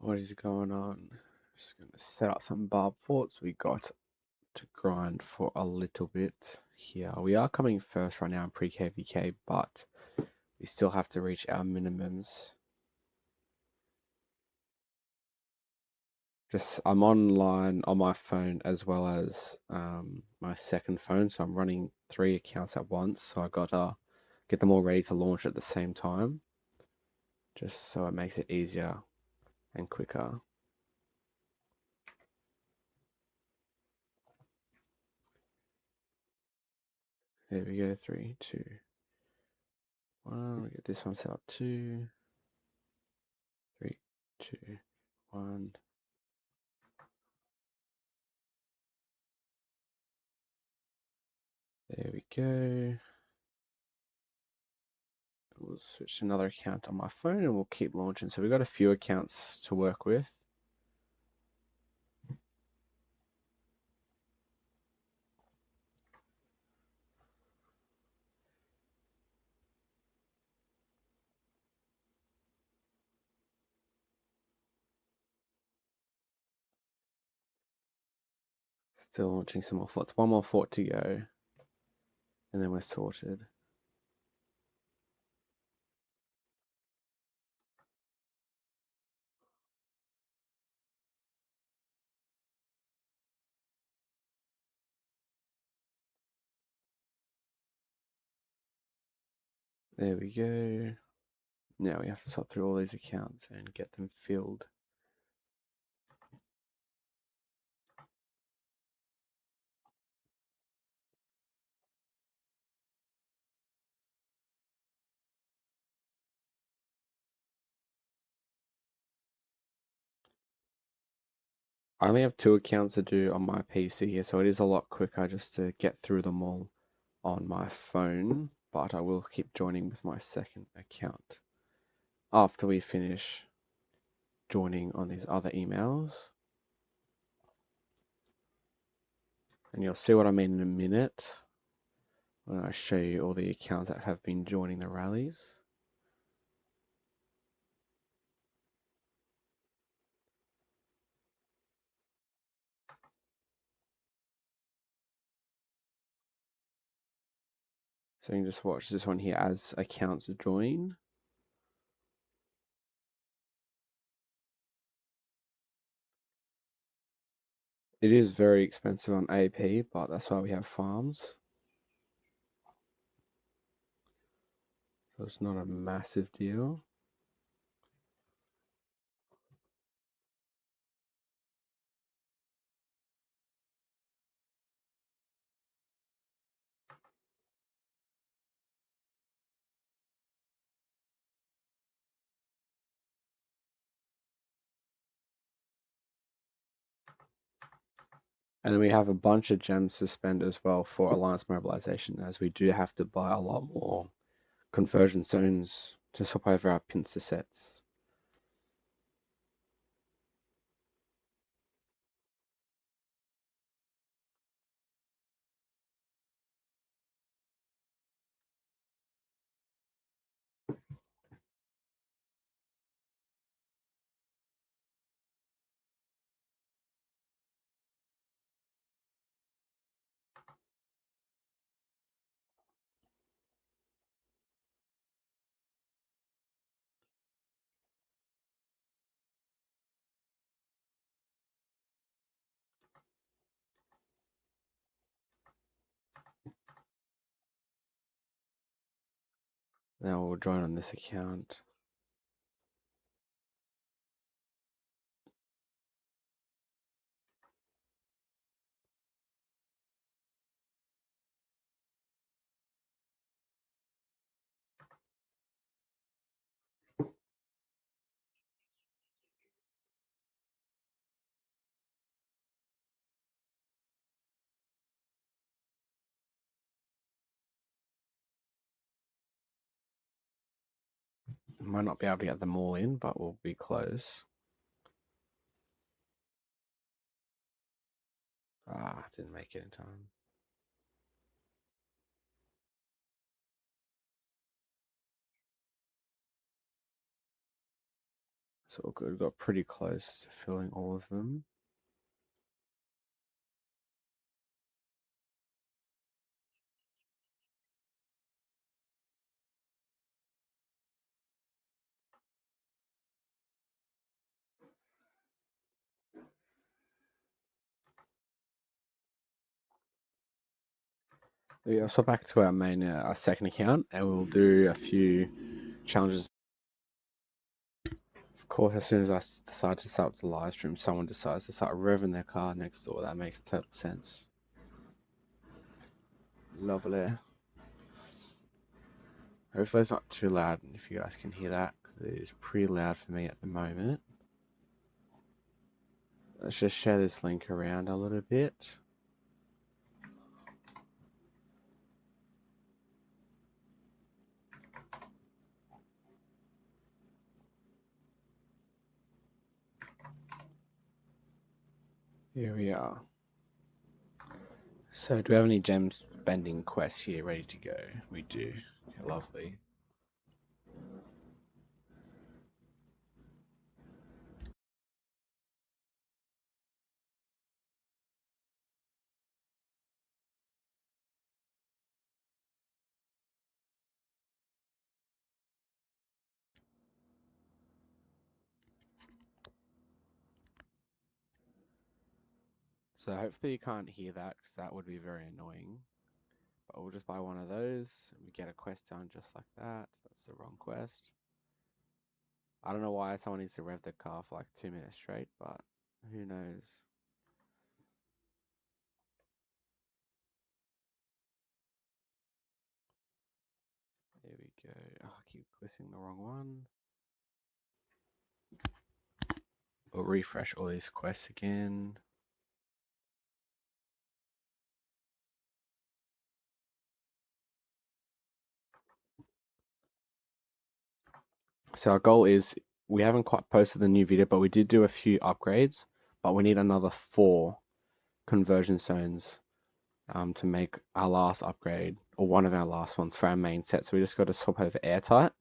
What is going on? Just going to set up some barb forts. We got to grind for a little bit here. We are coming first right now in pre-KVK, but we still have to reach our minimums. I'm online on my phone as well as my second phone, so I'm running 3 accounts at once. So I gotta get them all ready to launch at the same time, just so it makes it easier and quicker. There we go. 3, 2, 1. We get this one set up too. 3, 2, 1. There we go. We'll switch to another account on my phone and we'll keep launching. So we've got a few accounts to work with. Still launching some more forts. One more fort to go. And then we're sorted. There we go. Now we have to sort through all these accounts and get them filled. I only have 2 accounts to do on my PC here, so it is a lot quicker just to get through them all on my phone. But I will keep joining with my second account after we finish joining on these other emails. And you'll see what I mean in a minute when I show you all the accounts that have been joining the rallies. So you can just watch this one here as accounts join. It is very expensive on AP, but that's why we have farms. So it's not a massive deal. And then we have a bunch of gems to spend as well for alliance mobilization, as we do have to buy a lot more conversion zones to swap over our pincer sets. Now we'll join on this account. Might not be able to get them all in, but we'll be close. Didn't make it in time. It's all good. Got pretty close to filling all of them. Yeah, so back to our main, our second account, and we'll do a few challenges. Of course, as soon as I decide to start the live stream, someone decides to start revving their car next door. That makes total sense. Lovely. Hopefully it's not too loud if you guys can hear that, because it is pretty loud for me at the moment. Let's just share this link around a little bit. Here we are. So do we have any gem spending quests here ready to go? We do. Lovely. So hopefully you can't hear that, because that would be very annoying. But we'll just buy one of those. We get a quest done just like that. That's the wrong quest. I don't know why someone needs to rev their car for like 2 minutes straight, but who knows? There we go. Oh, I keep clicking the wrong one. We'll refresh all these quests again. So our goal is, we haven't quite posted the new video, but we did do a few upgrades, but we need another 4 conversion zones to make our last upgrade, or one of our last ones for our main set. So we just got to swap over airtight.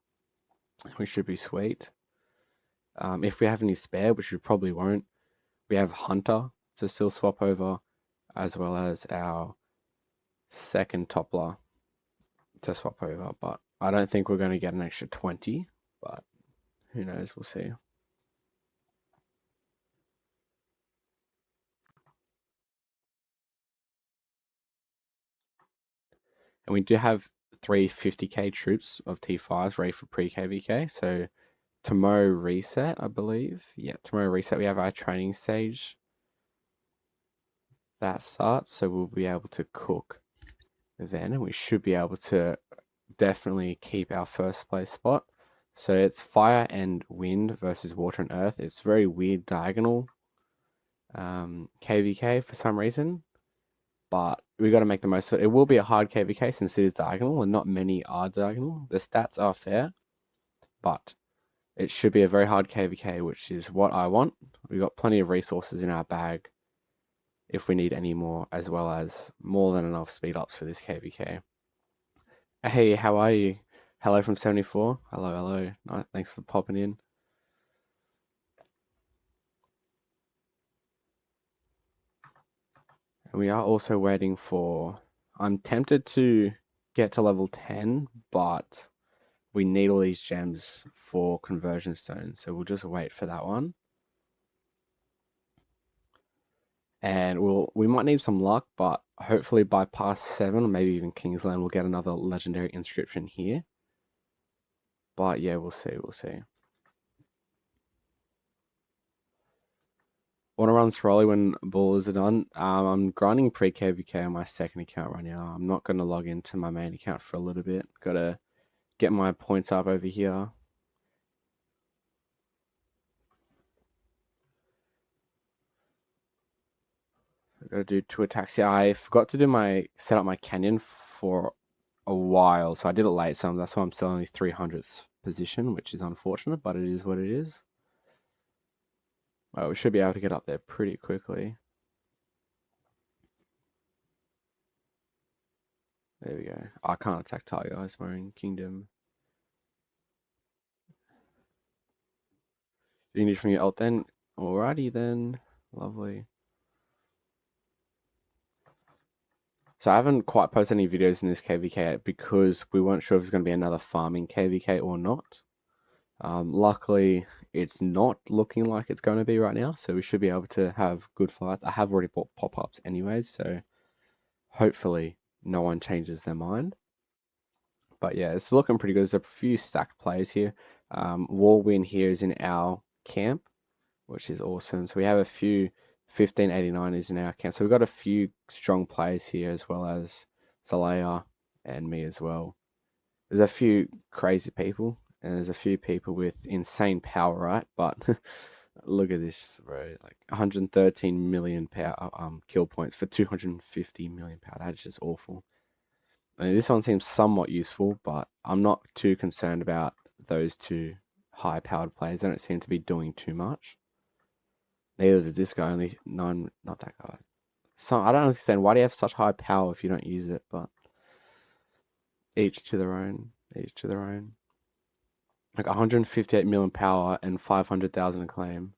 We should be sweet. If we have any spare, which we probably won't, we have Hunter to still swap over, as well as our second toppler to swap over. But I don't think we're going to get an extra 20, but who knows, we'll see. And we do have 3 50k troops of T5s ready for pre-KVK. So tomorrow reset, I believe. Yeah, tomorrow reset, we have our training stage that starts. So we'll be able to cook then, and we should be able to definitely keep our first place spot. So it's fire and wind versus water and earth. It's very weird diagonal KVK for some reason, but we got to make the most of it. It will be a hard KVK since it is diagonal, and not many are diagonal. The stats are fair, but it should be a very hard KVK, which is what I want. We've got plenty of resources in our bag if we need any more, as well as more than enough speed ups for this KVK. Hey, how are you? Hello from 74. Hello, hello. Thanks for popping in. And we are also waiting for... I'm tempted to get to level 10, but we need all these gems for conversion stones, so we'll just wait for that one. And we might need some luck, but hopefully by past 7, or maybe even Kingsland, we'll get another legendary inscription here. But yeah, we'll see, we'll see. Want to run slowly when ballers are done. I'm grinding pre-KVK on my second account right now. I'm not going to log into my main account for a little bit. Got to get my points up over here. I got to do 2 attacks. Yeah, I forgot to set up my canyon for a while, so I did it late. So that's why I'm still only 300th position, which is unfortunate, but it is what it is. Well, we should be able to get up there pretty quickly. There we go. I can't attack Tiger. I'm wearing Kingdom. You need from your alt then? Alrighty then. Lovely. So I haven't quite posted any videos in this KVK because we weren't sure if it's going to be another farming KVK or not. Luckily, it's not looking like it's going to be right now, so we should be able to have good fights. I have already bought pop-ups anyways, so hopefully no one changes their mind. But yeah, it's looking pretty good. There's a few stacked players here. Warwin here is in our camp, which is awesome. So we have a few 1589ers in our camp. So we've got a few strong players here as well as Zalea and me as well. There's a few crazy people and there's a few people with insane power, right? But look at this, bro. Like 113 million power kill points for 250 million power. That's just awful. I mean, this one seems somewhat useful, but I'm not too concerned about those two high powered players. They don't seem to be doing too much. Neither does this guy, only nine, not that guy. So I don't understand why do you have such high power if you don't use it, but each to their own, each to their own. Like 158 million power and 500,000 acclaim.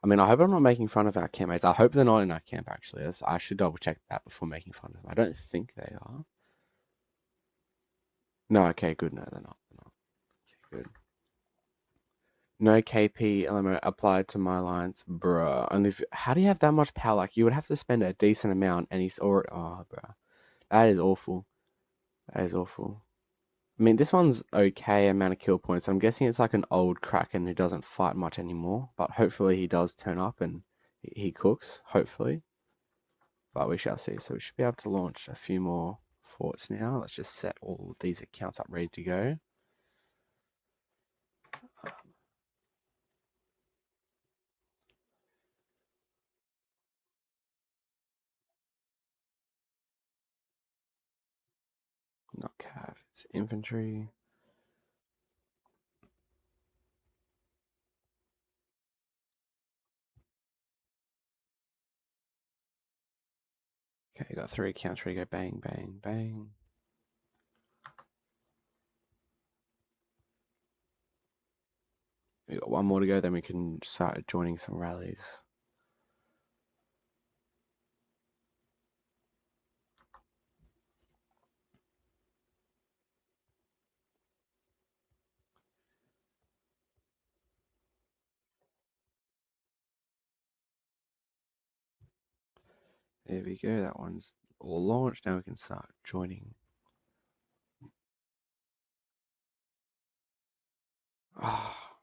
I mean, I hope I'm not making fun of our campmates. I hope they're not in our camp, actually. I should double check that before making fun of them. I don't think they are. No, okay, good. No, they're not. They're not. Okay, good. No KP element applied to my lines, bruh. Only how do you have that much power? Like you would have to spend a decent amount, and he's already. Oh, bruh, that is awful. That is awful. I mean, this one's okay amount of kill points. I'm guessing it's like an old Kraken who doesn't fight much anymore, but hopefully he does turn up and he cooks. Hopefully, but we shall see. So we should be able to launch a few more forts now. Let's just set all of these accounts up ready to go. Not cav, it's infantry. Okay, got 3 accounts ready to go. Bang, bang, bang. We got one more to go, then we can start joining some rallies. There we go, that one's all launched. Now we can start joining. Ah,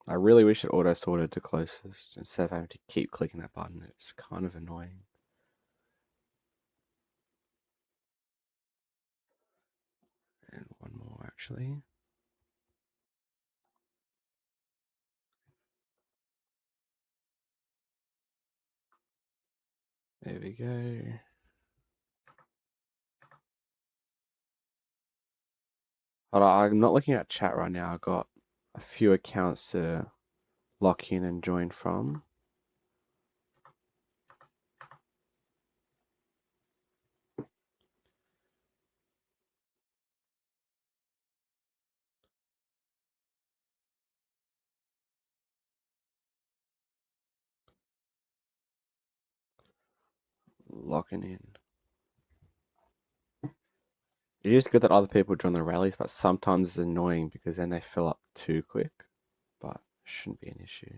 I really wish it auto sorted to closest instead of having to keep clicking that button. It's kind of annoying. And one more actually. There we go. But I'm not looking at chat right now. I've got a few accounts to lock in and join from. Locking in. It is good that other people join the rallies, but sometimes it's annoying because then they fill up too quick. But shouldn't be an issue.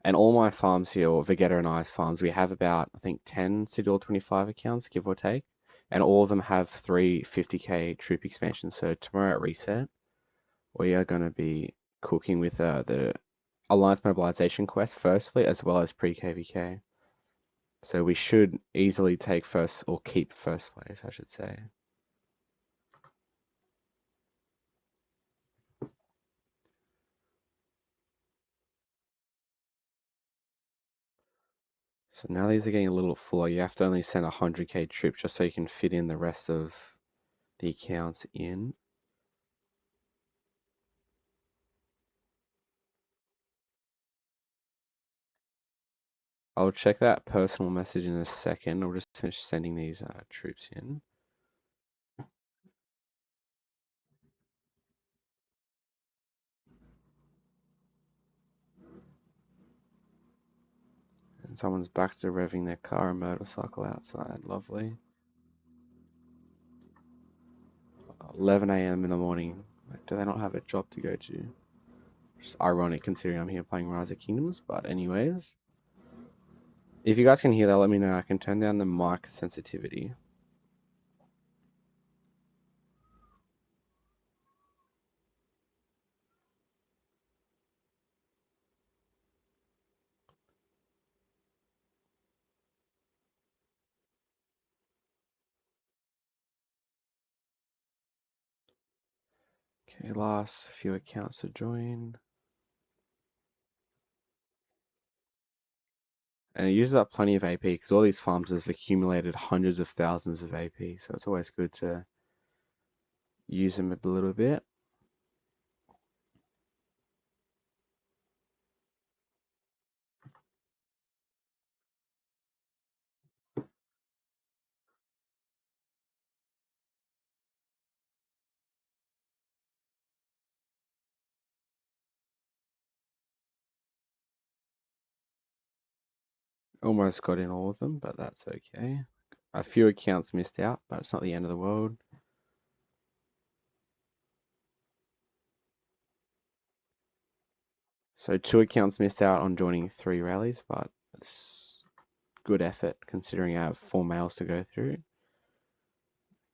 And all my farms here, or Vegeta and I's farms, we have about, I think, 10 Citadel 25 accounts, give or take. And all of them have 350k troop expansions. So tomorrow at reset, we are going to be cooking with the Alliance Mobilization quest, firstly, as well as pre-KVK. So we should easily take first, or keep first place, I should say. So now these are getting a little fuller. You have to only send 100k troops just so you can fit in the rest of the accounts in. I'll check that personal message in a second. I'll just finish sending these troops in. And someone's back to revving their car and motorcycle outside. Lovely. 11 a.m. in the morning. Do they not have a job to go to? Just ironic considering I'm here playing Rise of Kingdoms. But anyways, if you guys can hear that, let me know. I can turn down the mic sensitivity. Okay, last few accounts to join. And it uses up plenty of AP because all these farms have accumulated hundreds of thousands of AP. So it's always good to use them a little bit. Almost got in all of them, but that's okay. A few accounts missed out, but it's not the end of the world. So 2 accounts missed out on joining 3 rallies, but it's good effort considering I have 4 mails to go through.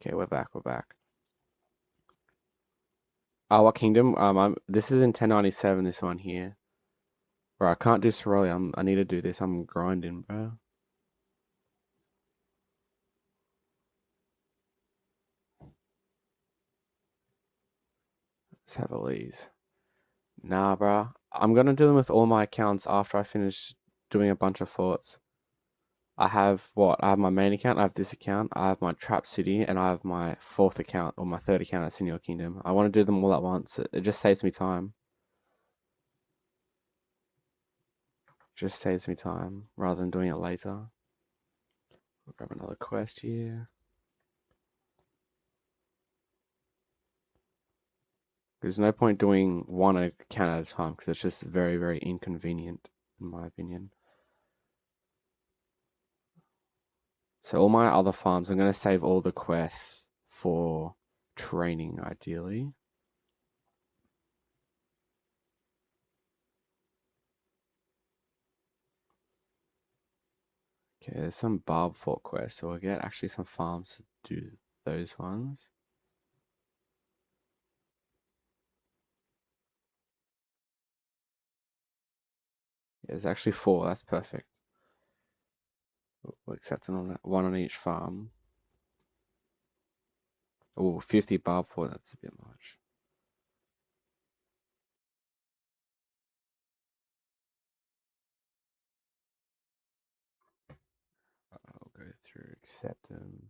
Okay, we're back. Oh, what kingdom? This is in 1097. This one here. Bro, I can't do Soroli. I need to do this. I'm grinding, bro. Let's have a lease. Nah, bro. I'm gonna do them with all my accounts after I finish doing a bunch of forts. I have what? I have my main account, I have this account, I have my trap city, and I have my 4th account or my 3rd account that's in your kingdom. I want to do them all at once. It just saves me time. Just saves me time rather than doing it later. We'll grab another quest here. There's no point doing one account at a time because it's just very, very inconvenient, in my opinion. So all my other farms, I'm going to save all the quests for training, ideally. Okay, there's some Barb Fort quests, so I'll get actually some farms to do those ones. Yeah, there's actually 4, that's perfect. We'll accept one on each farm. Oh, 50 Barb Fort, that's a bit much. I'll go through, accept them.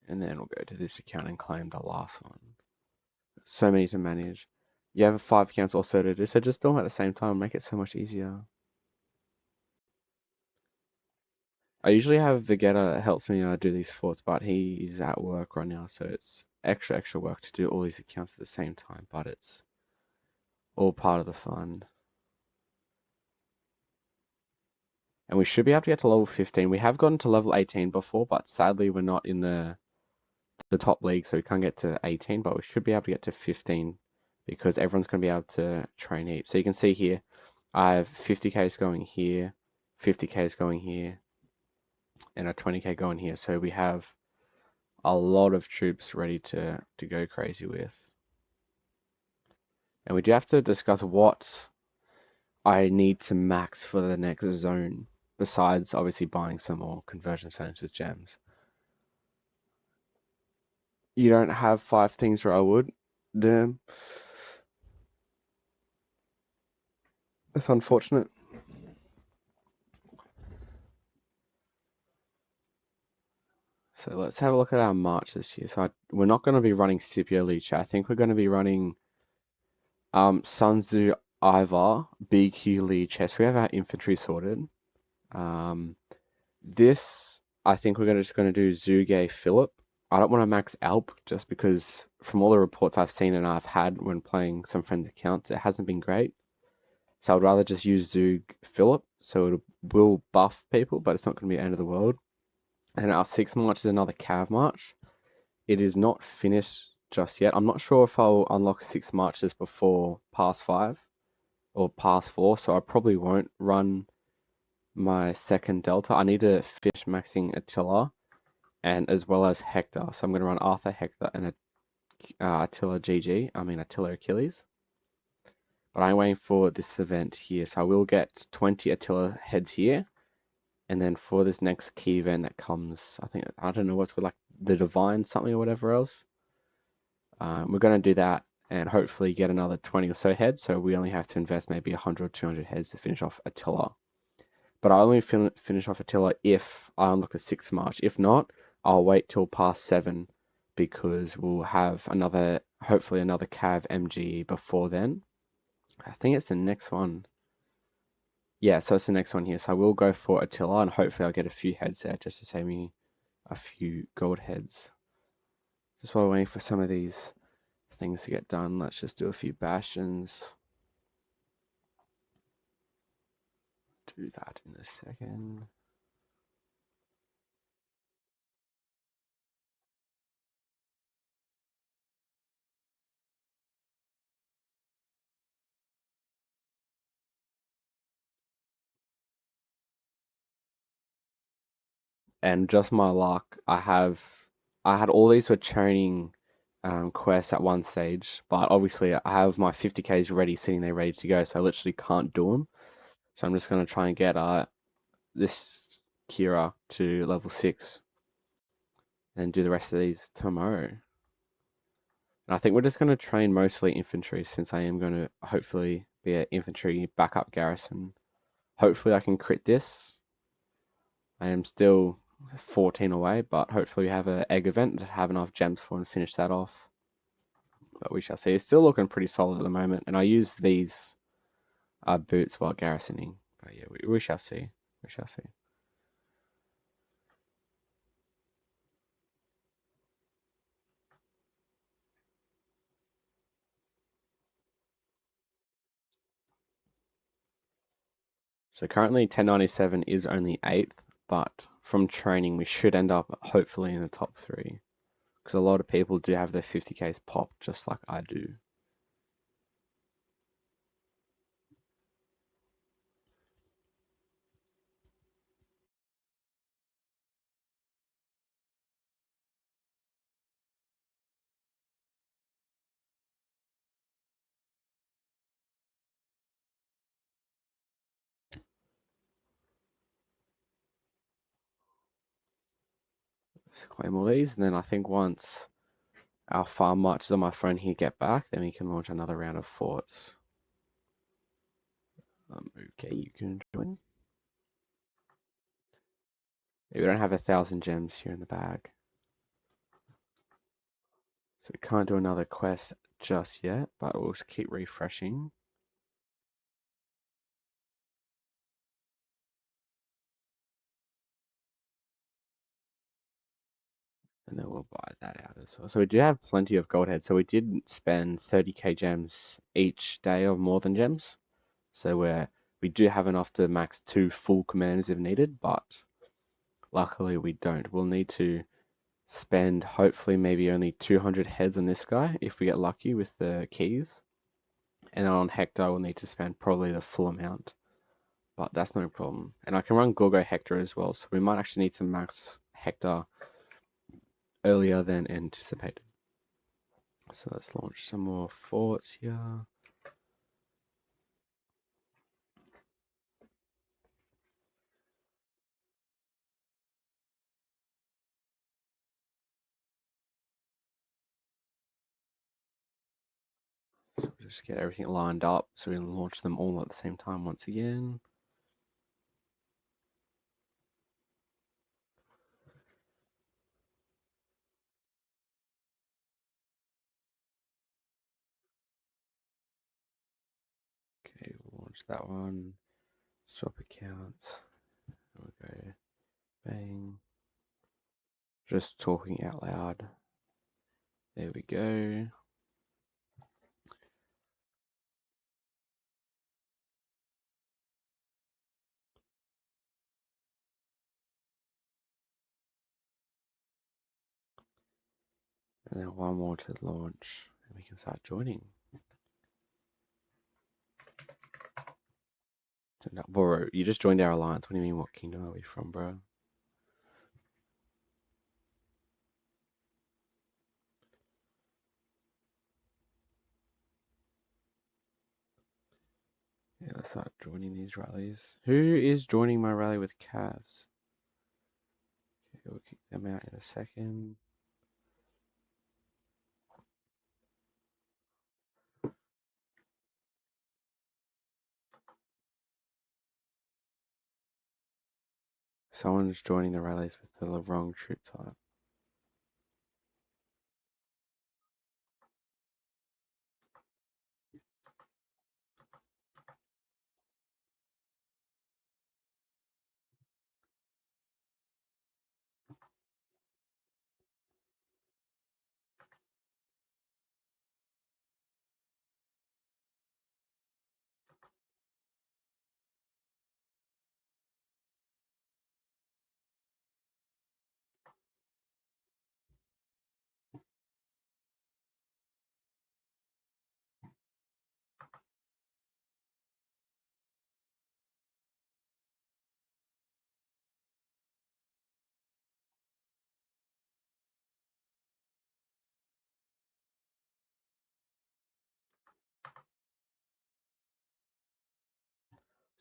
And then we'll go to this account and claim the last one. So many to manage. You have 5 accounts also to do, so just do them at the same time, make it so much easier. I usually have Vegeta that helps me do these forts, but he's at work right now, so it's extra work to do all these accounts at the same time, but it's all part of the fun. And we should be able to get to level 15. We have gotten to level 18 before, but sadly we're not in the top league, so we can't get to 18, but we should be able to get to 15 because everyone's going to be able to train heaps. So you can see here, I have 50Ks going here, 50Ks going here, and a 20K going here. So we have a lot of troops ready to go crazy with. And we do have to discuss what I need to max for the next zone, besides obviously buying some more conversion centers with gems. You don't have 5 things where I would. Damn. That's unfortunate. So let's have a look at our marches here. We're not going to be running Scipio Leech. I think we're going to be running Sun Tzu, Ivar, BQ Leech. So we have our infantry sorted. This, I think we're just going to do Zuge Philip. I don't want to max Alp just because from all the reports I've seen and I've had when playing some friends' accounts, it hasn't been great. So I'd rather just use Zug Philip. So it will buff people, but it's not going to be the end of the world. And our 6 march is another Cav march. It is not finished just yet. I'm not sure if I'll unlock 6 marches before pass 5 or pass 4, so I probably won't run my second Delta. I need to finish maxing Attila and as well as Hector. So I'm going to run Arthur, Hector, and Attila Attila Achilles. But I'm waiting for this event here, so I will get 20 Attila heads here. And then for this next key event that comes, I don't know what's called, like the Divine something or whatever else. We're going to do that and hopefully get another 20 or so heads. So we only have to invest maybe 100 or 200 heads to finish off Attila. But I only finish off Attila if I unlock the 6th march. If not, I'll wait till past 7 because we'll have hopefully another Cav MG before then. I think it's the next one. Yeah, so it's the next one here. So I will go for Attila and hopefully I'll get a few heads there just to save me a few gold heads. Just while we're waiting for some of these things to get done, let's just do a few bastions. Do that in a second. And just my luck, I had all these for training quests at one stage, but obviously I have my 50Ks ready, sitting there ready to go, so I literally can't do them. So I'm just going to try and get this Kira to level 6 and do the rest of these tomorrow. And I think we're just going to train mostly infantry since I am going to hopefully be an infantry backup garrison. Hopefully I can crit this. I am still 14 away, but hopefully we have an egg event to have enough gems for and finish that off. But we shall see. It's still looking pretty solid at the moment, and I use these boots while garrisoning. But yeah, we shall see. We shall see. So currently 1097 is only 8th, but from training we should end up hopefully in the top 3. Because a lot of people do have their 50Ks popped just like I do. Let's claim all these, and then I think once our farm marches on my phone here get back, then we can launch another round of forts. Okay, you can join. We don't have 1,000 gems here in the bag. So we can't do another quest just yet, but we'll just keep refreshing. And then we'll buy that out as well. So we do have plenty of gold heads. So we did spend 30k gems each day of more than gems. So we do have enough to max 2 full commanders if needed, but luckily we don't. We'll need to spend hopefully maybe only 200 heads on this guy if we get lucky with the keys. And then on Hector we'll need to spend probably the full amount. But that's no problem. And I can run Gorgo Hector as well, so we might actually need to max Hector earlier than anticipated. So let's launch some more forts here. So we just get everything lined up so we can launch them all at the same time once again. launch that one. Swap accounts. We'll go bang. Just talking out loud. There we go. And then one more to launch, and we can start joining. No, bro, you just joined our alliance. What do you mean, what kingdom are we from, bro? Yeah, let's start joining these rallies. Who is joining my rally with calves? Okay, we'll kick them out in a second. Someone's joining the rallies with the wrong troop type.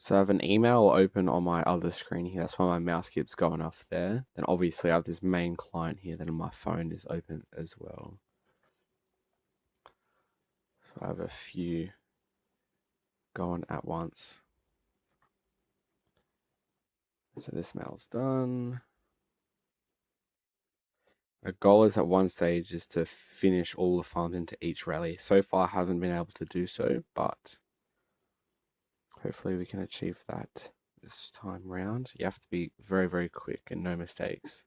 So I have an email open on my other screen here. That's why my mouse keeps going off there. Then obviously I have this main client here. Then my phone is open as well. So I have a few going at once. So this mail's done. Our goal is at one stage is to finish all the farms into each rally. So far I haven't been able to do so, but hopefully we can achieve that this time round. You have to be very, very quick and no mistakes.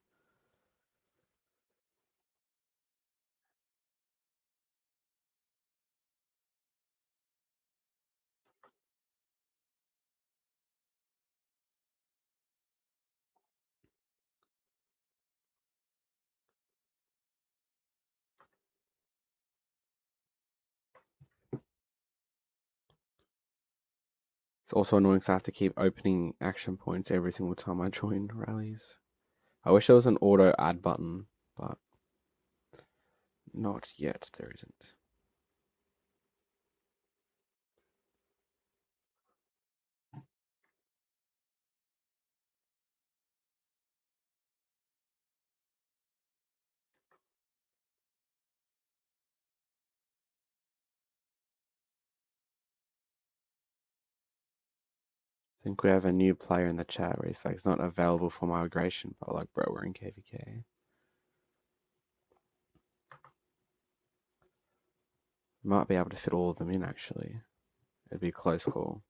It's also annoying because I have to keep opening action points every single time I join rallies. I wish there was an auto add button, but not yet. There isn't. I think we have a new player in the chat where he's like, it's not available for migration, but like, bro, we're in KVK. Might be able to fit all of them in actually. It'd be a close call.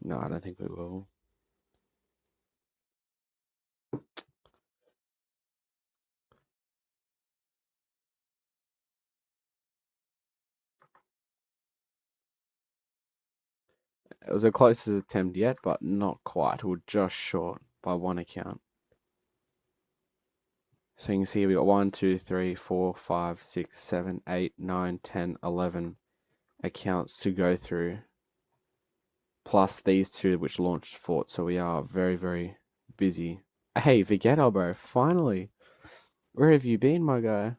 No, I don't think we will. It was the closest attempt yet, but not quite. We're just short by one account. So you can see we got 1, 2, 3, 4, 5, 6, 7, 8, 9, 10, 11 accounts to go through. Plus these two which launched fort. So we are very, very busy. Hey, Vegeta, bro, finally. Where have you been, my guy?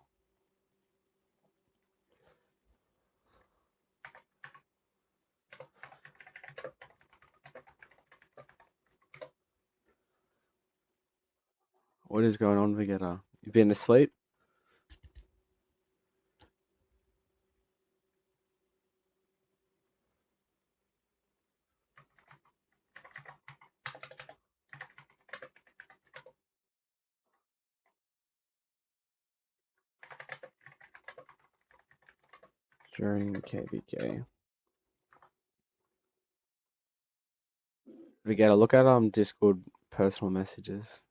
What is going on, Vegeta? You been asleep? during KVK. Forget, look at Discord personal messages.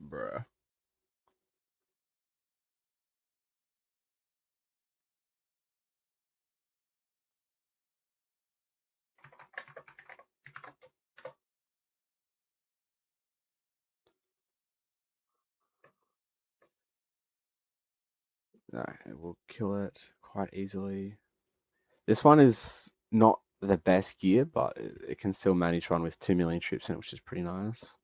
Bruh. No, it will kill it quite easily. This one is not the best gear, but it can still manage one with 2 million troops in it, which is pretty nice.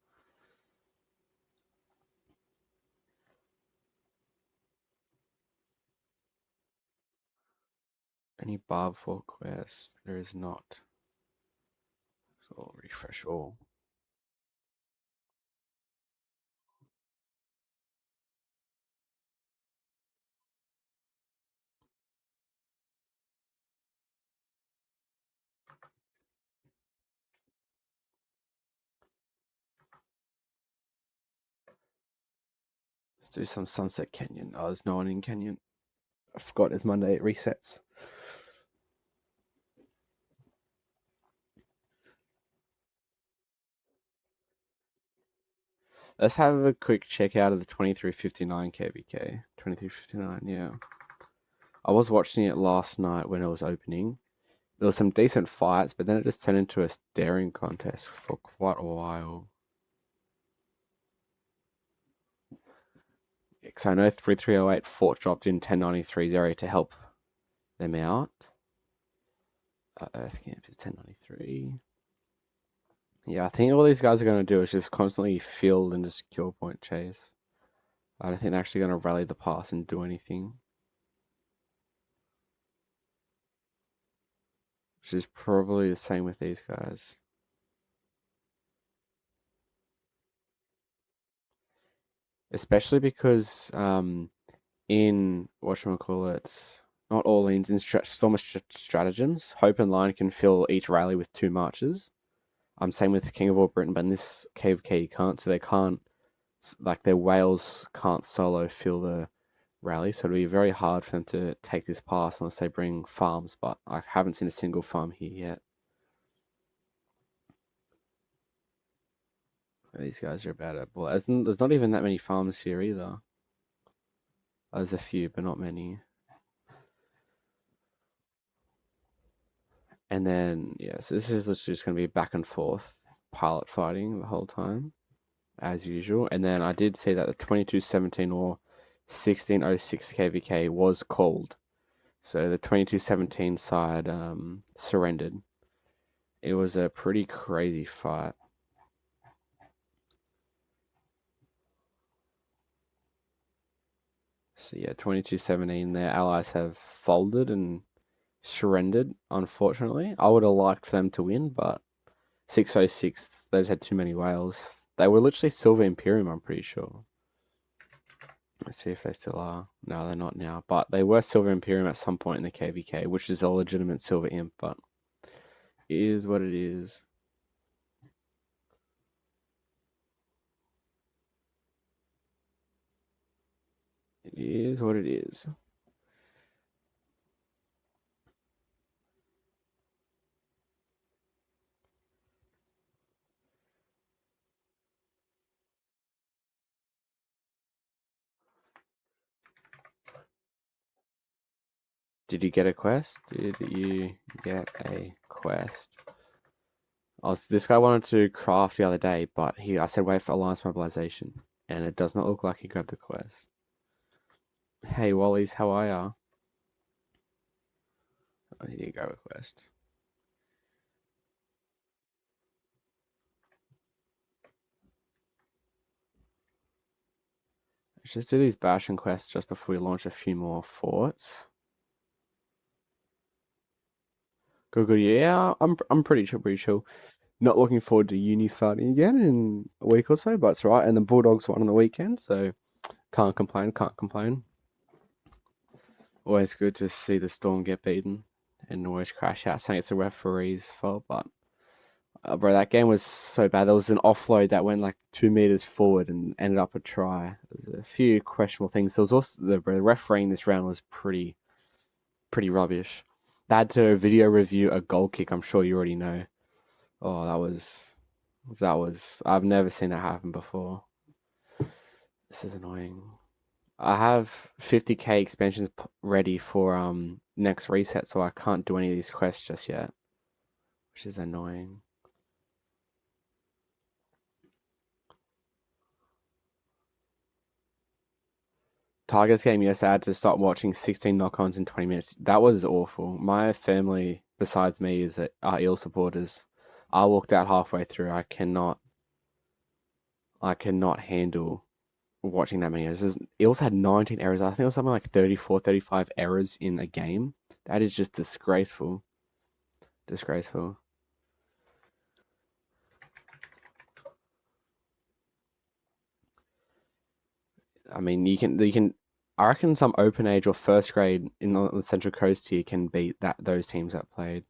Any bar for quests? There is not. So I'll refresh all. Let's do some Sunset Canyon. Oh, there's no one in Canyon. I forgot it's Monday. It resets. Let's have a quick check out of the 2359 KVK. 2359, yeah. I was watching it last night when it was opening. There was some decent fights, but then it just turned into a staring contest for quite a while. Because I know 3308 Fort dropped in 1093 to help them out. Earth Camp is 1093. Yeah, I think all these guys are going to do is just constantly field and just kill point chase. I don't think they're actually going to rally the pass and do anything. Which is probably the same with these guys. Especially because in whatchamacallit, not all lanes, in Storm stratagems, Hope and Line can fill each rally with 2 marches. Same with King of All Britain, but in this KVK you can't, so they can't, like their whales can't solo fill the rally, so it'll be very hard for them to take this pass unless they bring farms, but I haven't seen a single farm here yet. These guys are about it. Well, there's not even that many farms here either. There's a few, but not many. And then, yeah, so this is just going to be back and forth pilot fighting the whole time, as usual. And then I did see that the 2217 or 1606 KVK was called. So the 2217 side surrendered. It was a pretty crazy fight. So yeah, 2217, their allies have folded and surrendered, unfortunately. I would have liked for them to win, but 606, they just had too many whales. They were literally Silver Imperium, I'm pretty sure. Let's see if they still are. No, they're not now. But they were Silver Imperium at some point in the KVK, which is a legitimate Silver Imp, but it is what it is. It is what it is. Did you get a quest? Did you get a quest? This guy wanted to craft the other day, but I said wait for Alliance Mobilization, and it does not look like he got the quest. Hey, Wallies, how are ya? Oh, here you go, request. Let's just do these bashing quests just before we launch a few more forts. Good. Yeah, I'm pretty chill. Not looking forward to uni starting again in a week or so, but it's right. And the Bulldogs won on the weekend, so can't complain. Always good to see the Storm get beaten and always crash out saying it's the referee's fault, but Bro, that game was so bad. There was an offload that went like 2 meters forward and ended up a try. There was a few questionable things. There was also the refereeing this round was pretty rubbish. They had to video review a goal kick. I'm sure you already know. Oh, that was. I've never seen that happen before. This is annoying. I have 50k expansions ready for next reset, so I can't do any of these quests just yet, which is annoying. Tigers game yesterday, I had to stop watching 16 knock-ons in 20 minutes. That was awful. My family, besides me, are Eel supporters. I walked out halfway through. I cannot handle watching that many errors. Eels had 19 errors. I think it was something like 34, 35 errors in a game. That is just disgraceful. Disgraceful. I mean, you can. I reckon some open age or first grade in the Central Coast here can beat those teams that played.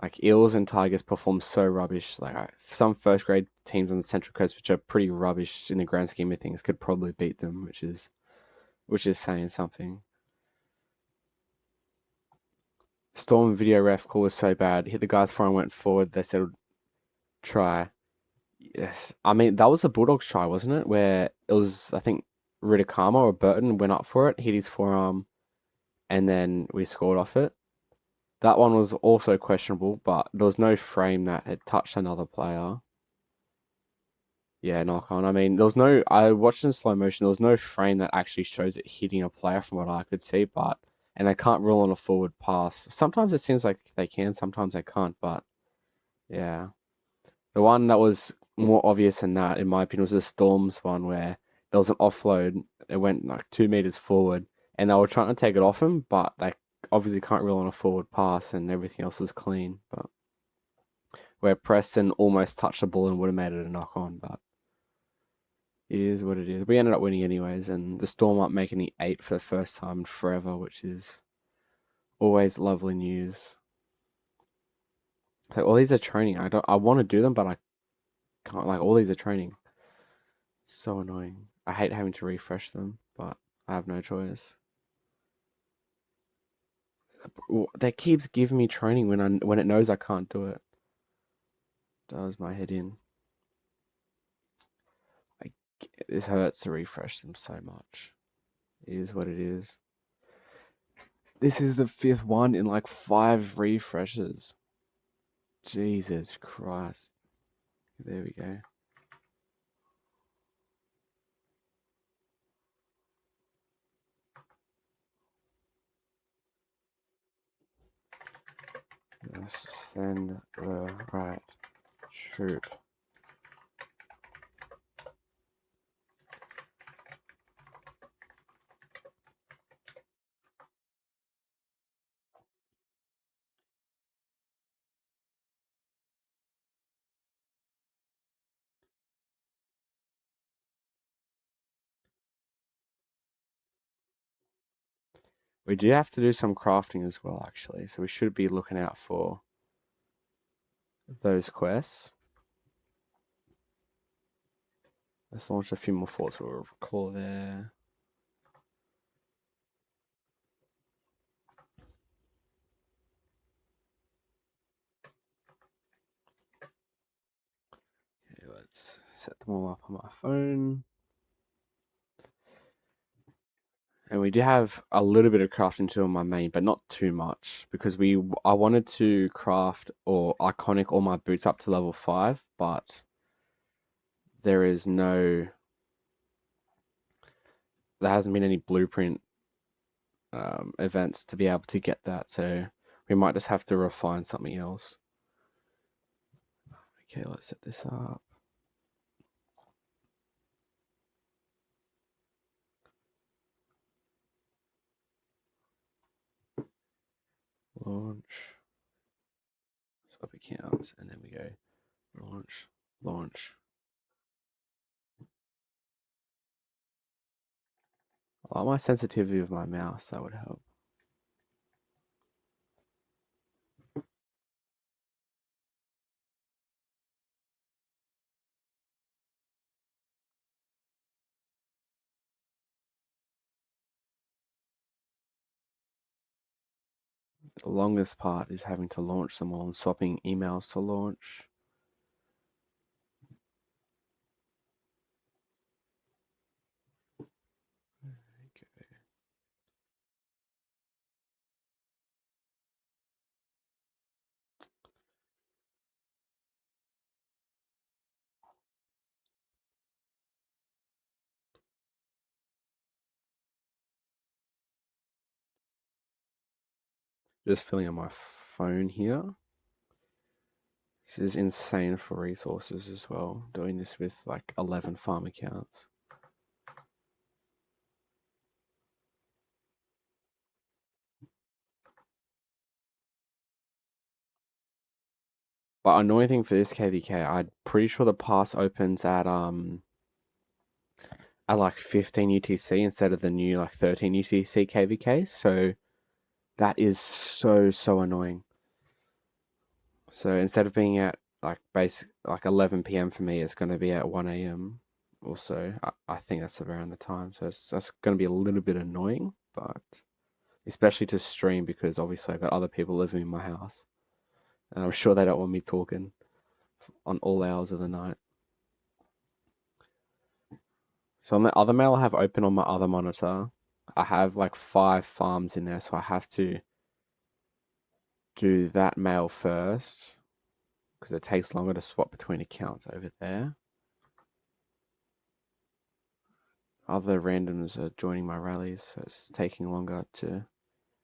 Like Eels and Tigers perform so rubbish. Like some first grade teams on the Central Coast, which are pretty rubbish in the grand scheme of things, could probably beat them, which is saying something. Storm video ref call was so bad. Hit the guy's front, went forward. They said try. Yes, I mean that was the Bulldogs try, wasn't it? Where it was, I think Ridikama or Burton went up for it, hit his forearm, and then we scored off it. That one was also questionable, but there was no frame that had touched another player. Yeah, knock on. I mean, there was no. I watched in slow motion. There was no frame that actually shows it hitting a player from what I could see, but and they can't rule on a forward pass. Sometimes it seems like they can, sometimes they can't. But yeah, the one that was more obvious than that, in my opinion, was the Storms one where there was an offload. It went like 2 meters forward, and they were trying to take it off him, but they obviously can't rule on a forward pass, and everything else was clean. But where Preston almost touched the ball and would have made it a knock on, but it is what it is. We ended up winning anyways, and the Storm up making the 8 for the first time in forever, which is always lovely news. So all these are training. I want to do them, but I can't. Like all these are training. So annoying. I hate having to refresh them, but I have no choice. That keeps giving me training when it knows I can't do it. Does my head in. I, this hurts to refresh them so much. It is what it is. This is the 5th one in like 5 refreshes. Jesus Christ. There we go. Let's send the right troop. We do have to do some crafting as well, actually, so we should be looking out for those quests. Let's launch a few more forts. We'll recall there. Okay, let's set them all up on my phone. And we do have a little bit of crafting too on my main, but not too much because I wanted to craft or iconic all my boots up to level 5, but there is no there hasn't been any blueprint events to be able to get that, so we might just have to refine something else. Okay, let's set this up. Launch. Swap accounts, and then we go launch, launch. I like my sensitivity of my mouse, that would help. The longest part is having to launch them all and swapping emails to launch. Okay. Just filling on my phone here. This is insane for resources as well, doing this with like 11 farm accounts. But annoying thing for this KVK, I'm pretty sure the pass opens at like 15 UTC instead of the new like 13 UTC KVK. So that is so annoying. So instead of being at like basic like 11 p.m. for me, it's going to be at 1 a.m. Also, I think that's around the time. So that's going to be a little bit annoying, but especially to stream because obviously I've got other people living in my house, and I'm sure they don't want me talking on all hours of the night. So on the other mail I have open on my other monitor, I have like 5 farms in there, so I have to do that mail first because it takes longer to swap between accounts over there. Other randoms are joining my rallies, so it's taking longer to.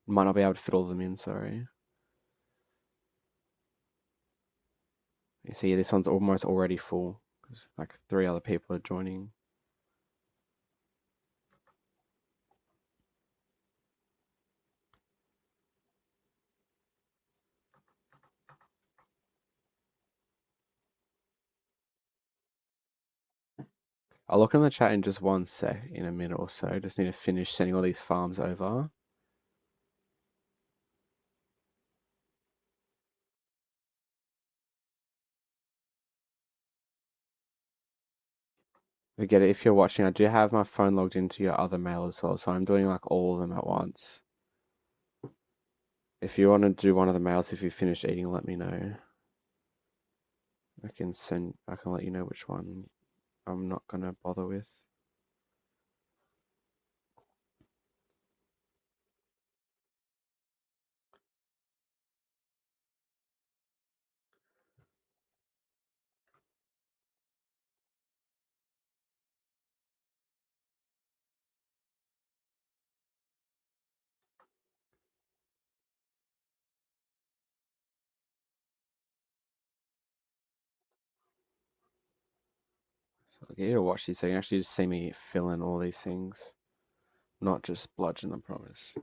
Might not be able to fit all of them in, sorry. You see, this one's almost already full because like 3 other people are joining. I'll look in the chat in just one sec, in a minute or so. Just need to finish sending all these farms over. Forget it, if you're watching, I do have my phone logged into your other mail as well, so I'm doing like all of them at once. If you want to do one of the mails, if you finish eating, let me know. I can let you know which one I'm not gonna bother with. So I'll get you to watch these so you can actually just see me fill in all these things. Not just bludgeon, I promise.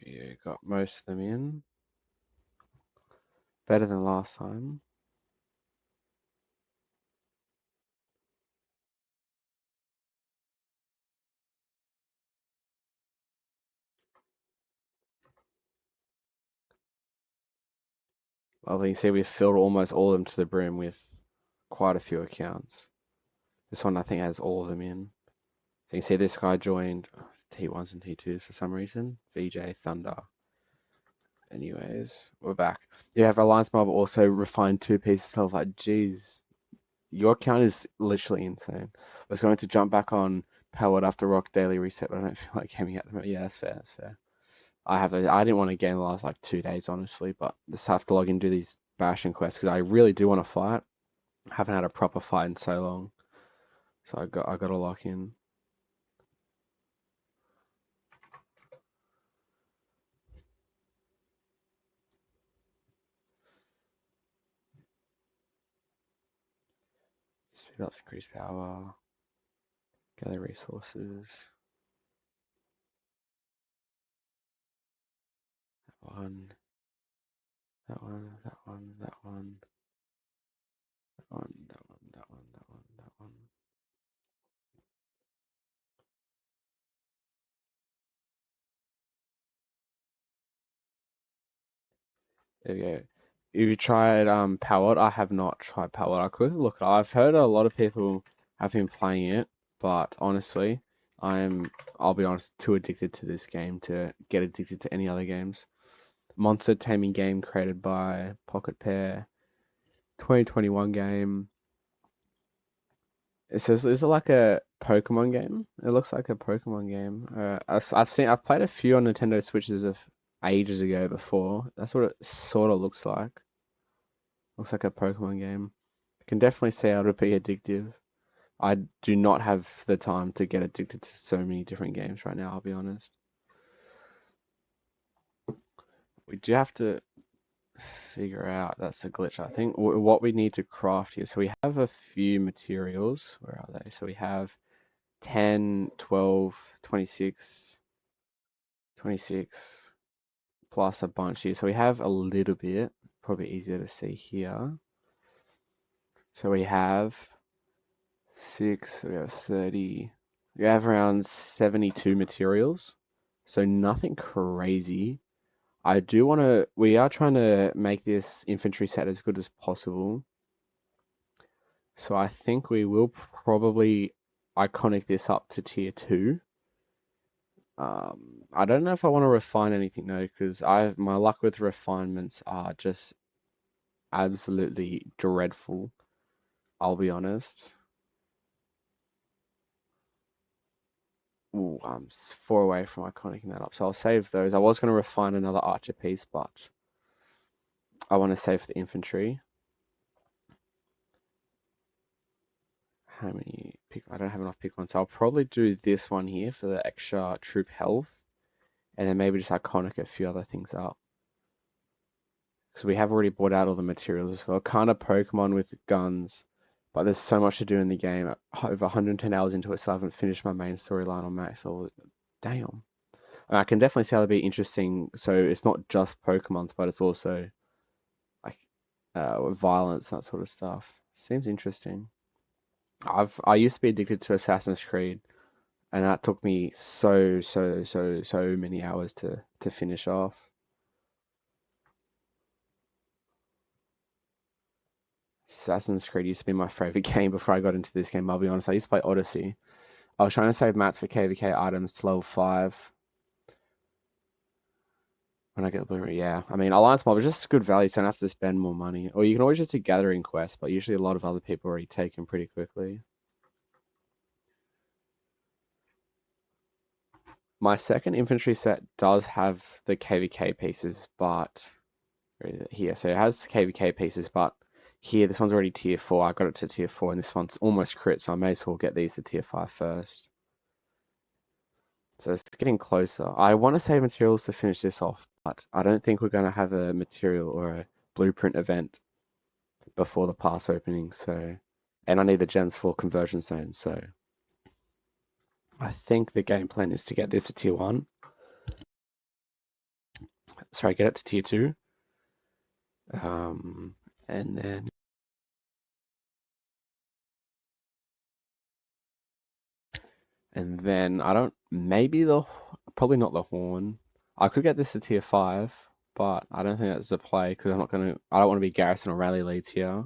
Yeah, got most of them in. Better than last time. Well, you can see we've filled almost all of them to the brim with quite a few accounts. This one I think has all of them in. So you can see this guy joined T1s and T2s for some reason. VJ Thunder. Anyways, we're back. You have Alliance Mob also refined 2 pieces of like, geez, your account is literally insane. I was going to jump back on Powered After Rock Daily Reset, but I don't feel like gaming at the moment. Yeah, that's fair. That's fair. I didn't want to game the last like 2 days, honestly, but just have to log in and do these bashing quests because I really do want to fight. I haven't had a proper fight in so long, so I got to lock in. Speed up, increase power, gather resources. That one, that one, that one, that one, that one, that one, that one, that one, that one. There we go. If you tried Powered, I have not tried Powered. I could look. I've heard a lot of people have been playing it, but honestly, I'll be honest, too addicted to this game to get addicted to any other games. Monster taming game created by Pocket Pair, 2021 game. It says, is it like a Pokemon game? It looks like a Pokemon game. I've played a few on Nintendo Switches of ages ago before. That's what it sort of looks like. Looks like a Pokemon game. I can definitely see how it would be addictive. I do not have the time to get addicted to so many different games right now, I'll be honest. We do have to figure out, that's a glitch. I think what we need to craft here. So we have a few materials. Where are they? So we have 10, 12, 26, 26 plus a bunch here. So we have a little bit, probably easier to see here. So we have 6, we have 30, we have around 72 materials. So nothing crazy. We are trying to make this infantry set as good as possible. So I think we will probably iconic this up to tier 2. I don't know if I want to refine anything though, because my luck with refinements are just absolutely dreadful. I'll be honest. Ooh, I'm 4 away from iconicing that up, so I'll save those. I was going to refine another archer piece, but I want to save the infantry. How many pick? I don't have enough pick ones, so I'll probably do this one here for the extra troop health, and then maybe just iconic a few other things up. Because we have already bought out all the materials as well. Kind of Pokemon with guns, but there's so much to do in the game. Over 110 hours into it, still haven't finished my main storyline on max level. Damn. I can definitely see how it'd be interesting. So it's not just Pokemons, but it's also like violence, that sort of stuff. Seems interesting. I used to be addicted to Assassin's Creed, and that took me so many hours to finish off. Assassin's Creed used to be my favorite game before I got into this game. I'll be honest. I used to play Odyssey. I was trying to save mats for KVK items to level 5 when I get the Blu-ray. Yeah, I mean, Alliance Mob is just good value, so I don't have to spend more money. Or you can always just do gathering quests, but usually a lot of other people already take them pretty quickly. My second infantry set does have the KVK pieces, but here, so it has KVK pieces, but here, this one's already tier 4. I got it to tier 4, and this one's almost crit, so I may as well get these to tier 5 first. So it's getting closer. I want to save materials to finish this off, but I don't think we're going to have a material or a blueprint event before the pass opening, so... And I need the gems for conversion zones, so... I think the game plan is to get this to tier 1. Sorry, get it to tier 2. And then... And then I don't... Maybe probably not the horn. I could get this to tier 5, but I don't think that's the play because I don't want to be garrison or rally leads here.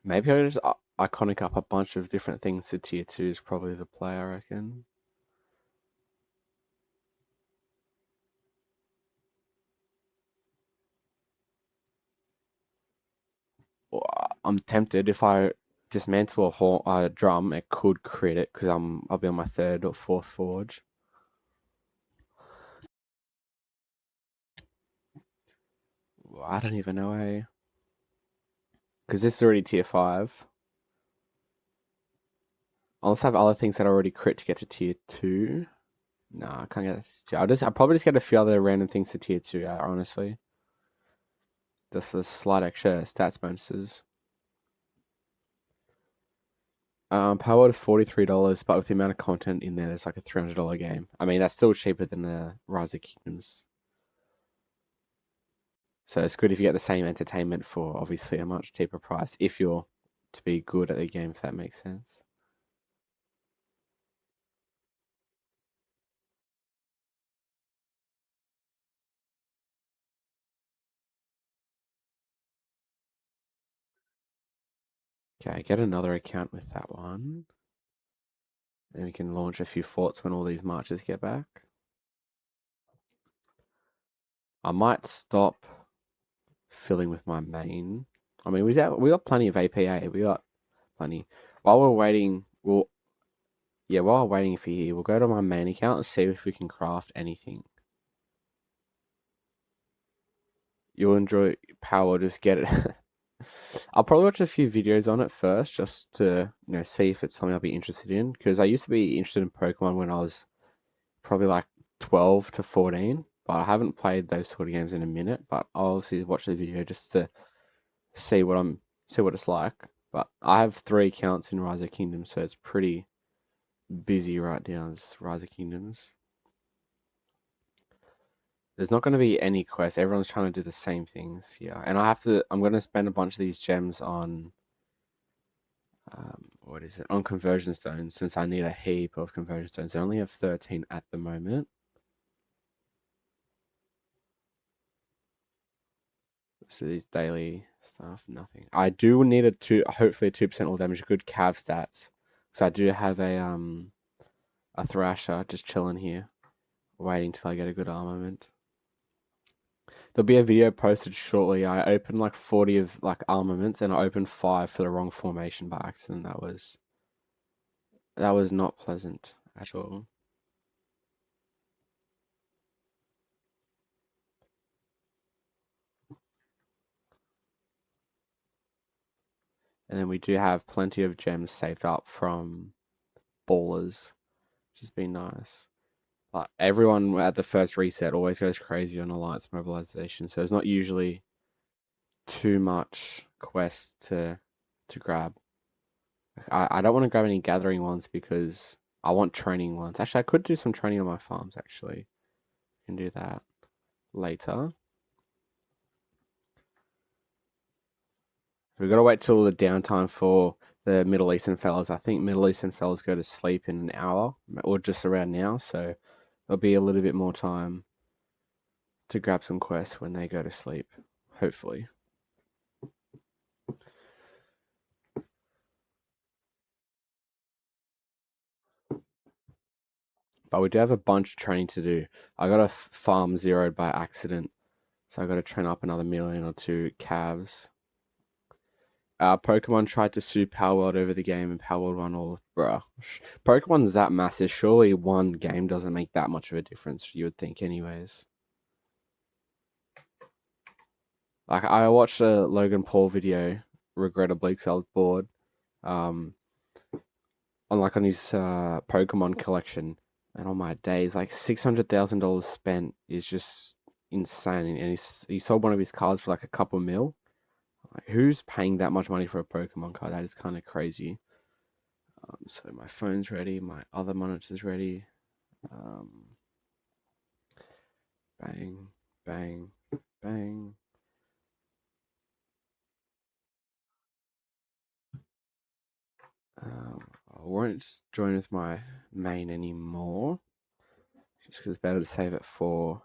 Maybe I just iconic up a bunch of different things to tier 2 is probably the play, I reckon. I'm tempted if I dismantle a drum, it could crit it because I'll be on my 3rd or 4th forge. I don't even know, eh? Because this is already tier 5. Unless I have other things that are already crit to get to tier 2. No, I can't get that to tier. I'll probably just get a few other random things to tier 2, honestly. Just for the slight extra stats bonuses. Powered is $43, but with the amount of content in there, there's like a $300 game. I mean, that's still cheaper than the Rise of Kingdoms. So it's good if you get the same entertainment for obviously a much cheaper price if you're to be good at the game, if that makes sense. Okay, get another account with that one. And we can launch a few forts when all these marches get back. I might stop filling with my main. I mean, we got plenty of APA. We got plenty. While we're waiting, while we're waiting for you, we'll go to my main account and see if we can craft anything. You'll enjoy power, just get it. I'll probably watch a few videos on it first, just to see if it's something I'll be interested in. Because I used to be interested in Pokemon when I was probably like 12 to 14, but I haven't played those sort of games in a minute. But I'll obviously watch the video just to see what it's like. But I have 3 accounts in Rise of Kingdoms, so it's pretty busy right now as Rise of Kingdoms. There's not going to be any quests. Everyone's trying to do the same things here, and I'm going to spend a bunch of these gems on what is it? On conversion stones, since I need a heap of conversion stones. I only have 13 at the moment. So these daily stuff, nothing. I do need hopefully a 2% all damage, good cav stats. So I do have a Thrasher just chilling here, waiting till I get a good armament. There'll be a video posted shortly. I opened like 40 of like armaments, and I opened 5 for the wrong formation by accident. That was not pleasant at all. And then we do have plenty of gems saved up from ballers, which has been nice. But everyone at the first reset always goes crazy on alliance mobilization, so there's not usually too much quest to grab. I don't want to grab any gathering ones because I want training ones. Actually, I could do some training on my farms. Actually, I can do that later. We've got to wait till the downtime for the Middle Eastern fellas. I think Middle Eastern fellas go to sleep in an hour or just around now, so there'll be a little bit more time to grab some quests when they go to sleep, hopefully. But we do have a bunch of training to do. I got a farm zeroed by accident, so I got to train up another million or two calves. Pokemon tried to sue Power World over the game, and Power World won all. Bruh. Pokemon's that massive. Surely one game doesn't make that much of a difference, you would think, anyways. Like, I watched a Logan Paul video, regrettably, because I was bored, um, on his Pokemon collection, and on my days, like $600,000 spent is just insane. And he sold one of his cards for like a couple mil. Like, who's paying that much money for a Pokemon card? That is kind of crazy. So my phone's ready, my other monitor's ready. Bang, bang, bang. I won't join with my main anymore, just because it's better to save it for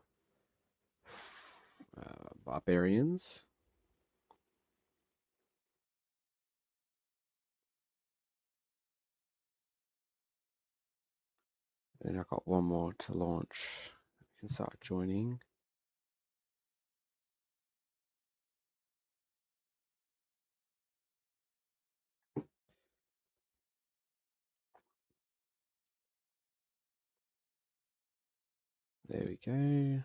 barbarians. Then I've got one more to launch. I can start joining. There we go.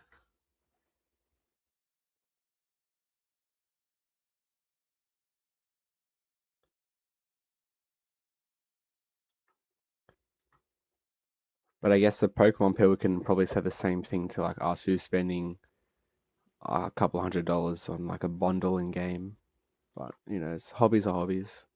But I guess the Pokemon people can probably say the same thing to like us who's spending a couple $100 on like a bundle in game. But it's hobbies are hobbies.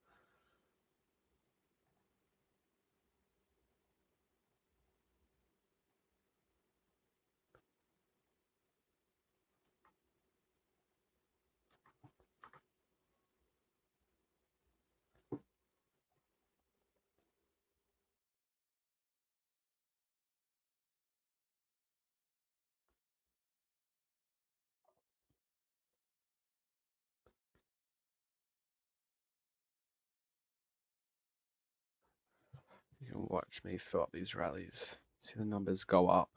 You can watch me fill up these rallies. See the numbers go up.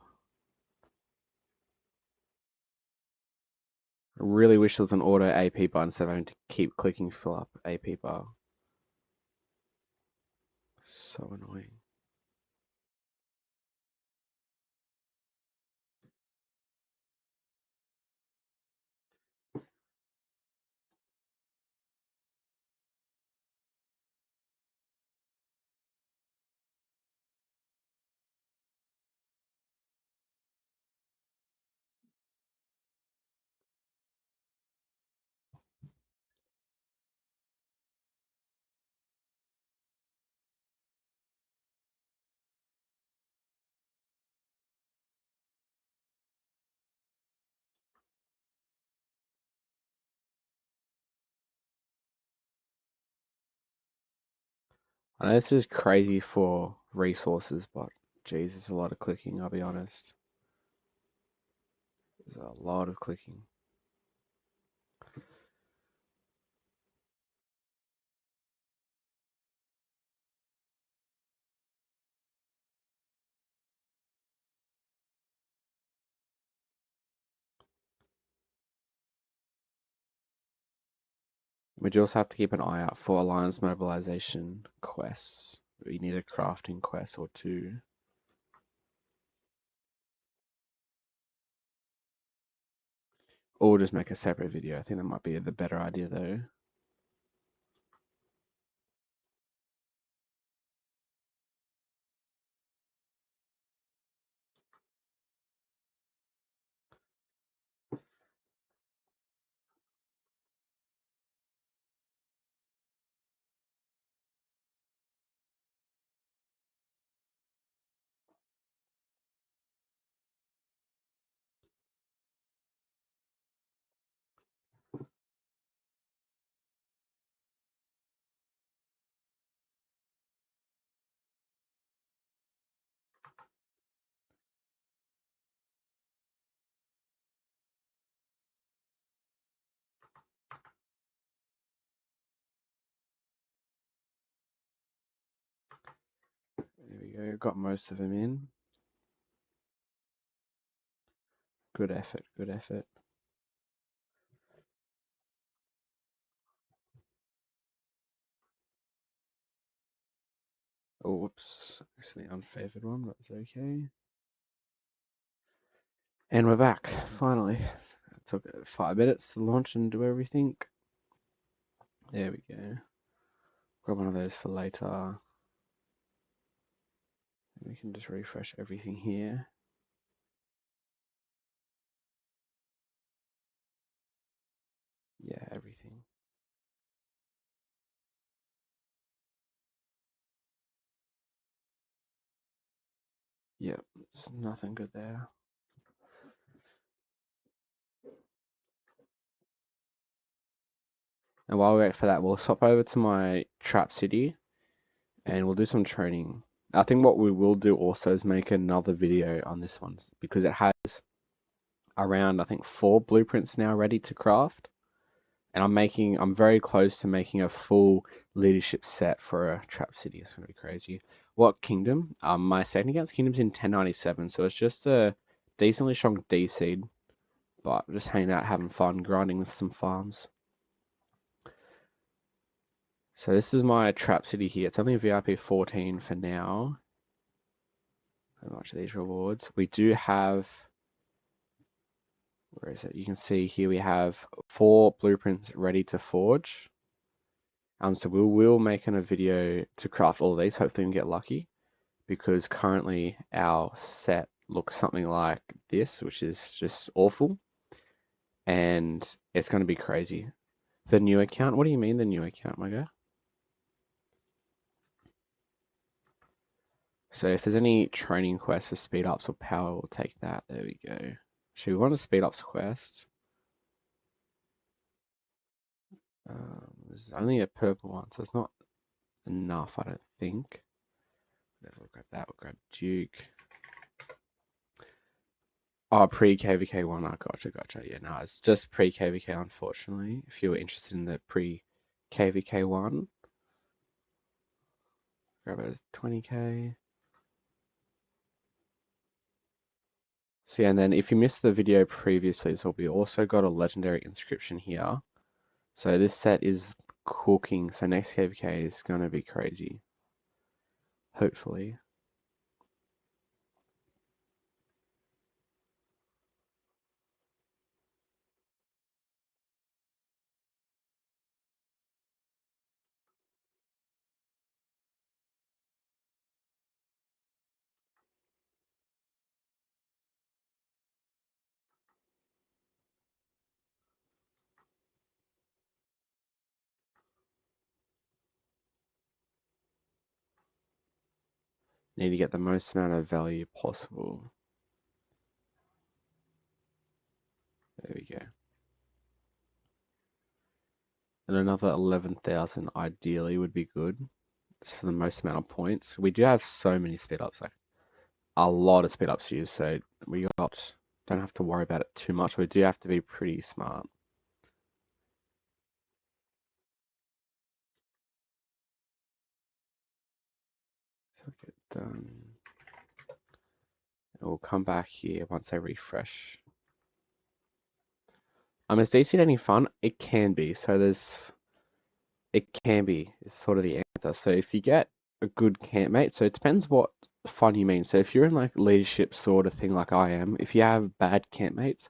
I really wish there was an auto AP bar instead of having to keep clicking fill up AP bar. So annoying. I know this is crazy for resources, but geez, it's a lot of clicking, I'll be honest. There's a lot of clicking. We do also have to keep an eye out for alliance mobilization quests. We need a crafting quest or two. Or just make a separate video. I think that might be the better idea though. There we go, got most of them in. Good effort, good effort. Oh, whoops, accidentally unfavored one, but it's okay. And we're back, finally. It took 5 minutes to launch and do everything. There we go. Grab one of those for later. We can just refresh everything here. Yeah, everything. Yep, there's nothing good there. And while we wait for that, we'll swap over to my trap city and we'll do some training. I think what we will do also is make another video on this one because it has around, I think, 4 blueprints now ready to craft. And I'm very close to making a full leadership set for a trap city. It's going to be crazy. What kingdom? My second against kingdom's in 1097, so it's just a decently strong D seed. But just hanging out, having fun, grinding with some farms. So this is my trap city here. It's only a VIP 14 for now. How much of these rewards? We do have, where is it? You can see here we have 4 blueprints ready to forge. So we will make a video to craft all of these. Hopefully we can get lucky because currently our set looks something like this, which is just awful. And it's going to be crazy. The new account? What do you mean the new account, my guy? So if there's any training quests for speed ups or power, we'll take that. There we go. Should we want a speed ups quest? There's only a purple one, so it's not enough, I don't think. We'll grab that. We'll grab Duke. Oh, pre-KVK one. Oh, gotcha. Yeah, no, it's just pre-KVK, unfortunately. If you were interested in the pre-KVK one. Grab a 20k. So yeah, and then if you missed the video previously, so we also got a legendary inscription here. So this set is cooking. So next KVK is going to be crazy. Hopefully. Need to get the most amount of value possible. There we go. And another 11,000 ideally would be good. Just for the most amount of points. We do have so many speed ups, like a lot of speed ups to use, so we don't have to worry about it too much. We do have to be pretty smart. So get done. And we'll come back here once I refresh. Is DC any fun? It can be. So it can be is sort of the answer. So if you get a good campmate, so it depends what fun you mean. So if you're in like leadership sort of thing like I am, if you have bad campmates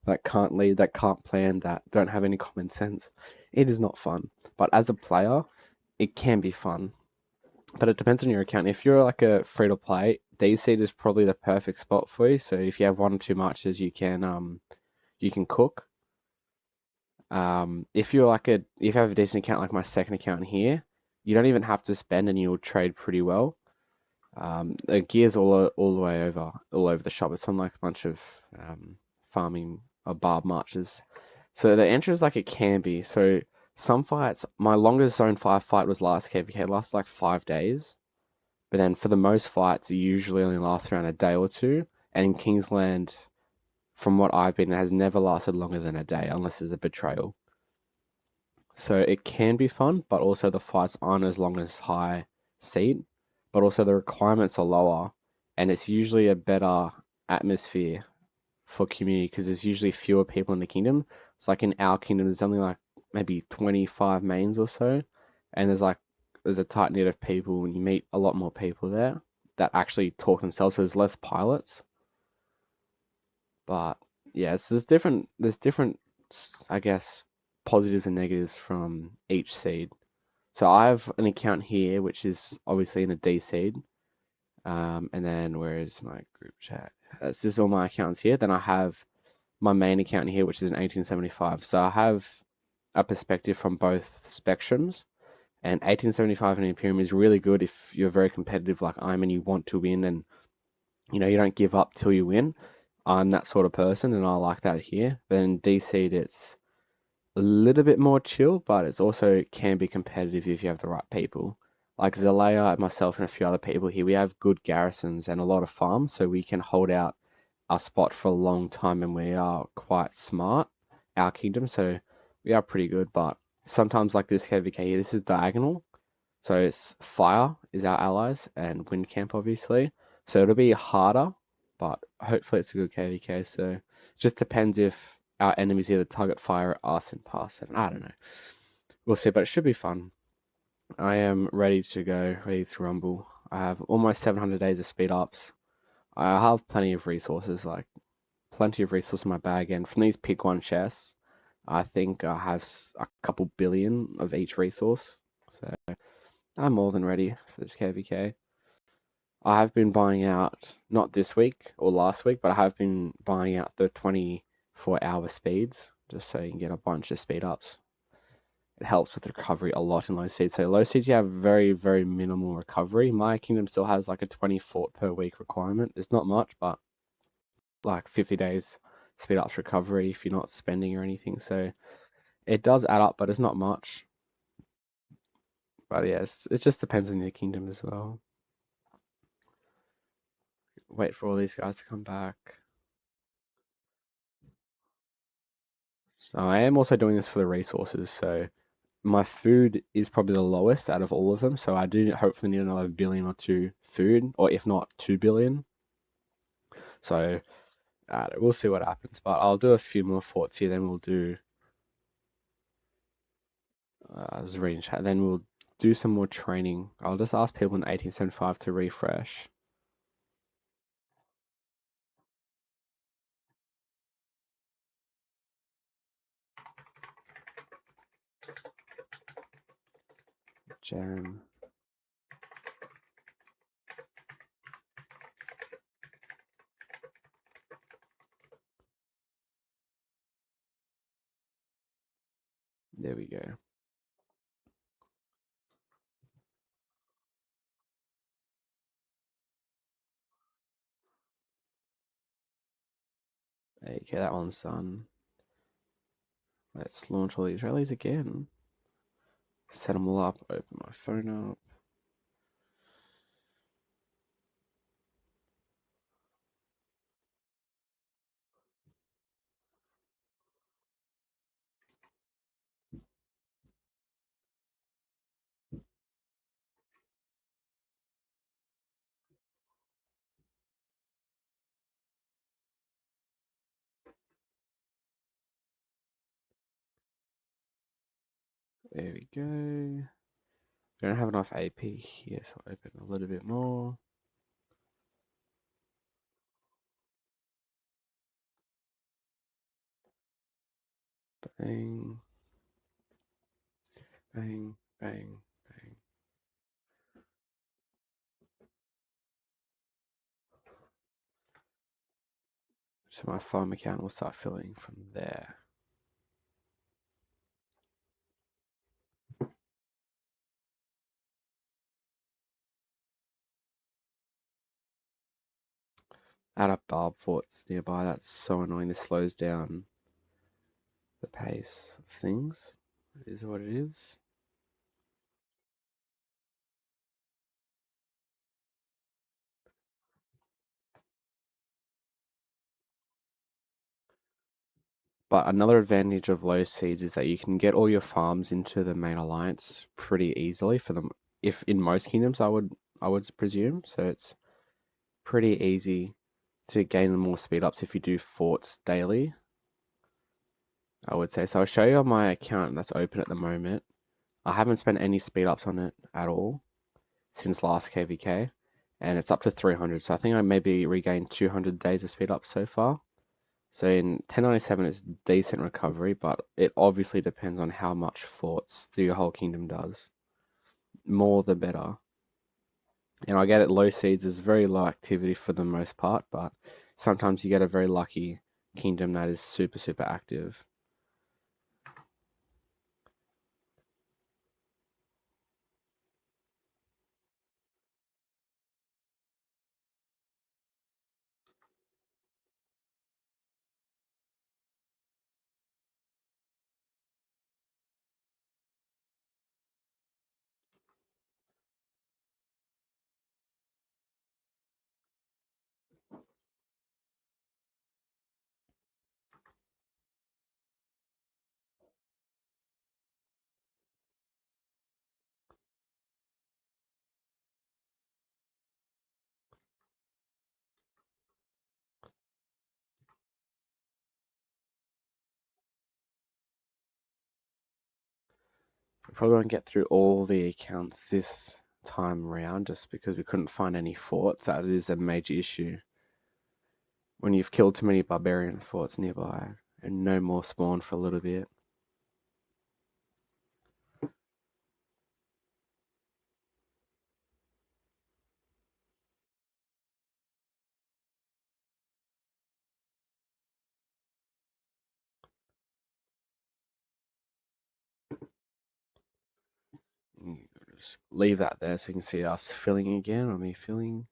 that can't lead, that can't plan, that don't have any common sense, it is not fun. But as a player, it can be fun. But it depends on your account. If you're like a free to play, DC is probably the perfect spot for you. So if you have one or two matches, you can cook. If you're like if you have a decent account like my second account here, you don't even have to spend and you'll trade pretty well. The gear's all the way all over the shop. It's on like a bunch of farming or barb marches. So the answer is like it can be. So some fights, my longest zone 5 fight was last KVK. It lasted like 5 days. But then for the most fights, it usually only lasts around a day or two. And in Kingsland, from what I've been, it has never lasted longer than a day unless there's a betrayal. So it can be fun, but also the fights aren't as long as high seed, but also the requirements are lower, and it's usually a better atmosphere for community because there's usually fewer people in the kingdom. It's like in our kingdom, there's something like maybe 25 mains or so, and there's a tight knit of people, and you meet a lot more people there that actually talk themselves. So there's less pilots, but yeah, there's different, I guess, positives and negatives from each seed. So I have an account here, which is obviously in a D seed. And then where is my group chat? This is all my accounts here. Then I have my main account here, which is in 1875. So I have a perspective from both spectrums. And 1875 and Imperium is really good if you're very competitive like I'm and you want to win and you don't give up till you win. I'm that sort of person and I like that here. But in D seed it's a little bit more chill, but it's also can be competitive if you have the right people. Like Zalea, myself, and a few other people here, we have good garrisons and a lot of farms, so we can hold out our spot for a long time, and we are quite smart, our kingdom, so we are pretty good. But sometimes, like this KVK here, this is diagonal, so it's fire is our allies and wind camp, obviously. So it'll be harder, but hopefully it's a good KVK. So it just depends if our enemies either target fire at us in pass 7. I don't know. We'll see, but it should be fun. I am ready to go, ready to rumble. I have almost 700 days of speed ups. I have plenty of resources, like plenty of resources in my bag. And from these pick one chests, I think I have a couple billion of each resource. So I'm more than ready for this KVK. I have been buying out, not this week or last week, but I have been buying out the 24-hour speeds just so you can get a bunch of speed ups. It helps with recovery a lot in low seeds. So low seeds, you have very, very minimal recovery. My kingdom still has like a 20 fort per week requirement. It's not much, but like 50 days speed ups recovery if you're not spending or anything. So it does add up, but it's not much. But yes, it just depends on your kingdom as well. Wait for all these guys to come back. So I am also doing this for the resources. So my food is probably the lowest out of all of them, so I do hopefully need another billion or two food, or if not 2 billion. So we'll see what happens. But I'll do a few more forts here, then we'll do just reading chat. Then we'll do some more training. I'll just ask people in 1875 to refresh. Jan. There we go. Okay, that one's done. Let's launch all these rallies again. Set them all up. Open my phone up. There we go. We don't have enough AP here, so I'll open a little bit more. Bang. Bang, bang, bang. So my farm account will start filling from there. Add up barb forts nearby. That's so annoying. This slows down the pace of things. It is what it is. But another advantage of low seeds is that you can get all your farms into the main alliance pretty easily for them. If in most kingdoms, I would presume. So it's pretty easy to gain more speed ups if you do forts daily. I would say. So I'll show you on my account that's open at the moment. I haven't spent any speed ups on it at all since last KVK, and it's up to 300. So I think I maybe regained 200 days of speed up so far. So in 1097, it's decent recovery, but it obviously depends on how much forts the whole kingdom does. More the better. And I get it, low seeds is very low activity for the most part, but sometimes you get a very lucky kingdom that is super, super active. We probably won't get through all the accounts this time around just because we couldn't find any forts. That is a major issue when you've killed too many barbarian forts nearby and no more spawn for a little bit. Just leave that there so you can see us filling again, or me filling.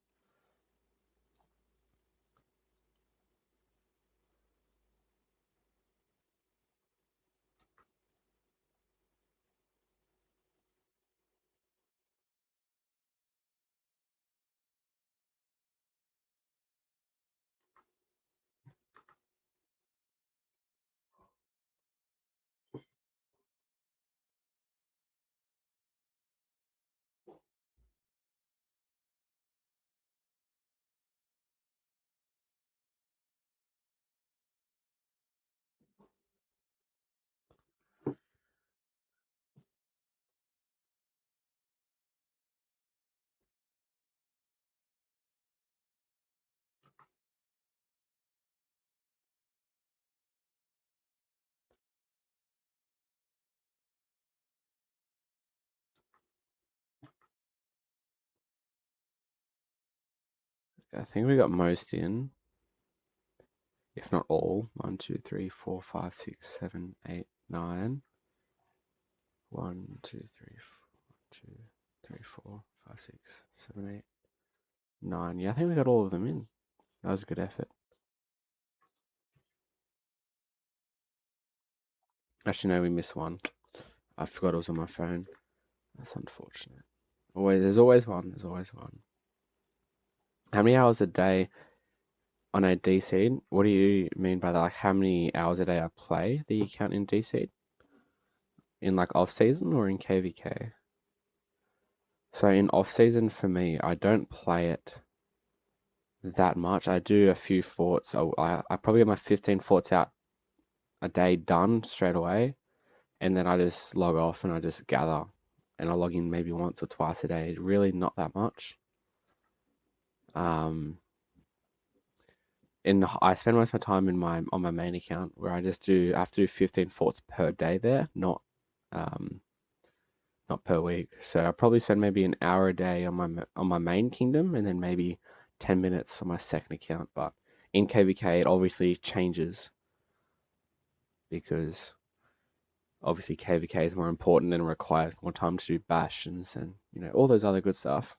I think we got most in, if not all. 1, 2, 3, 4, 5, 6, 7, 8, 9. 1, 2, 3, 4, 2, 3, 4, 5, 6, 7, 8, 9. Yeah, I think we got all of them in. That was a good effort. Actually, no, we missed one. I forgot it was on my phone. That's unfortunate. There's always one. There's always one. How many hours a day on a D seed? What do you mean by that? Like how many hours a day I play that you count in D seed? In like off season or in KVK? So in off season for me, I don't play it that much. I do a few forts. I probably get my 15 forts out a day done straight away, and then I just log off and I just gather, and I log in maybe once or twice a day. Really, not that much. Um, and I spend most of my time on my main account where I have to do 15 forts per day there, um not per week. So I probably spend maybe an hour a day on my main kingdom, and then maybe 10 minutes on my second account. But in KVK, it obviously changes because obviously KVK is more important and requires more time to do bastions and all those other good stuff.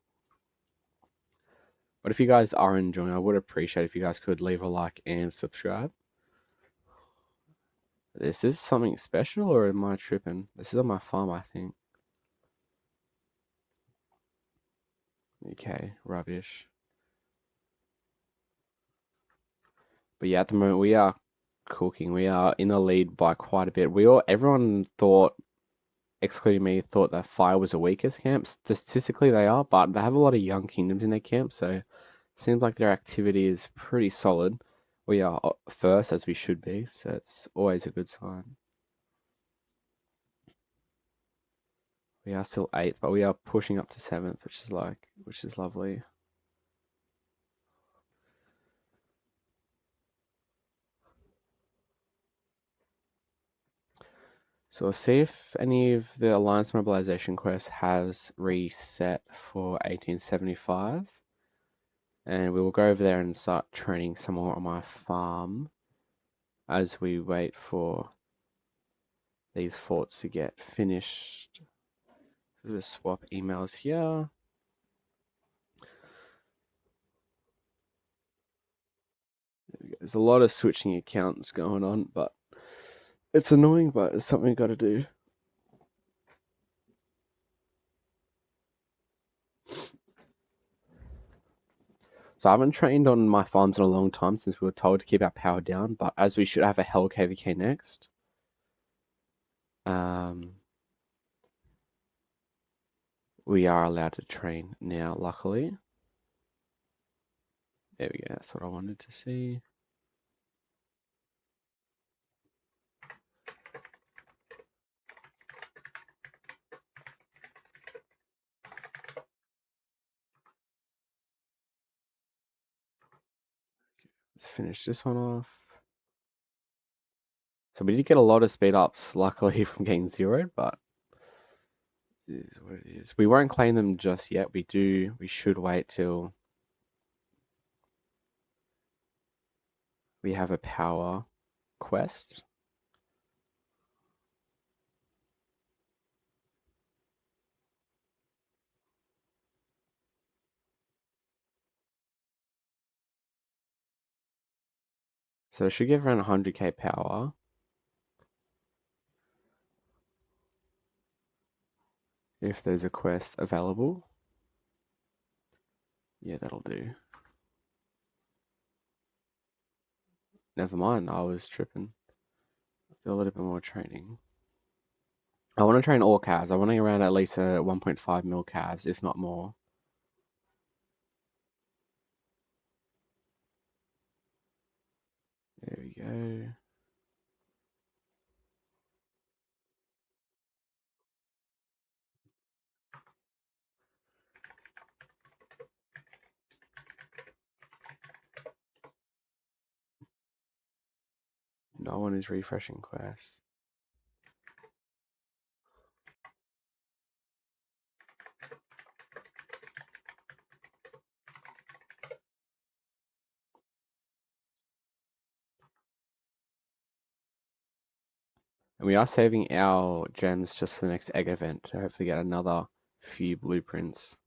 But if you guys are enjoying, I would appreciate if you guys could leave a like and subscribe. This is something special, or am I tripping? This is on my farm, I think. Okay, rubbish. But yeah, at the moment we are cooking. We are in the lead by quite a bit. Everyone thought, excluding me, thought that Fire was the weakest camp. Statistically, they are, but they have a lot of young kingdoms in their camp, so it seems like their activity is pretty solid. We are first, as we should be, so it's always a good sign. We are still eighth, but we are pushing up to seventh, which is lovely. So we'll see if any of the Alliance Mobilization quest has reset for 1875. And we will go over there and start training some more on my farm as we wait for these forts to get finished. Just swap emails here. There's a lot of switching accounts going on, but it's annoying, but it's something we got to do. So I haven't trained on my farms in a long time since we were told to keep our power down, but as we should have a Hell KVK next. We are allowed to train now, luckily. There we go, that's what I wanted to see. Let's finish this one off. So we did get a lot of speed ups, luckily, from getting zeroed, but it is what it is. We won't claim them just yet. We should wait till we have a power quest. So it should give around 100k power. If there's a quest available. Yeah, that'll do. Never mind, I was tripping. Do a little bit more training. I want to train all calves. I want to get around at least a 1.5 mil calves, if not more. There we go. No one is refreshing quests. And we are saving our gems just for the next egg event to hopefully get another few blueprints.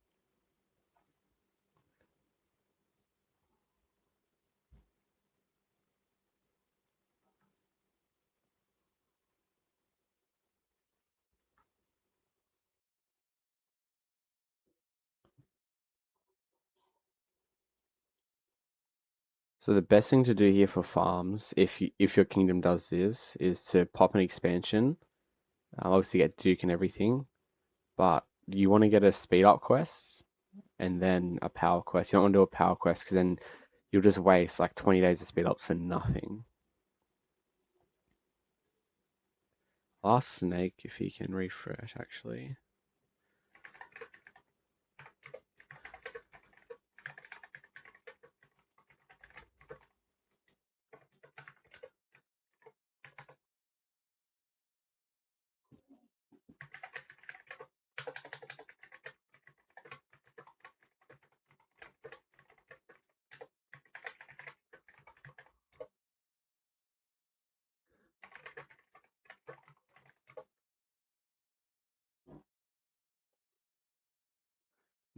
So the best thing to do here for farms, if your kingdom does this, is to pop an expansion. Obviously get Duke and everything, but you want to get a speed up quest and then a power quest. You don't want to do a power quest because then you'll just waste like 20 days of speed ups for nothing. Ask Snake if he can refresh actually.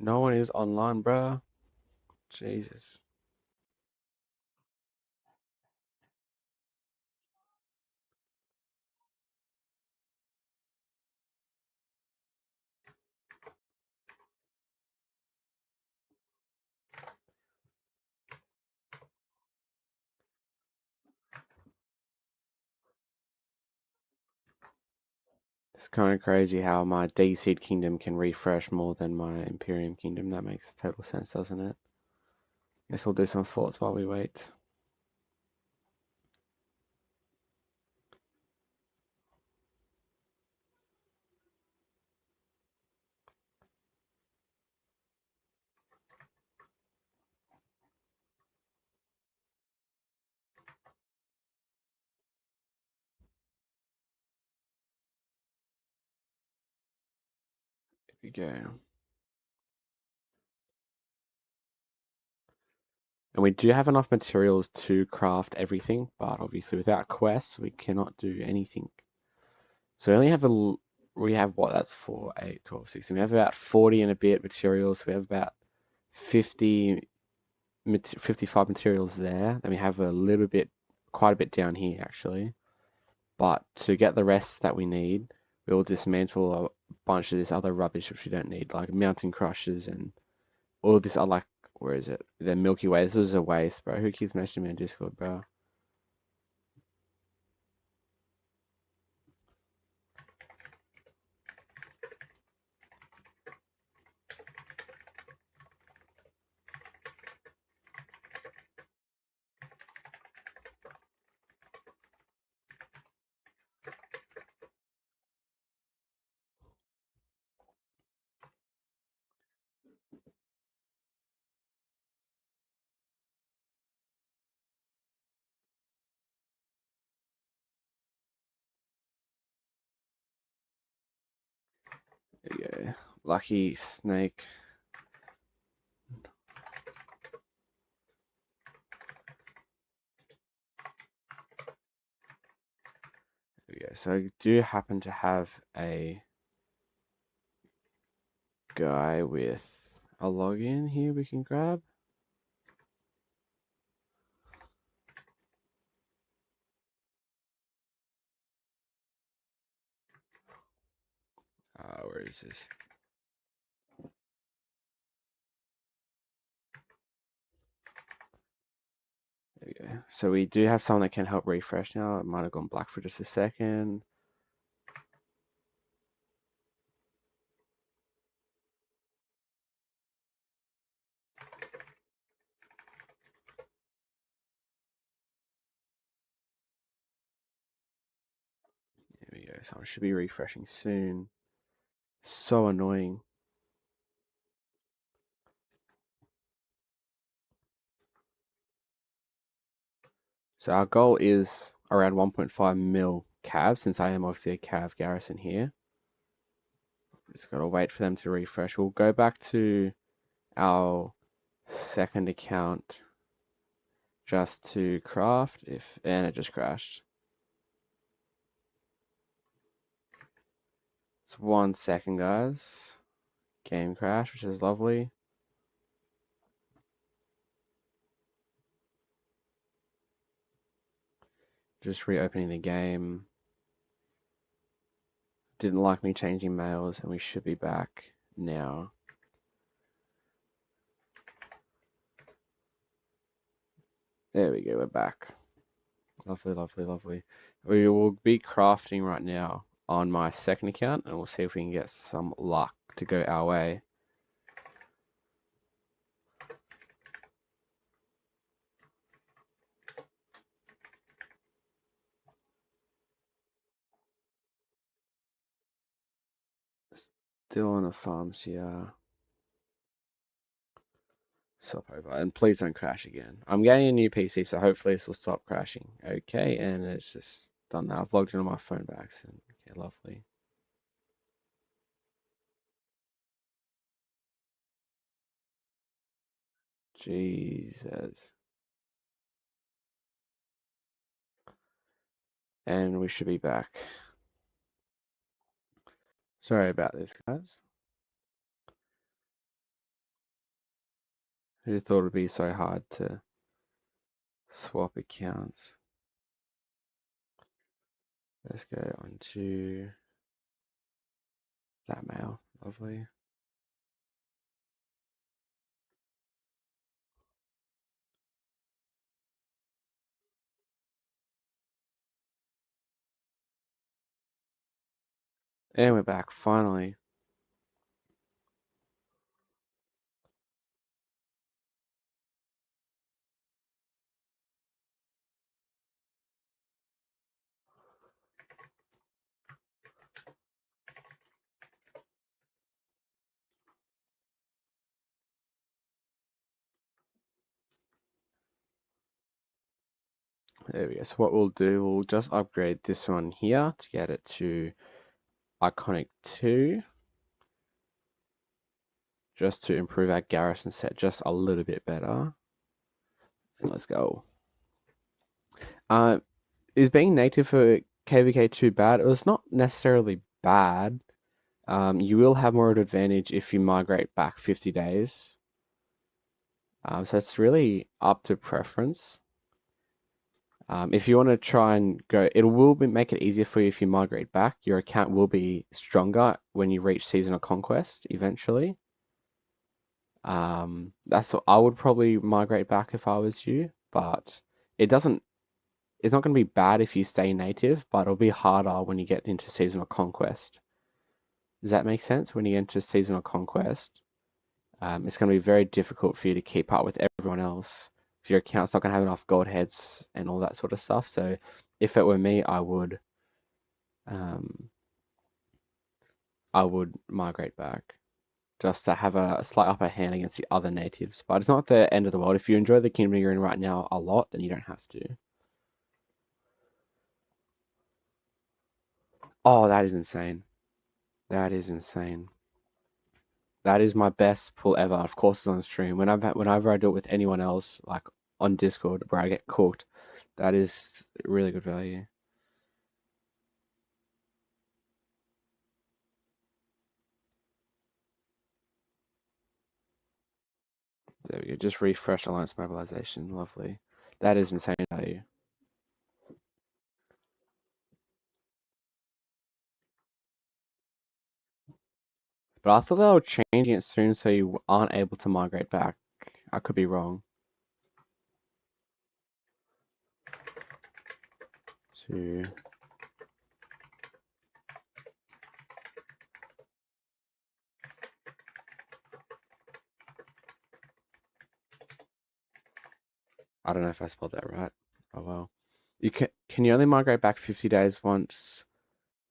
No one is online, bruh. Jesus. It's kind of crazy how my DC'd kingdom can refresh more than my Imperium kingdom. That makes total sense, doesn't it? Guess we'll do some forts while we wait. Here we go. And we do have enough materials to craft everything, but obviously without quests, we cannot do anything. So we only have we have what, that's 4, 8, 12, 16. We have about 40 and a bit materials. We have about 50, 55 materials there. Then we have a little bit, quite a bit down here actually. But to get the rest that we need, we'll dismantle a bunch of this other rubbish which we don't need, like mountain crushers and all this other, like, where is it? The Milky Way. This is a waste, bro. Who keeps messaging me on Discord, bro? There you go. Lucky snake. There we go. So I do happen to have a guy with a login here we can grab. Where is this? There we go. So we do have someone that can help refresh now. It might have gone black for just a second. There we go. Someone should be refreshing soon. So annoying. So our goal is around 1.5 mil cav, since I am obviously a cav garrison here. Just gotta wait for them to refresh. We'll go back to our second account just to craft, and it just crashed. It's 1 second, guys. Game crash, which is lovely. Just reopening the game. Didn't like me changing mails, and we should be back now. There we go, we're back. Lovely, lovely, lovely. We will be crafting right now on my second account, and we'll see if we can get some luck to go our way. Still on the farms here. Stop over. And please don't crash again. I'm getting a new PC, so hopefully this will stop crashing. Okay, and it's just done that. I've logged in on my phone by accident. Okay, lovely. Jesus. And we should be back. Sorry about this, guys. Who thought it'd be so hard to swap accounts? Let's go on to that mail. Lovely. And we're back, finally. There we go. So what we'll do, we'll just upgrade this one here to get it to Iconic 2. Just to improve our garrison set just a little bit better. And let's go. Is being native for KVK 2 bad? It was not necessarily bad. You will have more of an advantage if you migrate back 50 days. So it's really up to preference. If you want to try and go, it will make it easier for you if you migrate back. Your account will be stronger when you reach Season of Conquest eventually. That's what I would probably migrate back if I was you, but it's not going to be bad if you stay native, but it'll be harder when you get into Season of Conquest. Does that make sense? When you enter Season of Conquest, it's going to be very difficult for you to keep up with everyone else. If your account's not going to have enough gold heads and all that sort of stuff. So if it were me, I would migrate back just to have a slight upper hand against the other natives. But it's not the end of the world. If you enjoy the kingdom you're in right now a lot, then you don't have to. Oh, that is insane. That is insane. That is my best pull ever. Of course, it's on stream. Whenever I do it with anyone else, like on Discord, where I get cooked, that is really good value. There we go. Just refresh alliance mobilization. Lovely. That is insane value. But I thought they were changing it soon so you aren't able to migrate back. I could be wrong. So I don't know if I spelled that right. Oh well. Can you only migrate back 50 days once,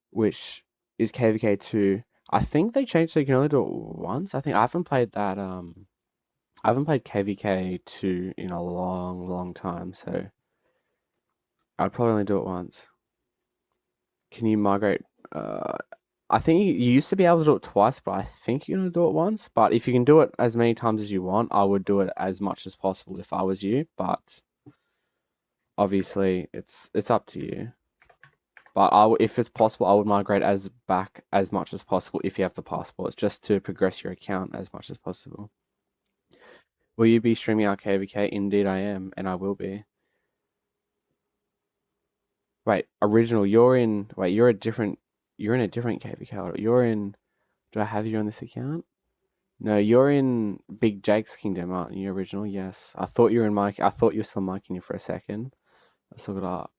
which is KVK 2. I think they changed so you can only do it once. I think I haven't played that I haven't played KVK 2 in a long, long time, so I'd probably only do it once. Can you migrate I think you used to be able to do it twice, but I think you're gonna do it once. But if you can do it as many times as you want, I would do it as much as possible if I was you. But obviously, it's up to you. But if it's possible, I would migrate back as much as possible if you have the passports, just to progress your account as much as possible. Will you be streaming our KVK? Indeed, I am, and I will be. Wait, original, you're in. Wait, you're a different. You're in a different KVK. You're in. Do I have you on this account? No, you're in Big Jake's Kingdom, aren't you? Original, yes. I thought you were in Mike. I thought you were still miking you for a second. Let's look it up.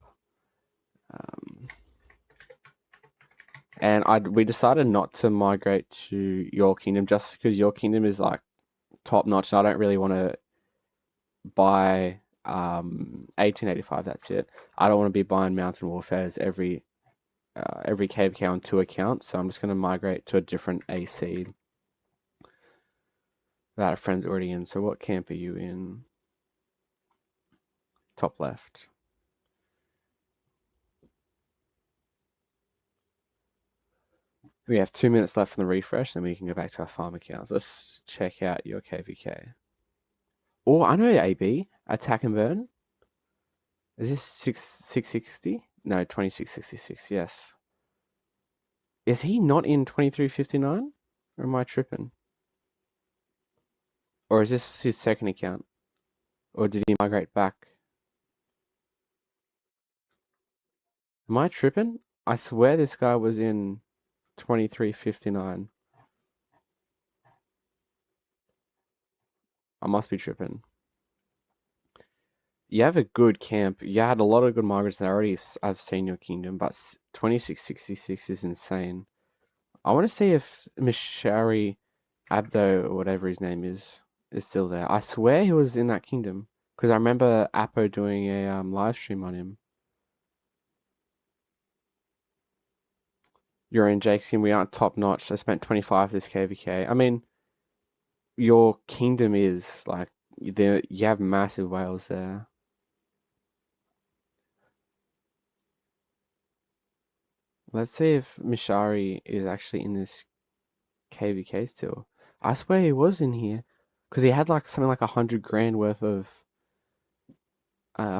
Um, and we decided not to migrate to your kingdom just because your kingdom is like top notch. And I don't really want to buy 1885. That's it. I don't want to be buying Mountain Warfares every KVK on two accounts. So I'm just going to migrate to a different AC that a friend's already in. So what camp are you in? Top left. We have 2 minutes left from the refresh, then we can go back to our farm accounts. Let's check out your KVK. Oh, I know AB. Attack and burn. Is this 660? No, 2666, yes. Is he not in 2359? Or am I tripping? Or is this his second account? Or did he migrate back? Am I tripping? I swear this guy was in 2359. I must be tripping. You have a good camp. You had a lot of good migrants that I've seen your kingdom, but 2666 is insane. I want to see if Mishari Abdo or whatever his name is still there. I swear he was in that kingdom because I remember Apo doing a live stream on him. You're in Jake's team. We aren't top notch. I spent 25 this KVK. I mean, your kingdom is like you have massive whales there. Let's see if Mishari is actually in this KVK still. I swear he was in here because he had like something like 100 grand worth of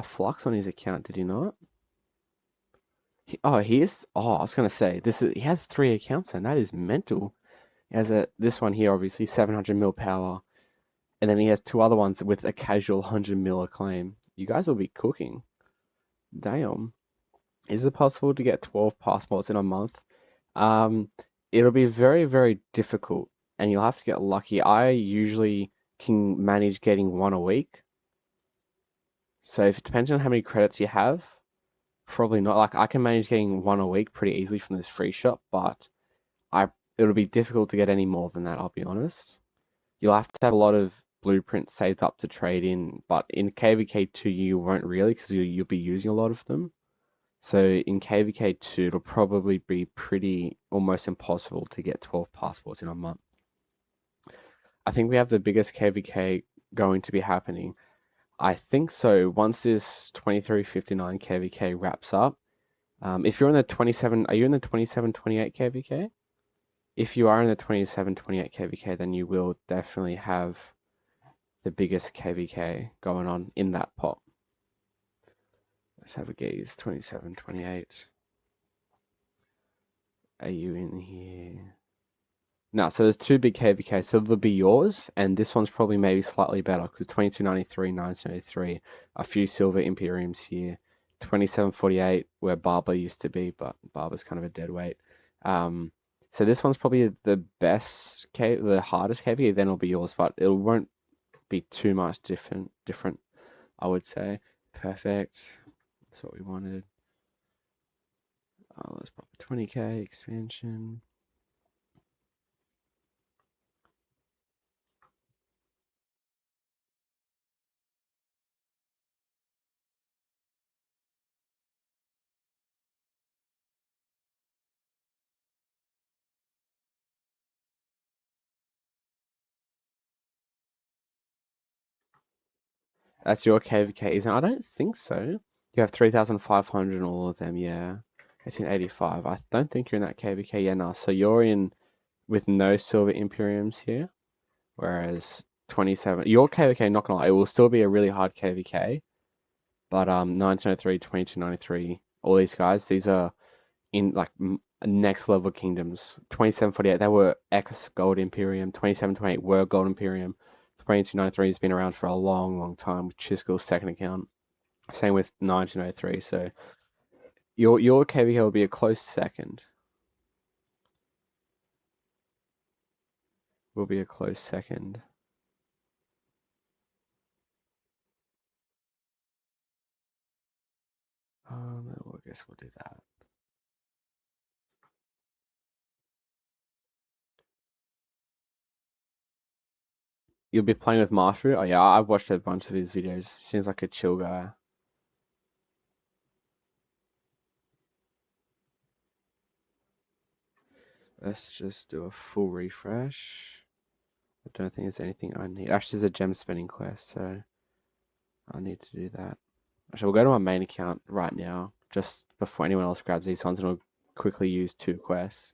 flux on his account. Did he not? He is. Oh, I was gonna say he has 3 accounts and that is mental. He has this one here, obviously 700 mil power, and then he has 2 other ones with a casual 100 mil acclaim. You guys will be cooking. Damn. Is it possible to get 12 passports in a month? Um, it'll be very, very difficult, and you'll have to get lucky. I usually can manage getting one a week. So if it depends on how many credits you have, probably not. Like I can manage getting one a week pretty easily from this free shop, but it'll be difficult to get any more than that, I'll be honest. You'll have to have a lot of blueprints saved up to trade in, but in KVK2 you won't really because you'll be using a lot of them. So in KVK2 it'll probably be pretty almost impossible to get 12 passports in a month. I think we have the biggest KVK going to be happening. I think so. Once this 2359 KVK wraps up, if you're in the 27, are you in the 2728 KVK? If you are in the 2728 KVK, then you will definitely have the biggest KVK going on in that pot. Let's have a gaze. 2728. Are you in here? No, so there's 2 big KVKs. So they'll be yours, and this one's probably maybe slightly better because 2293, 1983, a few silver Imperiums here. 2748, where Barber used to be, but Barber's kind of a dead weight. So this one's probably the the hardest KVK, then it'll be yours, but it won't be too much different, I would say. Perfect. That's what we wanted. Oh, let's pop a 20k expansion. That's your KVK, isn't it? I don't think so. You have 3,500 in all of them, yeah. 1885. I don't think you're in that KVK, yeah, no. So you're in with no silver Imperiums here, whereas 27. Your KVK, not gonna lie, it will still be a really hard KVK, but 1903, 2293, all these guys, these are in like next level kingdoms. 2748, they were X Gold Imperium. 2728 were Gold Imperium. 2293 has been around for a long, long time with Chisco's second account. Same with 1903. So your KVK will be a close second. Will be a close second. I guess we'll do that. You'll be playing with Mastery? Oh yeah, I've watched a bunch of his videos. Seems like a chill guy. Let's just do a full refresh. I don't think there's anything I need. Actually, there's a gem spending quest, so I need to do that. Actually, we'll go to my main account right now, just before anyone else grabs these ones, and we'll quickly use 2 quests.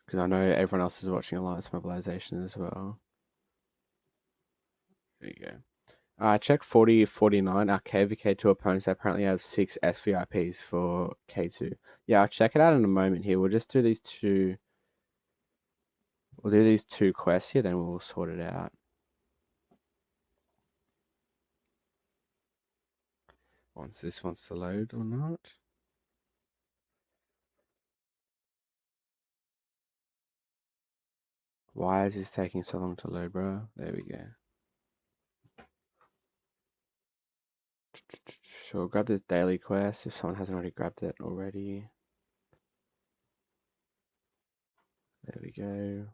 Because I know everyone else is watching Alliance Mobilization as well. There you go. Check 4049. Our KVK2 opponents apparently have 6 SVIPs for K2. Yeah, I'll check it out in a moment here. We'll just do these 2. We'll do these 2 quests here, then we'll sort it out. Once this wants to load or not. Why is this taking so long to load, bro? There we go. So we'll grab this daily quest if someone hasn't already grabbed it already. There we go.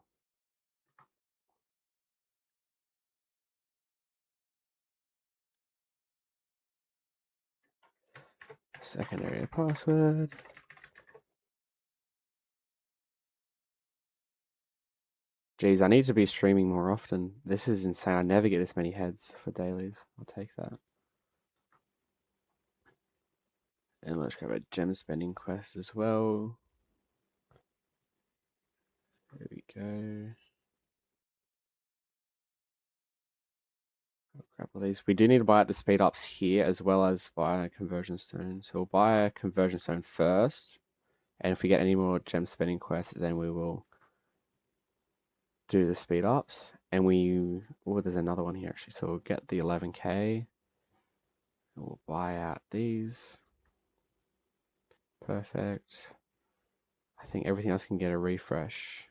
Secondary password. Geez, I need to be streaming more often. This is insane. I never get this many heads for dailies. I'll take that. And let's grab a gem spending quest as well. There we go. I'll grab all these. We do need to buy the speed ups here as well as buy a conversion stone. So we'll buy a conversion stone first. And if we get any more gem spending quests, then we will do the speed ups. And there's another one here actually. So we'll get the 11k. We'll buy out these. Perfect. I think everything else can get a refresh.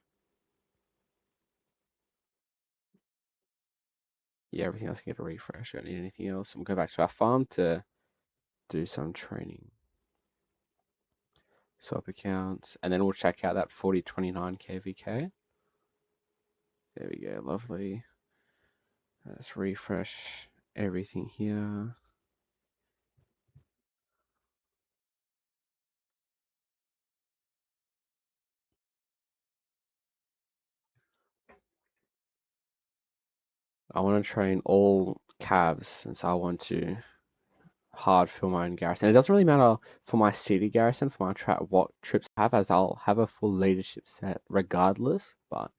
Yeah, everything else can get a refresh. I don't need anything else. We'll go back to our farm to do some training. Swap accounts. And then we'll check out that 4029 KVK. There we go. Lovely. Let's refresh everything here. I want to train all calves since I want to hard fill my own garrison. It doesn't really matter for my city garrison, for my trap, what trips I have, as I'll have a full leadership set regardless, but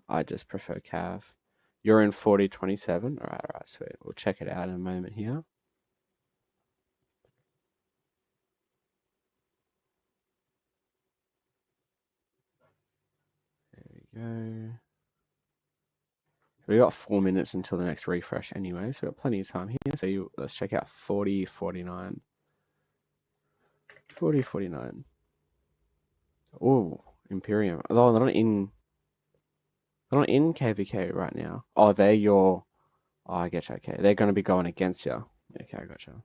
I just prefer cav. You're in 4027? Alright, sweet. We'll check it out in a moment here. There we go. We got 4 minutes until the next refresh anyway, so we've got plenty of time here. So let's check out 4049. 4049. Oh, Imperium. Oh, they're not in KVK right now. Oh, they're your. Oh, I get you. Okay, they're going to be going against you. Okay, I got you.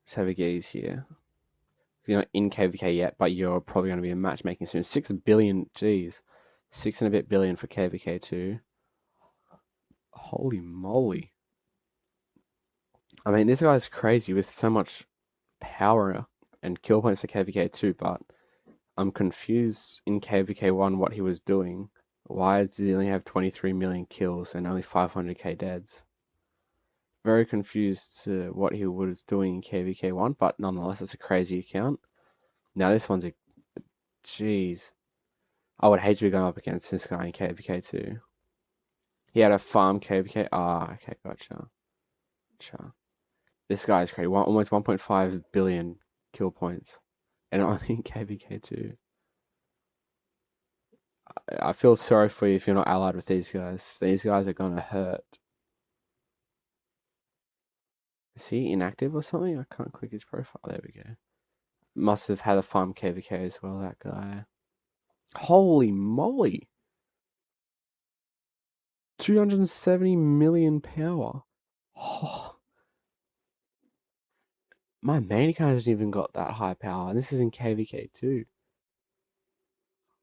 Let's have a gaze here. You're not in KVK yet, but you're probably going to be in matchmaking soon. 6 billion, geez. 6 and a bit billion for KVK2. Holy moly. I mean, this guy's crazy with so much power and kill points for KVK2, but I'm confused in KVK1 what he was doing. Why does he only have 23 million kills and only 500k deads? Very confused to what he was doing in KVK1, but nonetheless, it's a crazy account. Now, this one's a. Jeez. I would hate to be going up against this guy in KVK2. He had a farm KVK. Ah, okay, gotcha. Gotcha. This guy's crazy. Almost 1.5 billion kill points. And only in KVK too. I feel sorry for you if you're not allied with these guys. These guys are gonna hurt. Is he inactive or something? I can't click his profile. There we go. Must have had a farm KVK as well, that guy. Holy moly! 270 million power. Oh, my main account hasn't even got that high power. And this is in KVK too.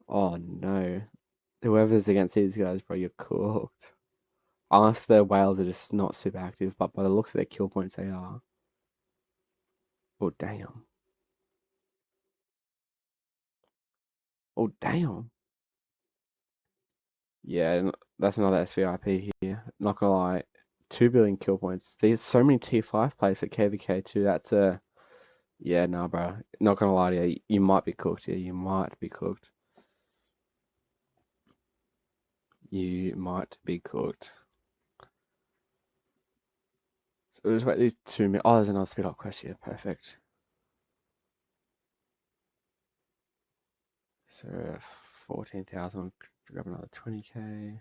Oh no. Whoever's against these guys, bro, you're cooked. Unless the whales are just not super active, but by the looks of their kill points, they are. Oh, damn. Oh, damn. Yeah, that's another SVIP here. Not gonna lie. 2 billion kill points. There's so many T5 players for KVK too. That's a. Yeah, nah, bro. Not gonna lie to you. You might be cooked. Yeah, you might be cooked. You might be cooked. So we'll just wait these 2 minutes. Oh, there's another speed up quest here. Perfect. So 14,000. Grab another 20k.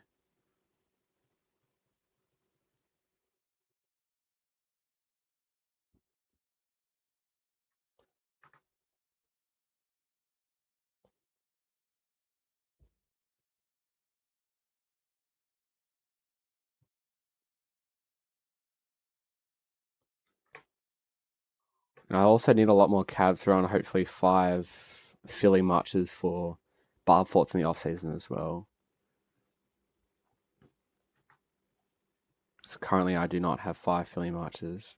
And I also need a lot more cabs around. Hopefully 5 Philly marches for Barb Forts in the off season as well. So currently I do not have 5 Philly marches.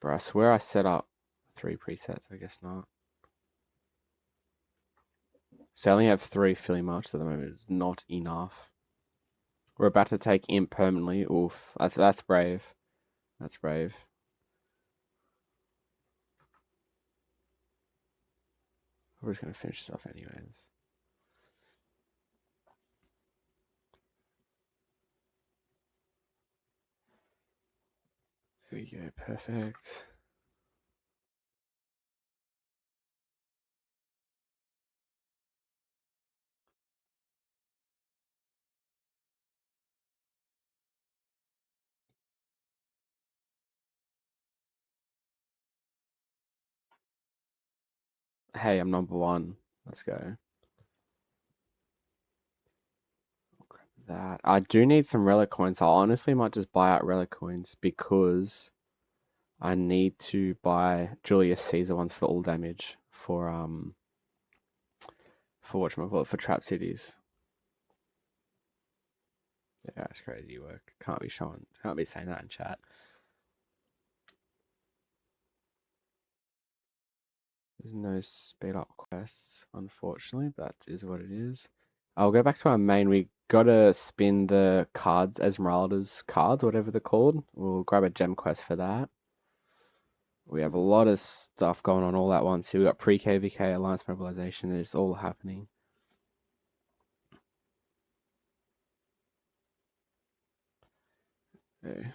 But I swear I set up 3 presets. I guess not. So I only have 3 Philly marches at the moment. It's not enough. We're about to take Imp permanently. Oof. That's brave. That's brave. We're just going to finish this off anyways. There we go. Perfect. Hey, I'm number 1. Let's go. That. I do need some relic coins. I honestly might just buy out relic coins because I need to buy Julius Caesar ones for all damage for whatchamacallit, for trap cities. Yeah, that's crazy work. Can't be saying that in chat. There's no speed up quests, unfortunately, but that is what it is. I'll go back to our main. We gotta spin the cards, Esmeralda's cards, whatever they're called. We'll grab a gem quest for that. We have a lot of stuff going on all at once. Here we got pre-KVK, Alliance Mobilization. It's all happening. Okay.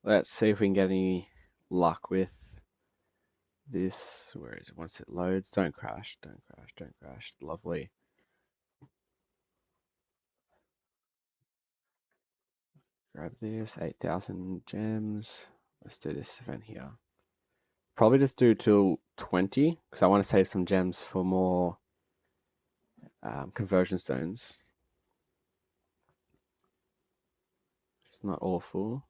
Let's see if we can get any luck with this. Where is it? Once it loads, don't crash, don't crash, don't crash. Lovely. Grab this, 8,000 gems. Let's do this event here. Probably just do till 20 because I want to save some gems for more conversion stones. It's not awful.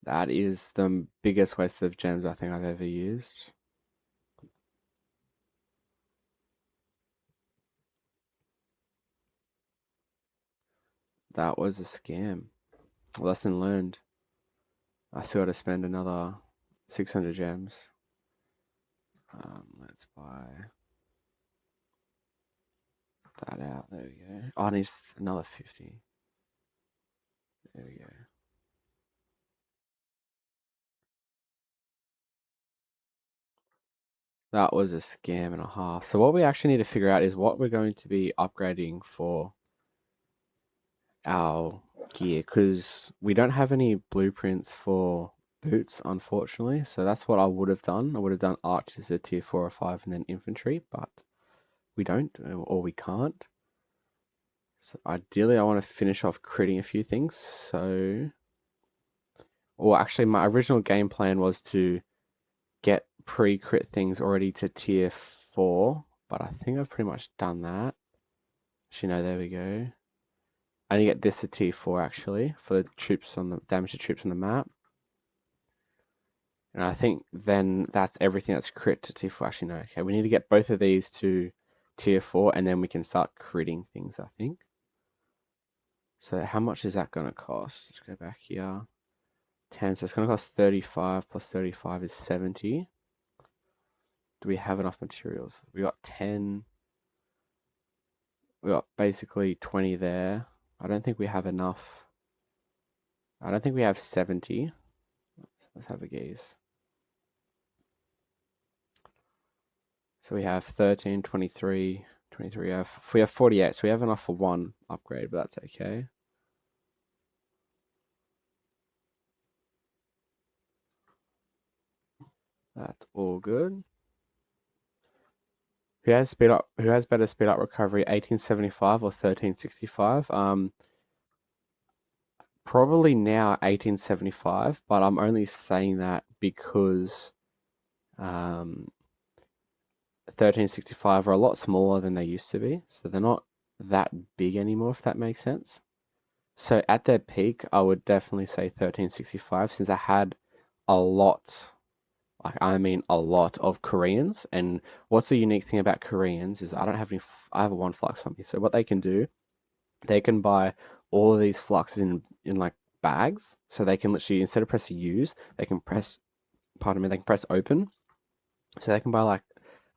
That is the biggest waste of gems I think I've ever used. That was a scam. Lesson learned. I still got to spend another 600 gems. Let's buy that out. There we go. Oh, I need another 50. There we go. That was a scam and a half. So what we actually need to figure out is what we're going to be upgrading for our gear, because we don't have any blueprints for boots, unfortunately. So that's what I would have done. I would have done archers at tier 4 or 5 and then infantry, but we don't, or we can't. So ideally I want to finish off critting a few things. So, or actually my original game plan was to get pre-crit things already to tier 4, but I think I've pretty much done that. Actually, no, there we go. I need to get this to tier 4 actually for the troops on the damage to troops on the map. And I think then that's everything that's crit to tier 4. Actually, no, okay, we need to get both of these to tier 4 and then we can start critting things, I think. So how much is that going to cost? Let's go back here. 10, so it's going to cost 35 plus 35 is 70. Do we have enough materials? We got 10. We got basically 20 there. I don't think we have enough. I don't think we have 70. Let's have a gaze. So we have 13, 23, 23. We have 48, so we have enough for one upgrade, but that's okay. That's all good. Who has speed up? Who has better speed up recovery, 1875 or 1365? Probably now 1875, but I'm only saying that because 1365 are a lot smaller than they used to be, so they're not that big anymore, if that makes sense. So at their peak, I would definitely say 1365, since I had a lot, like I mean a lot of Koreans. And what's the unique thing about Koreans is I don't have any, I have one flux on me. So what they can do, they can buy all of these fluxes in like bags. So they can literally, instead of pressing use, they can press, pardon me, they can press open. So they can buy like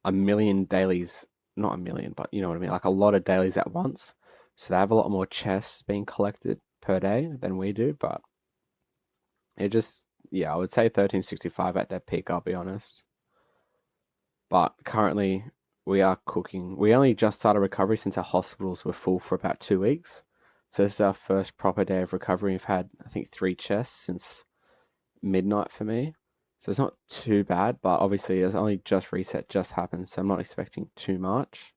a million dailies, not a million, but you know what I mean, like a lot of dailies at once. So they have a lot more chests being collected per day than we do, but it just, yeah, I would say 1365 at their peak, I'll be honest. But currently, we are cooking. We only just started recovery since our hospitals were full for about 2 weeks. So this is our first proper day of recovery. We've had, I think, 3 chests since midnight for me. So it's not too bad, but obviously it's only just reset, just happened, so I'm not expecting too much.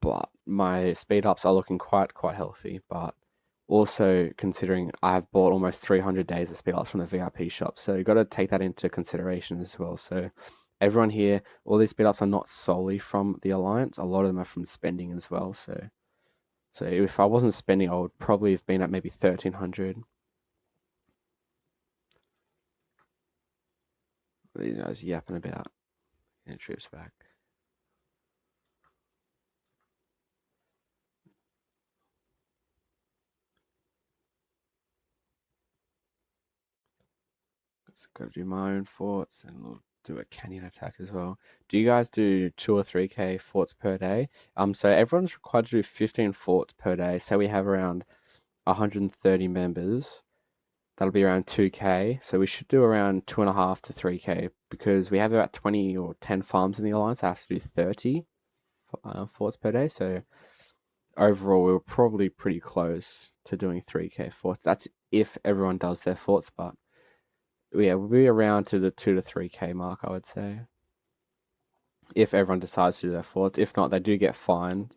But my speed ups are looking quite healthy. But also considering I've bought almost 300 days of speed ups from the VIP shop, so you've got to take that into consideration as well. So everyone here, all these speed ups are not solely from the Alliance. A lot of them are from spending as well. So if I wasn't spending, I would probably have been at maybe 1300. These guys yapping about getting troops back. So got to do my own forts and we'll do a canyon attack as well. Do you guys do 2 or 3k forts per day? So everyone's required to do 15 forts per day. So we have around 130 members. That'll be around 2k. So we should do around 2.5 to 3k because we have about 20 or 10 farms in the alliance. I have to do 30 forts per day. So overall, we were probably pretty close to doing 3k forts. That's if everyone does their forts, but yeah, we'll be around to the 2 to 3k mark, I would say. If everyone decides to do their forts. If not, they do get fined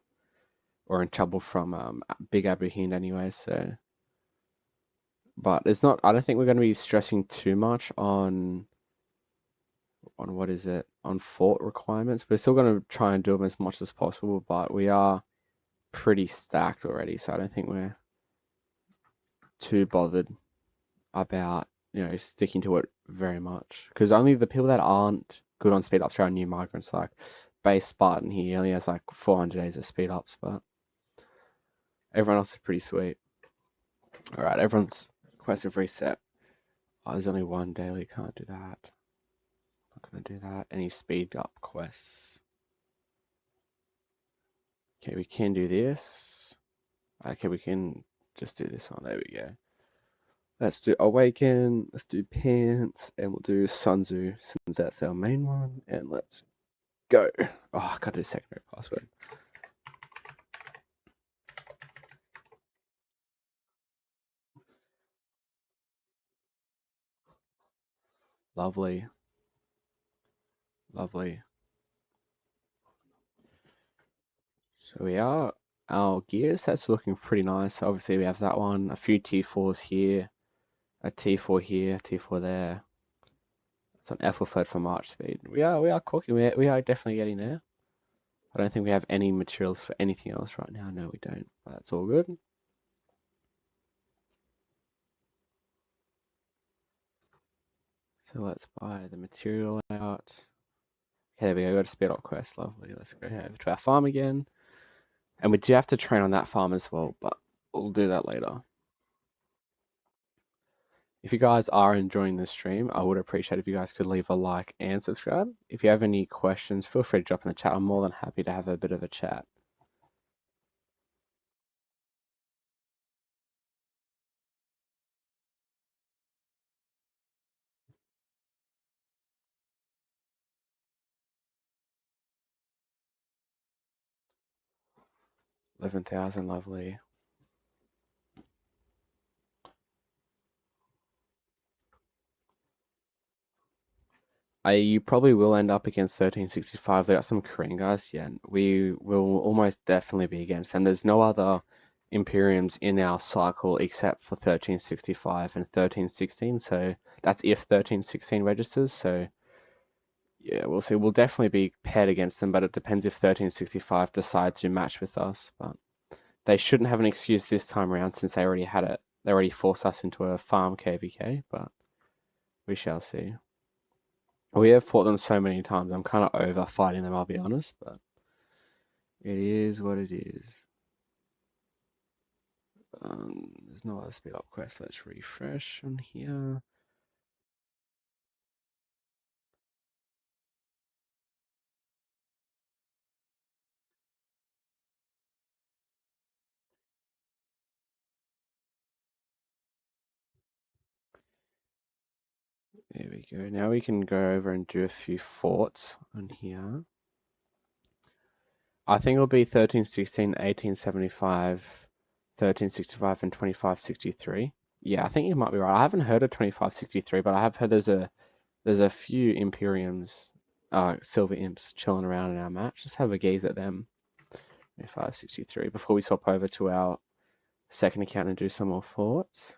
or in trouble from Big Abu Hind anyway, so. But it's not, I don't think we're going to be stressing too much on what is it, on fort requirements. We're still going to try and do them as much as possible, but we are pretty stacked already, so I don't think we're too bothered about, sticking to it very much. Because only the people that aren't good on speed ups are our new migrants, like base Spartan. He only has like 400 days of speed ups, but everyone else is pretty sweet. All right, everyone's quest have reset. Oh, there's only one daily, can't do that. Not gonna do that. Any speed up quests? Okay, we can do this. Okay, we can just do this one. There we go. Let's do Awaken, let's do Pants, and we'll do Sun Tzu since that's our main one. And let's go. Oh, I gotta do secondary password. Lovely. Lovely. So we are. Our gear sets looking pretty nice. Obviously, we have that one, a few T4s here, a T4 here, T4 there. It's an Ethelfled for March speed. We are cooking. We are definitely getting there. I don't think we have any materials for anything else right now. No, we don't. But that's all good. So let's buy the material out. Okay, there we go. Got a speed up quest. Lovely. Let's go over to our farm again. And we do have to train on that farm as well, but we'll do that later. If you guys are enjoying this stream, I would appreciate if you guys could leave a like and subscribe. If you have any questions, feel free to drop in the chat. I'm more than happy to have a bit of a chat. $11,000, lovely. You probably will end up against 1365. They got some Korean guys. Yeah, we will almost definitely be against. And there's no other Imperiums in our cycle except for 1365 and 1316. So that's if 1316 registers. So yeah, we'll see. We'll definitely be paired against them, but it depends if 1365 decide to match with us. But they shouldn't have an excuse this time around since they already had it. They already forced us into a farm KVK, but we shall see. We have fought them so many times. I'm kind of over fighting them, I'll be honest, but it is what it is. There's no other speed up quest. Let's refresh on here. There we go. Now we can go over and do a few forts on here. I think it'll be 1316, 1875, 1365, and 2563. Yeah, I think you might be right. I haven't heard of 2563, but I have heard there's a few Imperiums, Silver Imps chilling around in our match. Let's have a gaze at them. 2563 before we swap over to our second account and do some more forts.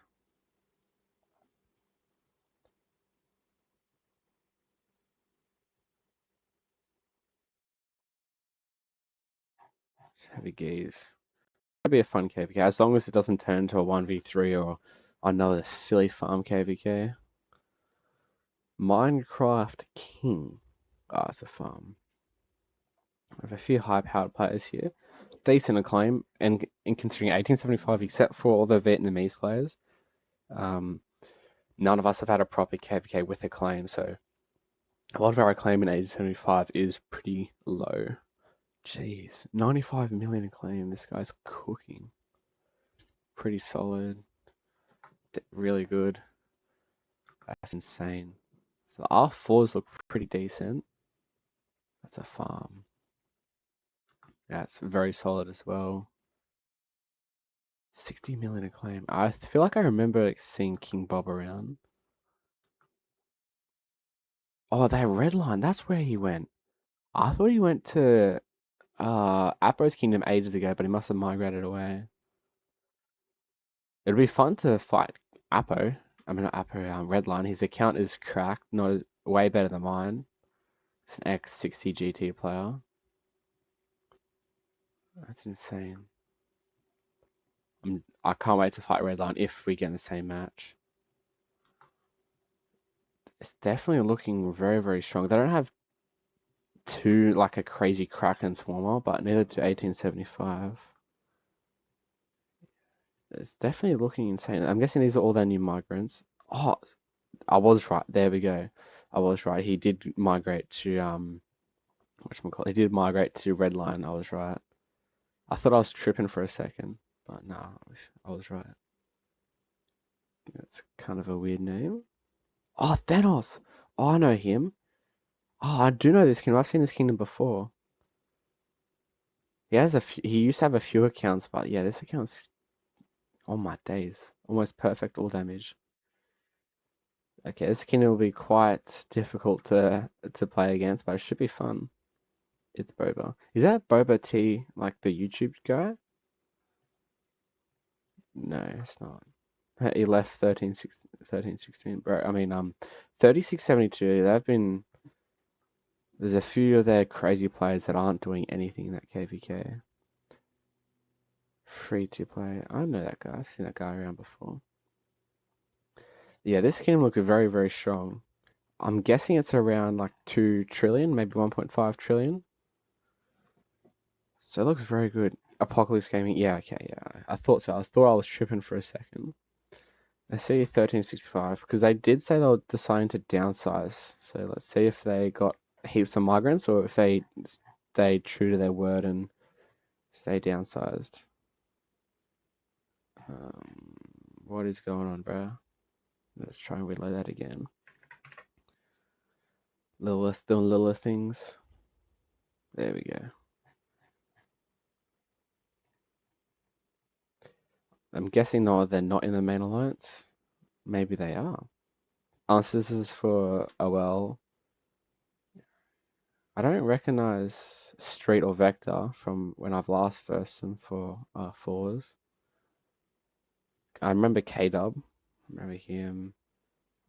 Let's have a gaze. It'll be a fun KVK as long as it doesn't turn into a 1v3 or another silly farm KVK. Minecraft King. Ah, it's a farm. I have a few high-powered players here. Decent acclaim, and in considering 1875, except for all the Vietnamese players, none of us have had a proper KVK with acclaim, so a lot of our acclaim in 1875 is pretty low. Jeez, 95 million acclaim. This guy's cooking. Pretty solid. Really good. That's insane. So the R4s look pretty decent. That's a farm. Yeah, it's very solid as well. 60 million acclaim. I feel like I remember seeing King Bob around. Oh, that red line. That's where he went. I thought he went to Apo's Kingdom ages ago, but he must have migrated away. It'd be fun to fight Apo. I mean, not Apo, Redline. His account is cracked, not way better than mine. It's an X60 GT player. That's insane. I can't wait to fight Redline if we get in the same match. It's definitely looking very, very strong. They don't have too like a crazy Kraken Swarmer, but neither do 1875. It's definitely looking insane. I'm guessing these are all their new migrants. Oh, I was right. There we go. I was right. He did migrate to whatchamacallit. He did migrate to Redline. I was right. I thought I was tripping for a second, but no, I was right. That's kind of a weird name. Oh, Thanos. Oh, I know him. Oh, I do know this kingdom. I've seen this kingdom before. He has he used to have a few accounts, but yeah, this account's on my days. Almost perfect all damage. Okay, this kingdom will be quite difficult to play against, but it should be fun. It's Boba. Is that Boba T, like the YouTube guy? No, it's not. He left 1316, bro. I mean, 3672. There's a few of their crazy players that aren't doing anything in that KVK. Free to play. I know that guy. I've seen that guy around before. Yeah, this game looks very, very strong. I'm guessing it's around like 2 trillion, maybe 1.5 trillion. So it looks very good. Apocalypse Gaming. Yeah, okay, yeah. I thought so. I thought I was tripping for a second. I see 1365 because they did say they were deciding to downsize. So let's see if they got heaps of migrants or if they stayed true to their word and stay downsized. What is going on, bro? Let's try and reload that again. Lilith doing Lilith things. There we go. I'm guessing no, they're not in the main alliance. Maybe they are. Unless this is for OL. I don't recognize Street or Vector from when I've last versed them for fours. I remember K-Dub. I remember him.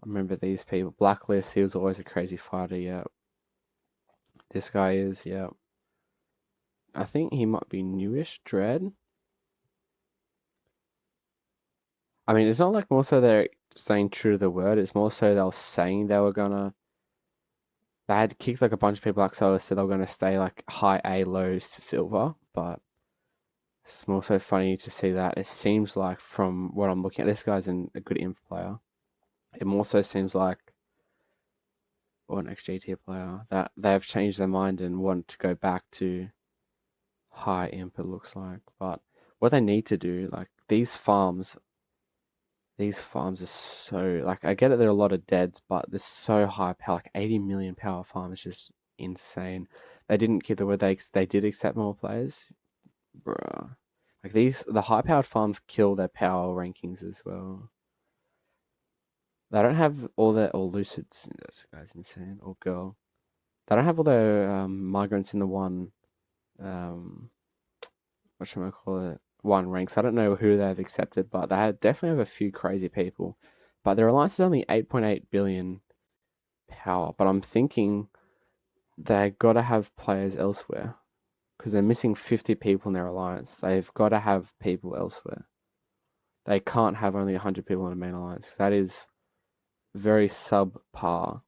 I remember these people. Blacklist, he was always a crazy fighter, yeah. This guy is, yeah. I think he might be newish, Dread. I mean, it's not like more so they're staying true to the word. It's more so they were saying they were gonna. They had kicked like a bunch of people out, so they said they were gonna stay like high A, low silver. But it's more so funny to see that. It seems like from what I'm looking at, this guy's a good inf player. It more so seems like, or an XG tier player, that they have changed their mind and want to go back to high imp. It looks like, but what they need to do, like these farms are so like I get it. There are a lot of deads, but they're so high power. Like 80 million power farm is just insane. They didn't keep the word. They did accept more players, bruh. Like the high powered farms kill their power rankings as well. They don't have all their or lucids. This guy's insane. Or girl. They don't have all their migrants in the one. What should I call it? One ranks. I don't know who they've accepted, but they definitely have a few crazy people. But their alliance is only 8.8 billion power. But I'm thinking they got to have players elsewhere because they're missing 50 people in their alliance. They've got to have people elsewhere. They can't have only 100 people in the main alliance. That is very subpar.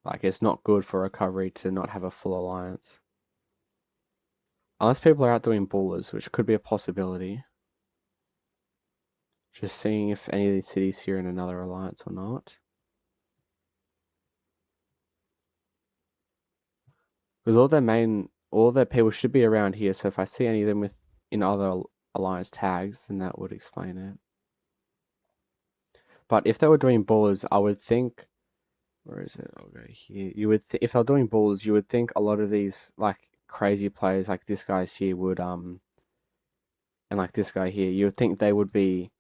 Like, it's not good for recovery to not have a full alliance. Unless people are out doing ballers, which could be a possibility. Just seeing if any of these cities here in another alliance or not. Because all their people should be around here. So if I see any of them in other alliance tags, then that would explain it. But if they were doing ballers, I would think, where is it? I'll go here. If they're doing ballers, you would think a lot of these like crazy players, like this guy's here, would and like this guy here, you would think they would be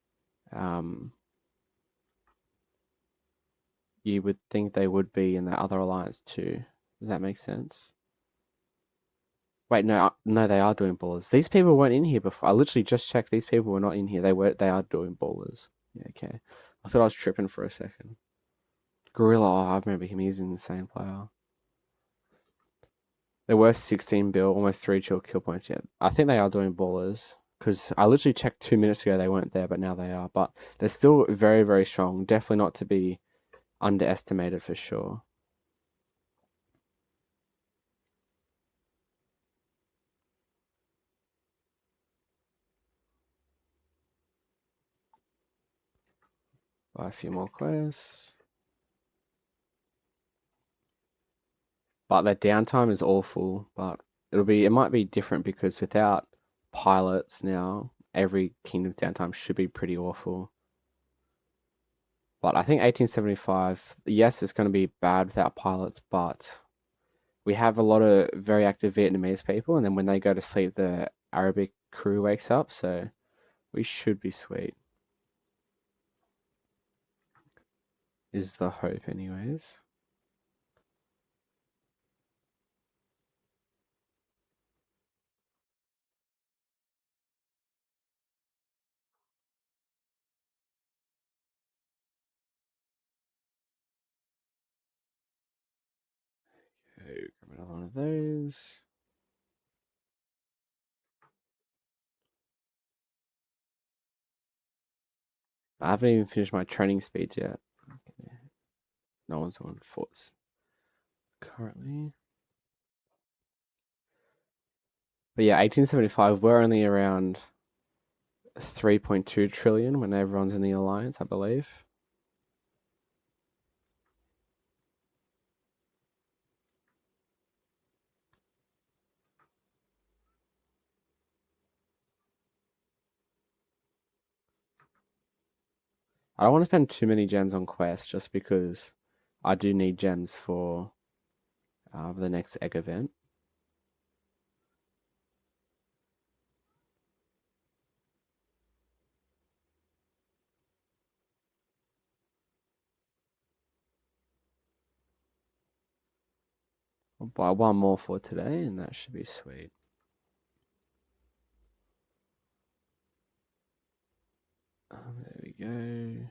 you would think they would be in the other alliance too. Does that make sense? Wait, no, they are doing ballers. These people weren't in here before. I literally just checked. These people were not in here. They are doing ballers. Yeah, okay. I thought I was tripping for a second. Gorilla, oh, I remember him. He's an insane player. They're worth 16 bill, almost 3 kill points yet. I think they are doing ballers because I literally checked 2 minutes ago. They weren't there, but now they are. But they're still very, very strong. Definitely not to be underestimated for sure. Buy a few more quests. But their downtime is awful. But it might be different because without pilots now, every kingdom downtime should be pretty awful. But I think 1875, yes, it's going to be bad without pilots, but we have a lot of very active Vietnamese people, and then when they go to sleep, the Arabic crew wakes up, so we should be sweet, is the hope, anyways. Okay, grab another one of those. I haven't even finished my training speeds yet. Okay. No one's on force currently. But yeah, 1875, we're only around 3.2 trillion when everyone's in the alliance, I believe. I don't want to spend too many gems on quests just because I do need gems for the next egg event. I'll buy one more for today and that should be sweet. There we go.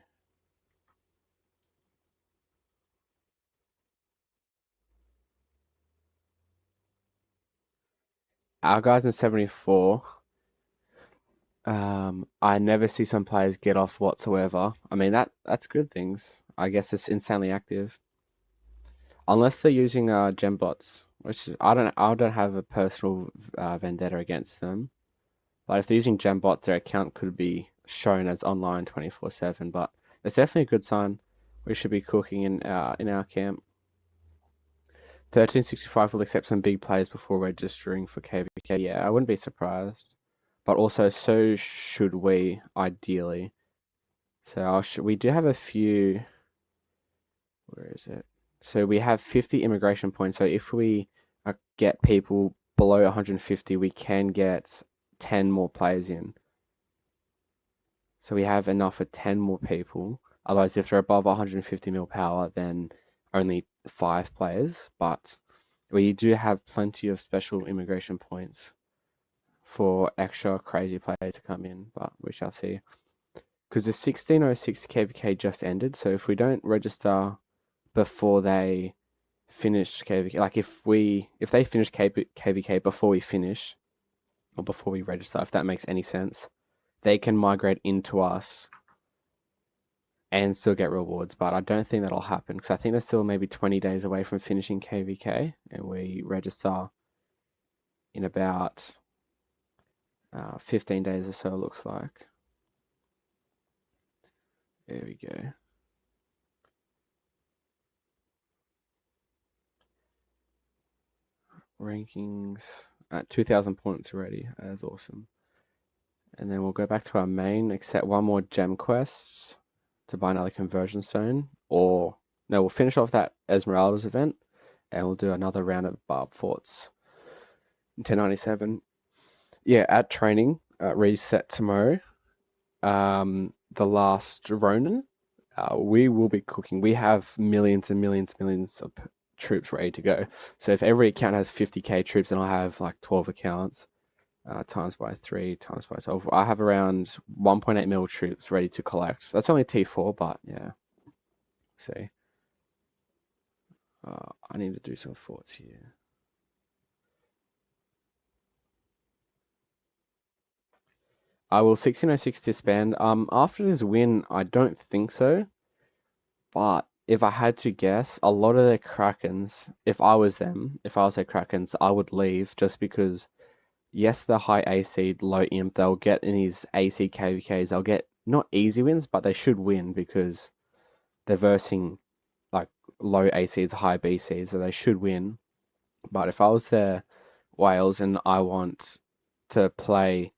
Our guys in 74, I never see some players get off whatsoever. I mean, that's good things. I guess it's insanely active. Unless they're using gem bots, which is, I don't have a personal vendetta against them. But if they're using gem bots, their account could be shown as online 24/7. But it's definitely a good sign. We should be cooking in our camp. 1365 will accept some big players before registering for KVK. Yeah, I wouldn't be surprised. But also, so should we, ideally. So we do have a few. Where is it? So we have 50 immigration points. So if we get people below 150, we can get 10 more players in. So we have enough for 10 more people. Otherwise, if they're above 150 mil power, then only 5 players. But we do have plenty of special immigration points for extra crazy players to come in, but we shall see. Because the 1606 KVK just ended, so if we don't register before they finish KVK, like if they finish KVK before we finish, or before we register, if that makes any sense, they can migrate into us and still get rewards. But I don't think that'll happen because I think they're still maybe 20 days away from finishing KVK, and we register in about 15 days or so, it looks like. There we go. Rankings at 2,000 points already. That's awesome. And then we'll go back to our main, accept one more gem quest to buy another conversion stone. Or, no, we'll finish off that Esmeralda's event and we'll do another round of Barb Forts. 1097. Yeah, at training, reset tomorrow. The last Ronin, we will be cooking. We have millions and millions and millions of troops ready to go. So if every account has 50k troops and I have like 12 accounts, times by 3, times by 12, I have around 1.8 mil troops ready to collect. That's only T4, but yeah. See. I need to do some forts here. I will 1606 disband. After this win, I don't think so. But if I had to guess, a lot of the Krakens, if I was them, if I was their Krakens, I would leave just because, yes, the high AC, low imp, they'll get in these AC KVKs, they'll get not easy wins, but they should win because they're versing like low ACs, high BCs, so they should win. But if I was their Wales and I want to play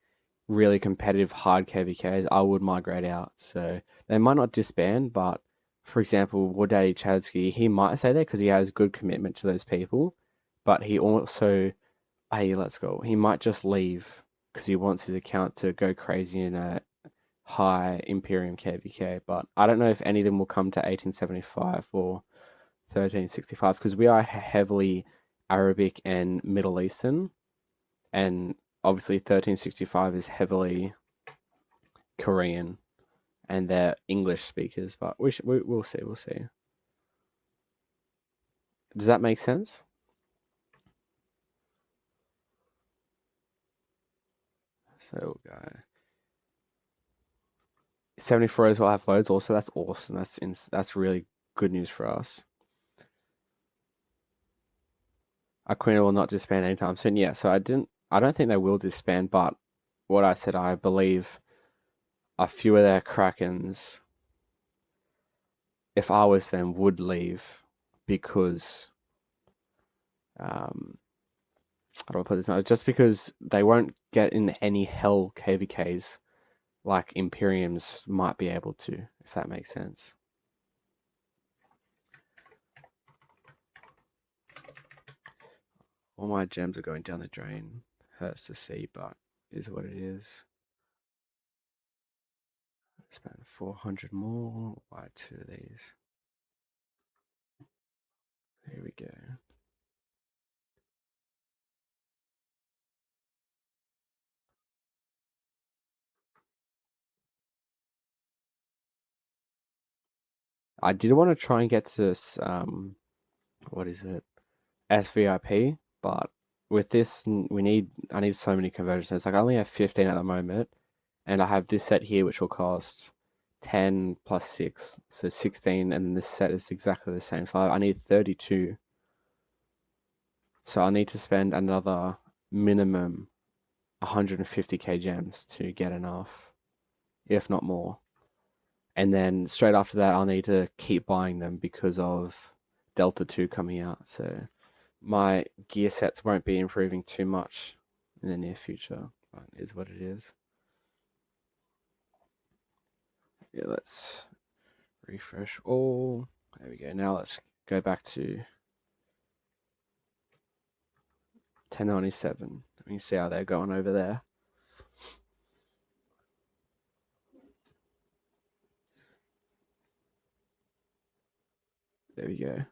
really competitive hard KVKs, I would migrate out. So they might not disband, but for example, War Daddy Chadsky, he might say that because he has good commitment to those people, but he also, hey, let's go. He might just leave because he wants his account to go crazy in a high Imperium KVK. But I don't know if any of them will come to 1875 or 1365 because we are heavily Arabic and Middle Eastern, and obviously 1365 is heavily Korean, and they're English speakers. But we'll see. We'll see. Does that make sense? So we'll go 74 as well have loads. Also, that's awesome. That's really good news for us. Aquina will not disband anytime soon. Yeah, so I don't think they will disband, but what I said, I believe a few of their Krakens, if I was them, would leave because um how do I put this now? Just because they won't get in any hell KVKs like Imperiums might be able to, if that makes sense. All my gems are going down the drain. Hurts to see, but is what it is. Spend 400 more. Buy two of these. Here we go. I did want to try and get to this, what is it? SVIP, but with this, I need so many conversions. It's like I only have 15 at the moment, and I have this set here which will cost 10 plus 6, so 16, and this set is exactly the same. So I need 32. So I need to spend another minimum 150k gems to get enough, if not more. And then straight after that, I'll need to keep buying them because of Delta 2 coming out. So my gear sets won't be improving too much in the near future, but it is what it is. Yeah, let's refresh all. There we go. Now let's go back to 1097. Let me see how they're going over there. There we go.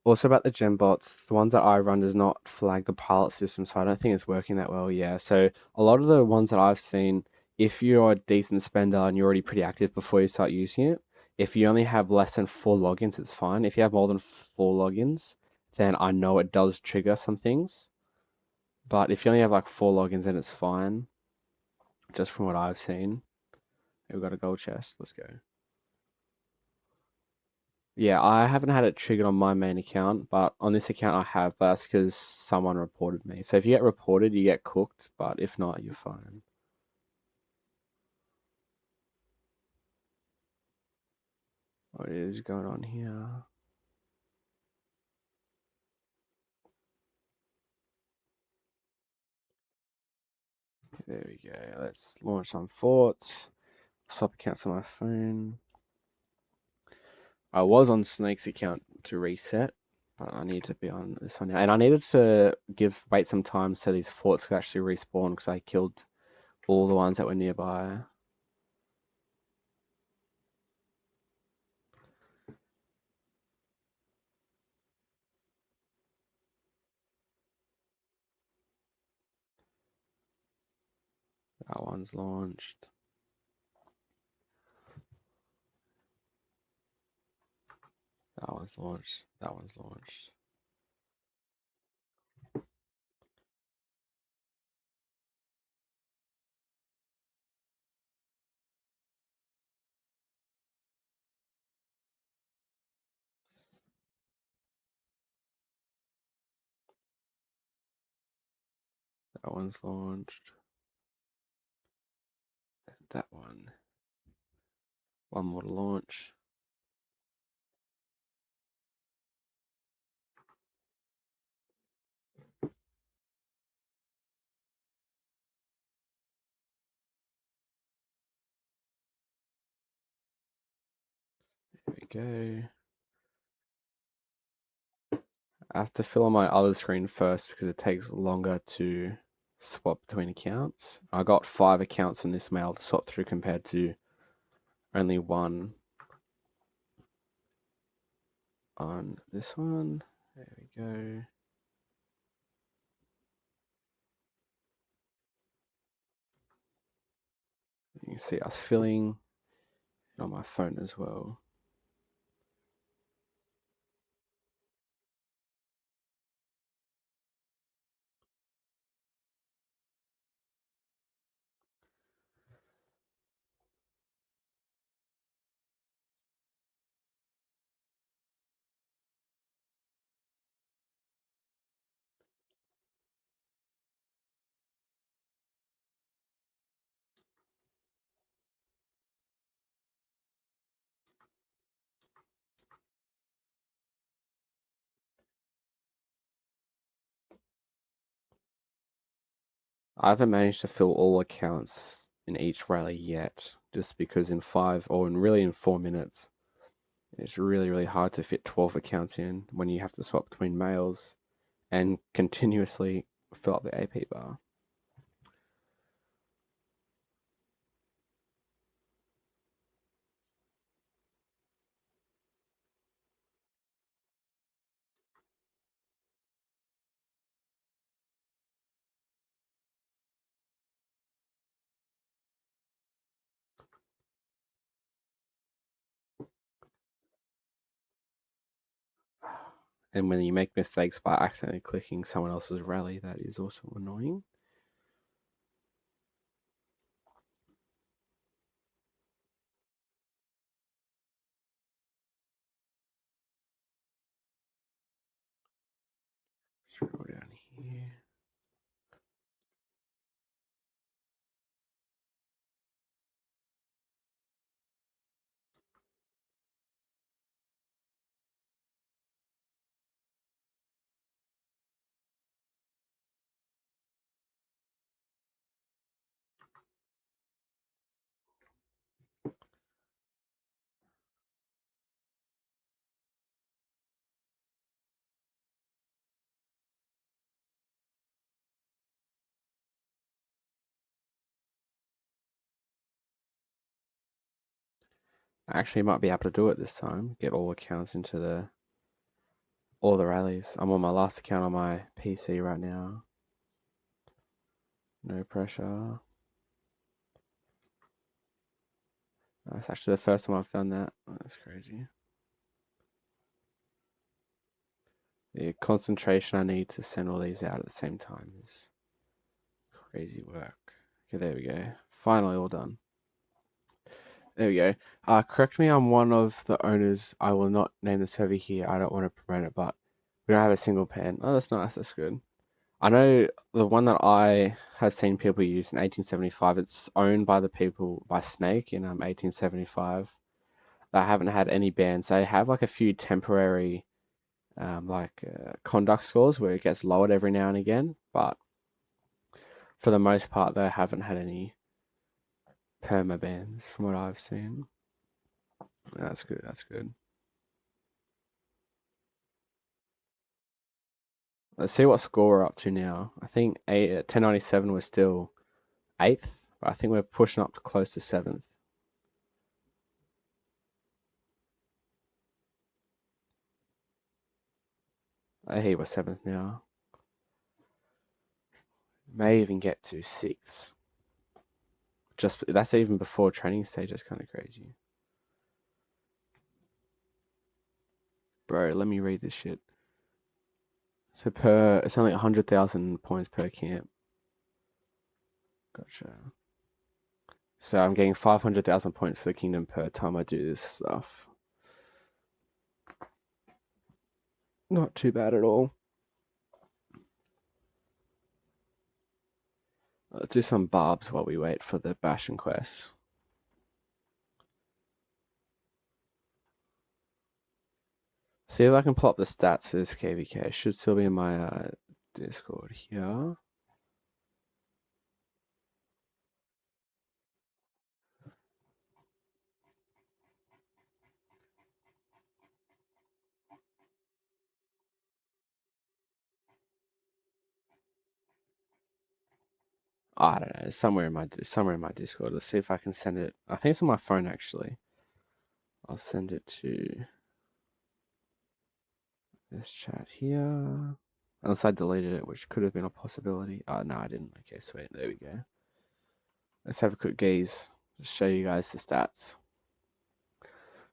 Also about the gem bots, the ones that I run does not flag the pilot system, so I don't think it's working that well. Yeah, so a lot of the ones that I've seen, if you're a decent spender and you're already pretty active before you start using it, if you only have less than 4 logins, it's fine. If you have more than 4 logins, then I know it does trigger some things. But if you only have like 4 logins, then it's fine. Just from what I've seen. We've got a gold chest. Let's go. Yeah, I haven't had it triggered on my main account, but on this account I have, but that's because someone reported me. So if you get reported, you get cooked, but if not, you're fine. What is going on here? There we go. Let's launch some forts. Swap accounts on my phone. I was on Snake's account to reset, but I need to be on this one now. And I needed to wait some time so these forts could actually respawn because I killed all the ones that were nearby. That one's launched. That one's launched. That one's launched. That one's launched. That one. One more to launch. There we go. I have to fill on my other screen first because it takes longer to swap between accounts. I got 5 accounts in this mail to swap through compared to only 1 on this one. There we go. You can see us filling it on my phone as well. I haven't managed to fill all accounts in each rally yet, just because in 5 or in 4 minutes, it's really hard to fit 12 accounts in when you have to swap between mails and continuously fill up the AP bar. And when you make mistakes by accidentally clicking someone else's rally, that is also annoying. Scroll down here. I actually might be able to do it this time. Get all accounts into all the rallies. I'm on my last account on my PC right now. No pressure. That's actually the first time I've done that. That's crazy. The concentration I need to send all these out at the same time is crazy work. Okay, there we go. Finally all done. There we go. Correct me, I'm one of the owners. I will not name the server here. I don't want to promote it, but we don't have a single pen. Oh, that's nice. That's good. I know the one that I have seen people use in 1875. It's owned by the people by Snake in 1875. They haven't had any bans. They have like a few temporary conduct scores where it gets lowered every now and again, but for the most part, they haven't had any perma bans from what I've seen. That's good. That's good. Let's see what score we're up to now. I think 1097 was still 8th, but I think we're pushing up to close to 7th. I think we're 7th now. May even get to 6th. Just that's even before training stage. That's kind of crazy. Bro, let me read this shit. So it's only 100,000 points per camp. Gotcha. So I'm getting 500,000 points for the kingdom per time I do this stuff. Not too bad at all. Let's do some barbs while we wait for the Bastion quest. See if I can pull up the stats for this KVK. It should still be in my Discord here. I don't know, somewhere in my Discord. Let's see if I can send it. I think it's on my phone actually. I'll send it to this chat here. Unless I deleted it, which could have been a possibility. No, I didn't. Okay, sweet. There we go. Let's have a quick gaze. Just show you guys the stats.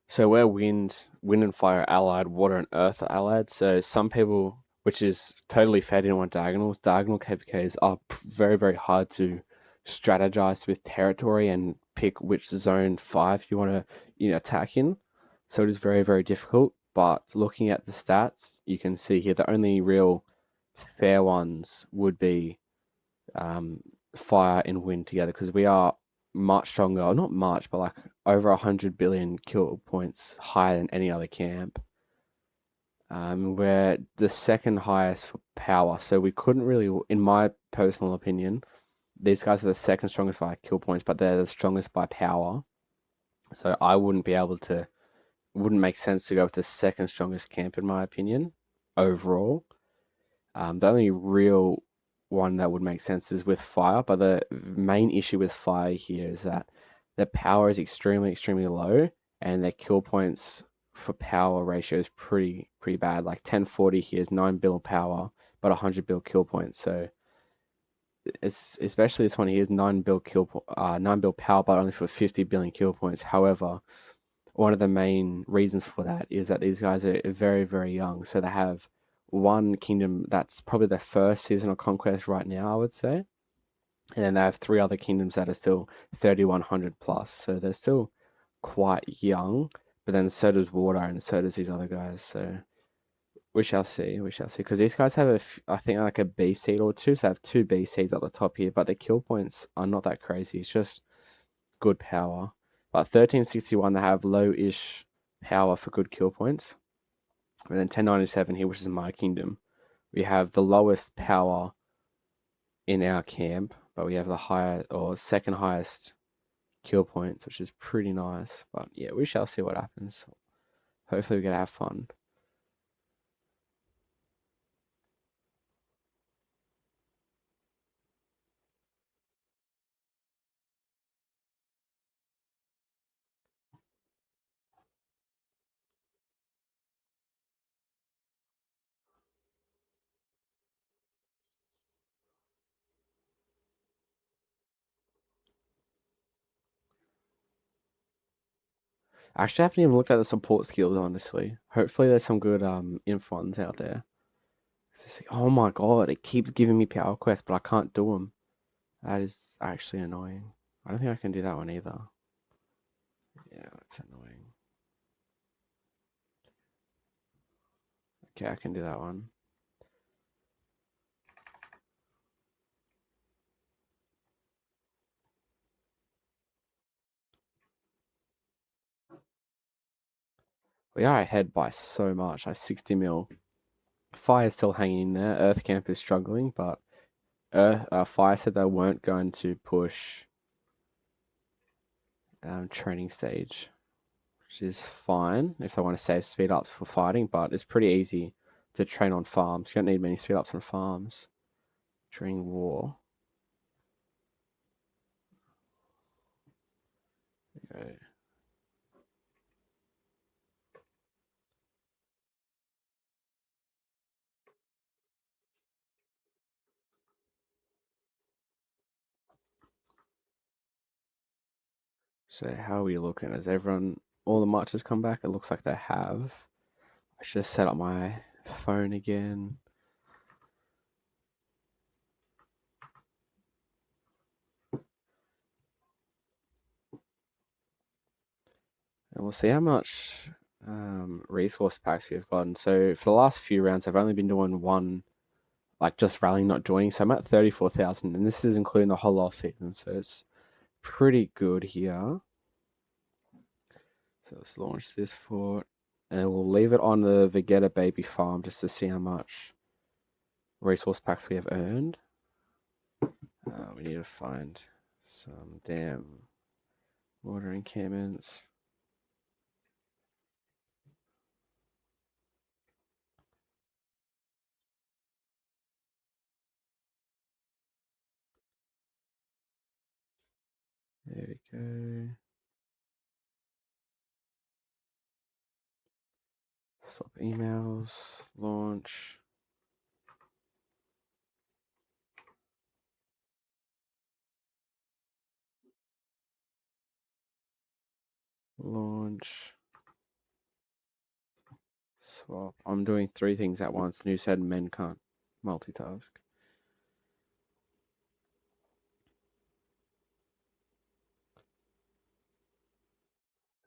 So where wind and fire are allied, water and earth are allied. So some people, which is totally fair, didn't want diagonals. Diagonal KVKs are very, very hard to strategize with territory and pick which zone 5 you want to attack in. So it is very, very difficult. But looking at the stats, you can see here the only real fair ones would be fire and wind together because we are much stronger, or not much, but like over 100 billion kill points higher than any other camp. We're the second highest for power, so we couldn't really, in my personal opinion, these guys are the second strongest by kill points, but they're the strongest by power. So I wouldn't be able to, wouldn't make sense to go with the second strongest camp in my opinion overall. The only real one that would make sense is with fire, but the main issue with fire here is that their power is extremely, extremely low, and their kill points for power ratio is pretty bad. Like 1040 here is 9 bill power, but 100 bill kill points. So it's especially this one here is 9 bill power, but only for 50 billion kill points. However, one of the main reasons for that is that these guys are very, very young. So they have one kingdom that's probably their first season of conquest right now, I would say. And then they have 3 other kingdoms that are still 3100 plus. So they're still quite young. But then so does Water and so does these other guys. So we shall see. We shall see. Because these guys have, I think, like a B seed or two. So I have 2 B seeds at the top here. But the kill points are not that crazy. It's just good power. But 1361, they have low-ish power for good kill points. And then 1097 here, which is in my kingdom, we have the lowest power in our camp, but we have the higher or second highest kill points, which is pretty nice. But yeah, we shall see what happens. Hopefully we get to have fun. Actually, I haven't even looked at the support skills, honestly. Hopefully there's some good inf ones out there. Oh my god, it keeps giving me power quests, but I can't do them. That is actually annoying. I don't think I can do that one either. Yeah, that's annoying. Okay, I can do that one. We are ahead by so much, like 60 mil. Fire's still hanging in there. Earth Camp is struggling, but Fire said they weren't going to push training stage, which is fine if they want to save speed ups for fighting, but it's pretty easy to train on farms. You don't need many speed ups on farms during war. Okay. So how are we looking? Has everyone, all the marches come back? It looks like they have. I should have set up my phone again. And we'll see how much resource packs we've gotten. So for the last few rounds, I've only been doing one, like just rallying, not joining. So I'm at 34,000, and this is including the whole off season. So it's pretty good here. So let's launch this fort, and we'll leave it on the Vegeta baby farm just to see how much resource packs we have earned. We need to find some damn water encampments. There we go. Swap emails, launch. Launch. Swap. I'm doing 3 things at once. And you said men can't multitask.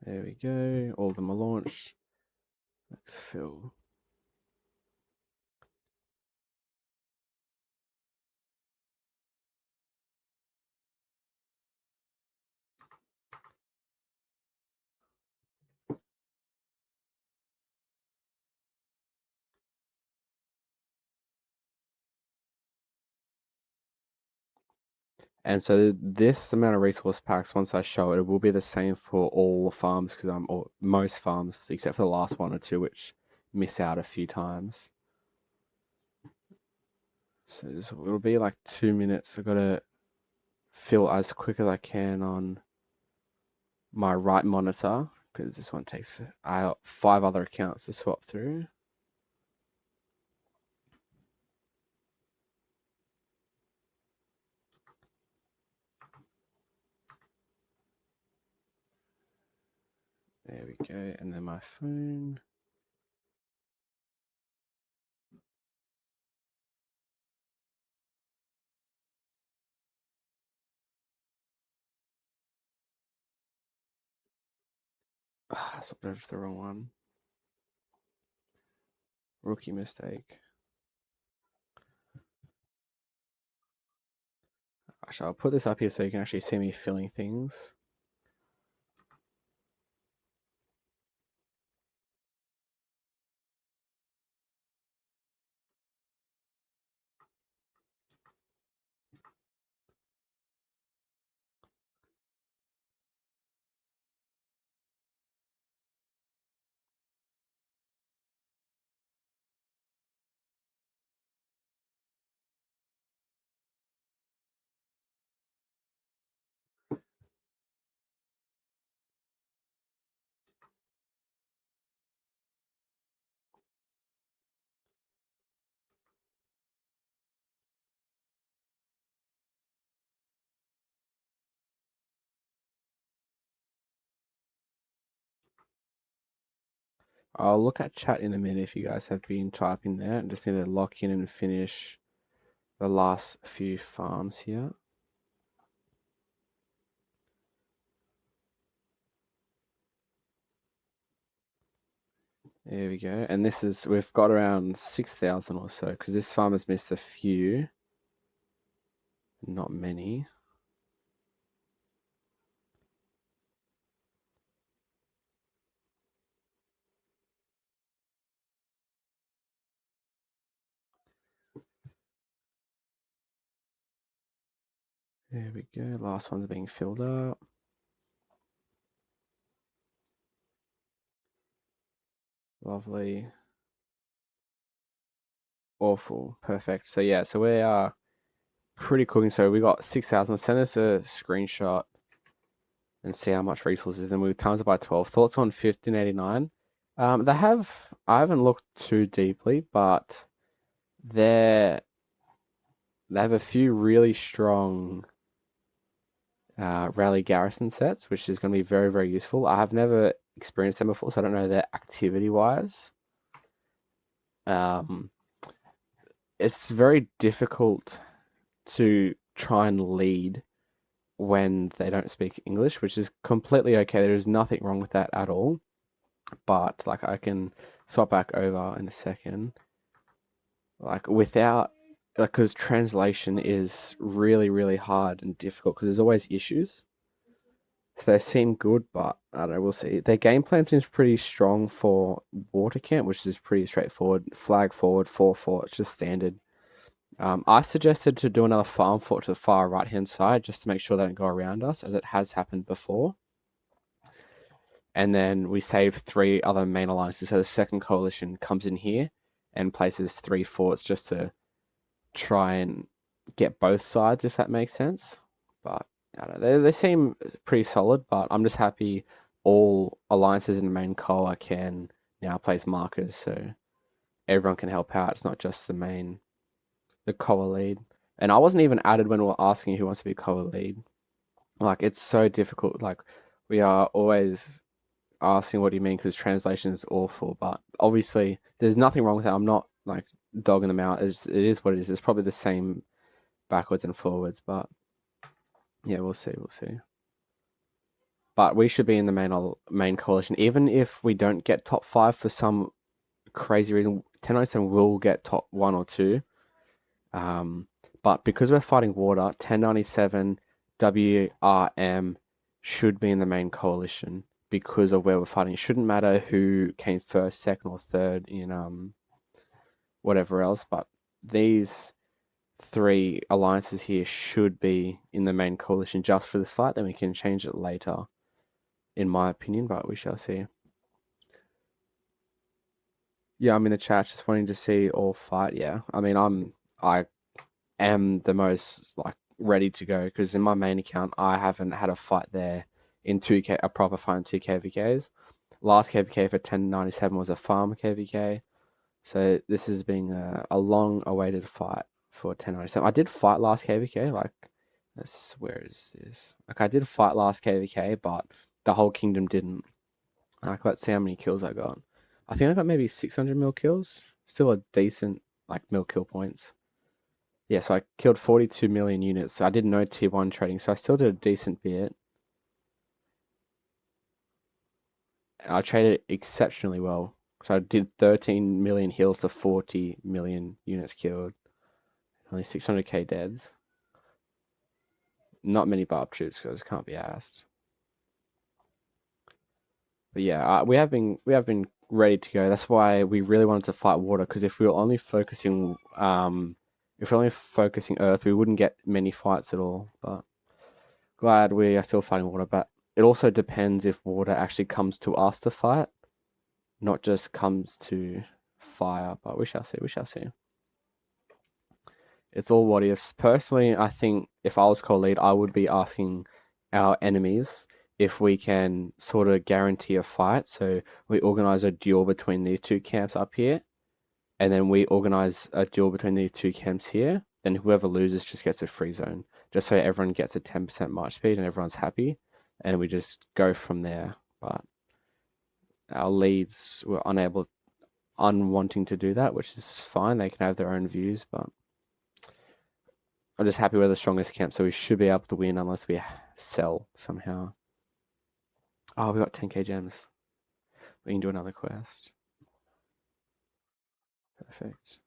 There we go. All of them are launched. Let's fill. And so this amount of resource packs, once I show it, it will be the same for all farms because or most farms, except for the last 1 or 2, which miss out a few times. So it'll be like 2 minutes. I've got to fill as quick as I can on my right monitor because this one takes 5 other accounts to swap through. There we go. And then my phone. I swapped over to the wrong one. Rookie mistake. Actually, I'll put this up here so you can actually see me filling things. I'll look at chat in a minute if you guys have been typing there. I just need to lock in and finish the last few farms here. There we go. And this is, we've got around 6,000 or so because this farm has missed a few. Not many. There we go. Last one's being filled up. Lovely. Awful. Perfect. So yeah, so we are pretty cooking. So we got 6,000. Send us a screenshot and see how much resources. Then we times it by 12. Thoughts on 1589? I haven't looked too deeply, but they have a few really strong rally garrison sets, which is going to be very, very useful. I have never experienced them before, so I don't know their activity wise. It's very difficult to try and lead when they don't speak English, which is completely okay. There is nothing wrong with that at all. But like I can swap back over in a second. Like without like because translation is really, really hard and difficult because there's always issues. So they seem good, but I don't know, we'll see. Their game plan seems pretty strong for water camp, which is pretty straightforward. Flag forward, 4-4, it's just standard. I suggested to do another farm fort to the far right hand side just to make sure they don't go around us, as it has happened before. And then we save 3 other main alliances. So the second coalition comes in here and places 3 forts just to try and get both sides, if that makes sense. But I don't know, they seem pretty solid, but I'm just happy all alliances in the main cola can now place markers, so everyone can help out. It's not just the cola lead. And I wasn't even added when we were asking who wants to be cola lead. Like it's so difficult. Like we are always asking what do you mean because translation is awful. But obviously there's nothing wrong with that. I'm not like dogging them out. It is what it is. It's probably the same backwards and forwards, but yeah, we'll see. We'll see. But we should be in the main coalition, even if we don't get top five for some crazy reason. 1097 will get top one or two. But because we're fighting water, 1097 WRM should be in the main coalition because of where we're fighting. It shouldn't matter who came first, second, or third in whatever else, but these three alliances here should be in the main coalition just for this fight. Then we can change it later, in my opinion, but we shall see. Yeah, I'm in the chat just wanting to see all fight. Yeah, I mean, I am the most like ready to go because in my main account I haven't had a fight there in 2K, a proper fight in 2 KVKs. Last KVK for 1097 was a farm KVK, so this has been a long awaited fight for 1097. I did fight last KVK, like where is this? Like I did fight last KVK, but the whole kingdom didn't. Like let's see how many kills I got. I think I got maybe 600 mil kills. Still a decent like mil kill points. Yeah, so I killed 42 million units. So I didn't know tier 1 trading, so I still did a decent bit. And I traded exceptionally well. So I did 13 million heals to 40 million units killed. Only 600k deads. Not many barb troops because it can't be asked. But yeah, we have been ready to go. That's why we really wanted to fight water because if we were only focusing Earth, we wouldn't get many fights at all. But glad we are still fighting water. But it also depends if water actually comes to us to fight, not just comes to fire. But we shall see. We shall see. It's all what ifs. Personally, I think if I was co-lead, I would be asking our enemies if we can sort of guarantee a fight. So we organize a duel between these two camps up here, and then we organize a duel between these two camps here. Then whoever loses just gets a free zone, just so everyone gets a 10% march speed and everyone's happy, and we just go from there. But our leads were unwanting to do that, which is fine. They can have their own views, but I'm just happy we're the strongest camp, so we should be able to win unless we sell somehow. Oh, we got 10k gems. We can do another quest. Perfect.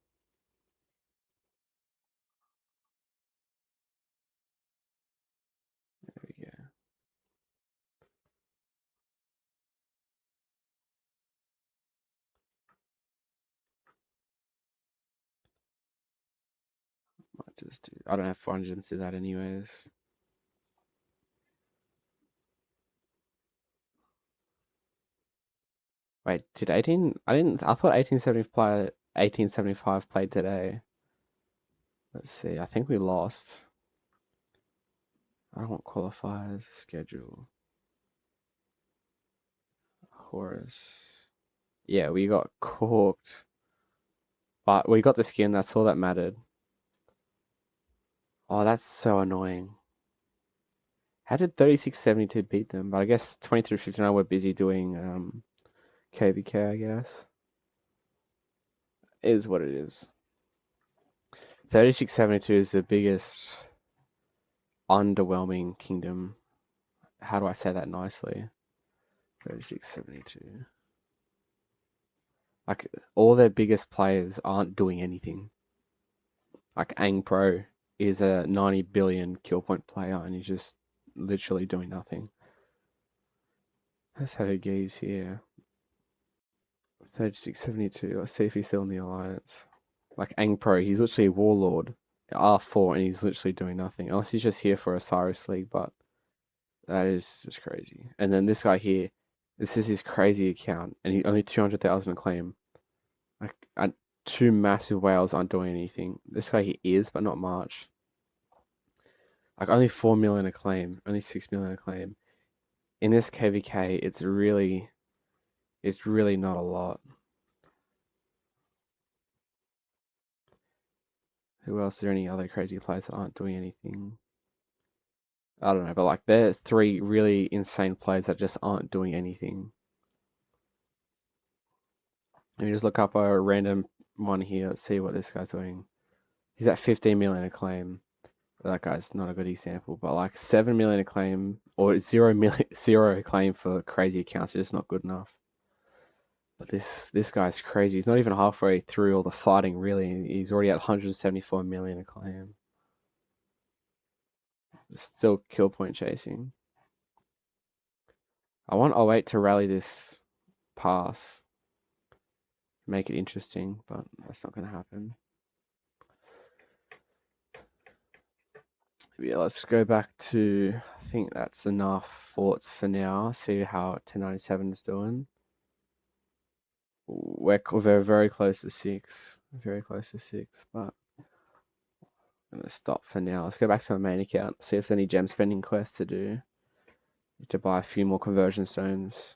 There we go. Might just do. I don't have 400 gems to do that anyways. Wait, did 18? I didn't. I thought 1875 played today. Let's see. I think we lost. I don't want qualifiers. Schedule. Horus. Yeah, we got cooked. But we got the skin. That's all that mattered. Oh, that's so annoying. How did 3672 beat them? But I guess 2359 were busy doing KVK, I guess. It is what it is. 3672 is the biggest underwhelming kingdom. How do I say that nicely? 3672. Like, all their biggest players aren't doing anything. Like, Ang Pro is a 90 billion kill point player and he's just literally doing nothing. Let's have a gaze here. 3672. Let's see if he's still in the alliance. Like Ang Pro, he's literally a warlord. R4 and he's literally doing nothing. Unless he's just here for a Cyrus League, but that is just crazy. And then this guy here, this is his crazy account, and he only 200,000 claim. Like, two massive whales aren't doing anything. This guy he is, but not much. Like only 4 million a claim, only 6 million a claim. In this KVK, it's really not a lot. Who else? Is there any other crazy players that aren't doing anything? I don't know, but like there are three really insane players that just aren't doing anything. Let me just look up a random one here. Let's see what this guy's doing. He's at 15 million a claim. That guy's not a good example, but like 7 million a claim or 0 million, zero a claim for crazy accounts is just not good enough. But this guy's crazy. He's not even halfway through all the fighting, really. He's already at 174 million a claim. Still kill point chasing. I want '08 to rally this pass, make it interesting, but that's not going to happen. Yeah, let's go back to. I think that's enough forts for now. See how 1097 is doing. We're very close to six. Very close to six, but I'm gonna stop for now. Let's go back to my main account. See if there's any gem spending quests to do. Need to buy a few more conversion stones.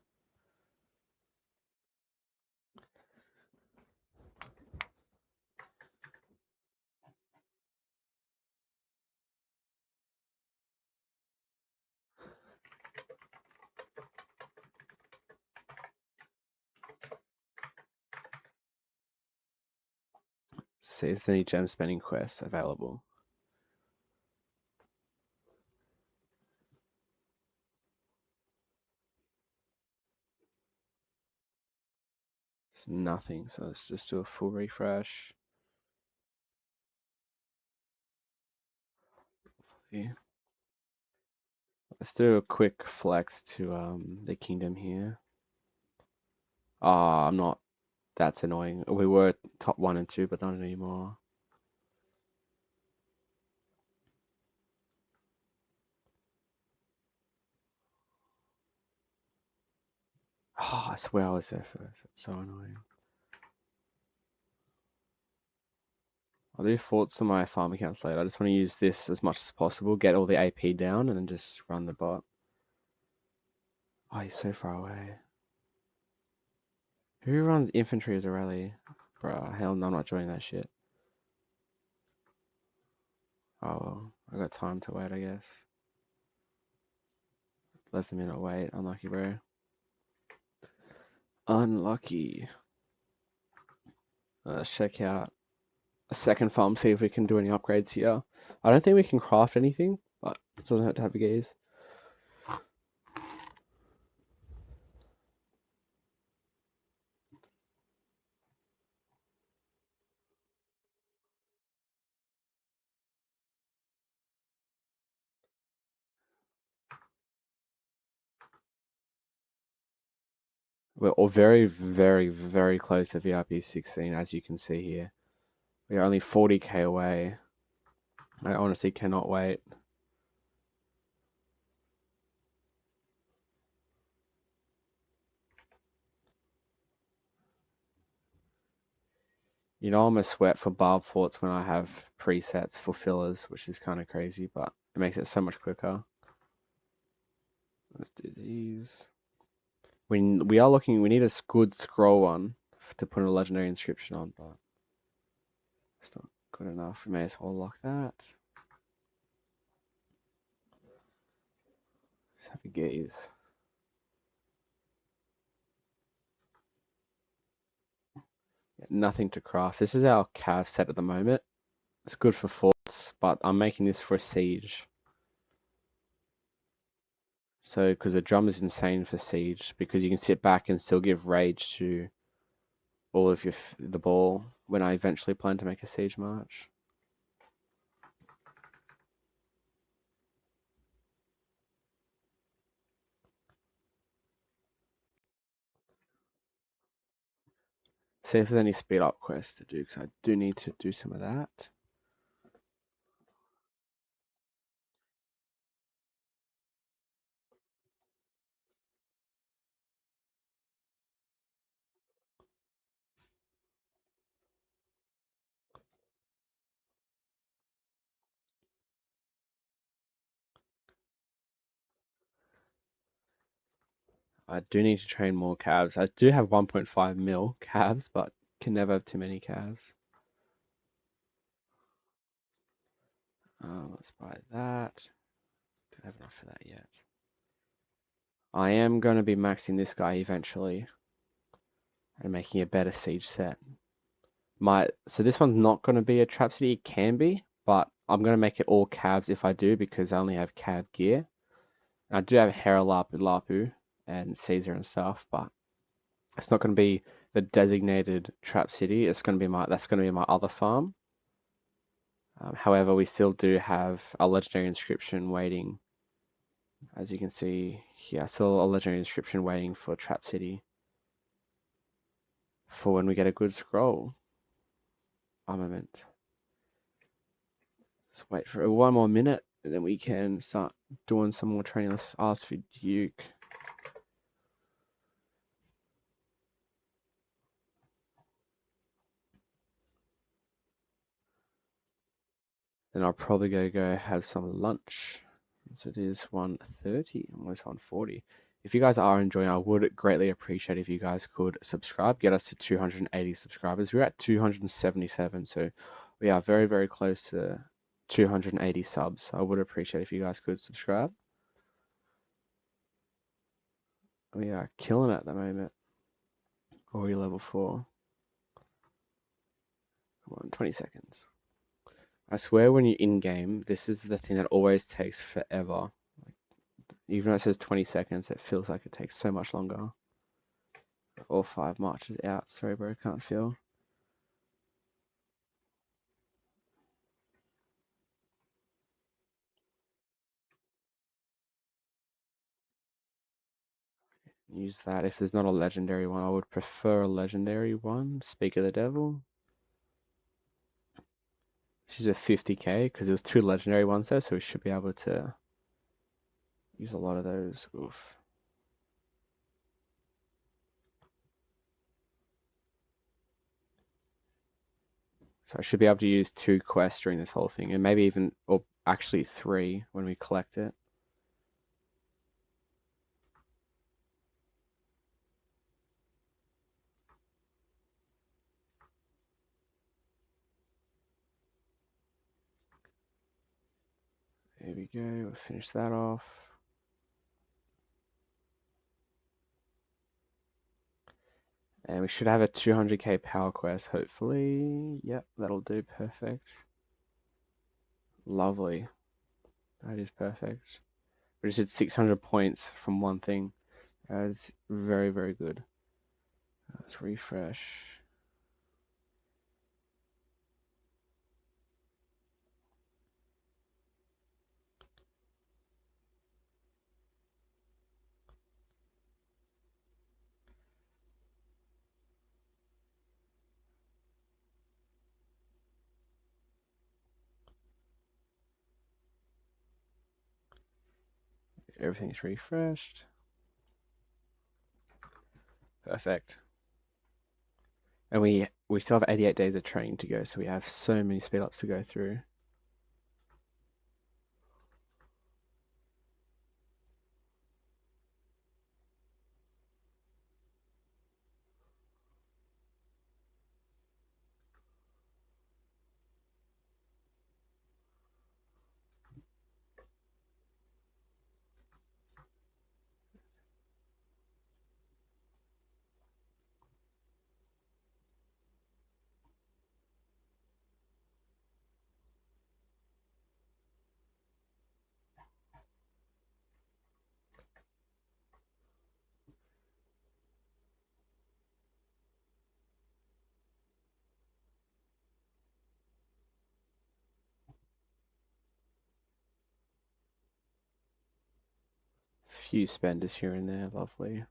See if there's any gem spending quests available. It's nothing, so let's just do a full refresh. Yeah. Let's do a quick flex to the kingdom here. I'm not. That's annoying. We were top 1 and 2, but not anymore. I swear I was there first. It's so annoying. I'll do forts on my farm accounts later. I just want to use this as much as possible, get all the AP down, and then just run the bot. Oh, he's so far away. Who runs infantry as a rally? Bruh, hell no, I'm not joining that shit. Oh, well, I got time to wait, I guess. 11-minute wait. Unlucky, bro. Unlucky. Let's check out a second farm, see if we can do any upgrades here. I don't think we can craft anything, but it doesn't have to have a gaze. We're all very, very, very close to VIP 16, as you can see here. We are only 40k away. I honestly cannot wait. You know, I'm a sweat for barb forts when I have presets for fillers, which is kind of crazy, but it makes it so much quicker. Let's do these. We are looking. We need a good scroll one to put a legendary inscription on, but it's not good enough. We may as well lock that. Let's have a gaze. Yeah, nothing to craft. This is our cav set at the moment. It's good for forts, but I'm making this for a siege. So, because the drum is insane for siege, because you can sit back and still give rage to all of the ball when I eventually plan to make a siege march. See if there's any speed up quests to do, because I do need to do some of that. I do need to train more calves. I do have 1.5 mil calves, but can never have too many calves. Let's buy that. Don't have enough for that yet. I am going to be maxing this guy eventually and making a better siege set. So this one's not going to be a trap city. It can be, but I'm going to make it all calves if I do because I only have cav gear. And I do have Lapu and Caesar and stuff, but it's not going to be the designated trap city. That's going to be my other farm. However, we still do have a legendary inscription waiting. As you can see here, still a legendary inscription waiting for Trap City for when we get a good scroll. Armament. Let's wait for one more minute and then we can start doing some more training. Let's ask for Duke. Then I'll probably go have some lunch. So it is 1:30, almost 1:40. If you guys are enjoying, I would greatly appreciate if you guys could subscribe, get us to 280 subscribers. We're at 277, so we are very, very close to 280 subs. I would appreciate if you guys could subscribe. We are killing it at the moment. Already level 4. Come on, 20 seconds. I swear when you're in game, this is the thing that always takes forever. Even though it says 20 seconds, it feels like it takes so much longer. All 5 marches out. Sorry, bro, can't feel. Use that. If there's not a legendary one, I would prefer a legendary one. Speak of the devil. Let's use a 50k because there's 2 legendary ones there, so we should be able to use a lot of those. Oof. So I should be able to use 2 quests during this whole thing, and maybe even, or actually 3 when we collect it. There we go. We'll finish that off. And we should have a 200k power quest, hopefully. Yep, that'll do. Perfect. Lovely. That is perfect. We just did 600 points from one thing. That's very, very good. Let's refresh. Everything's refreshed. Perfect. And we still have 88 days of training to go, so we have so many speed ups to go through. Few spenders here and there, lovely.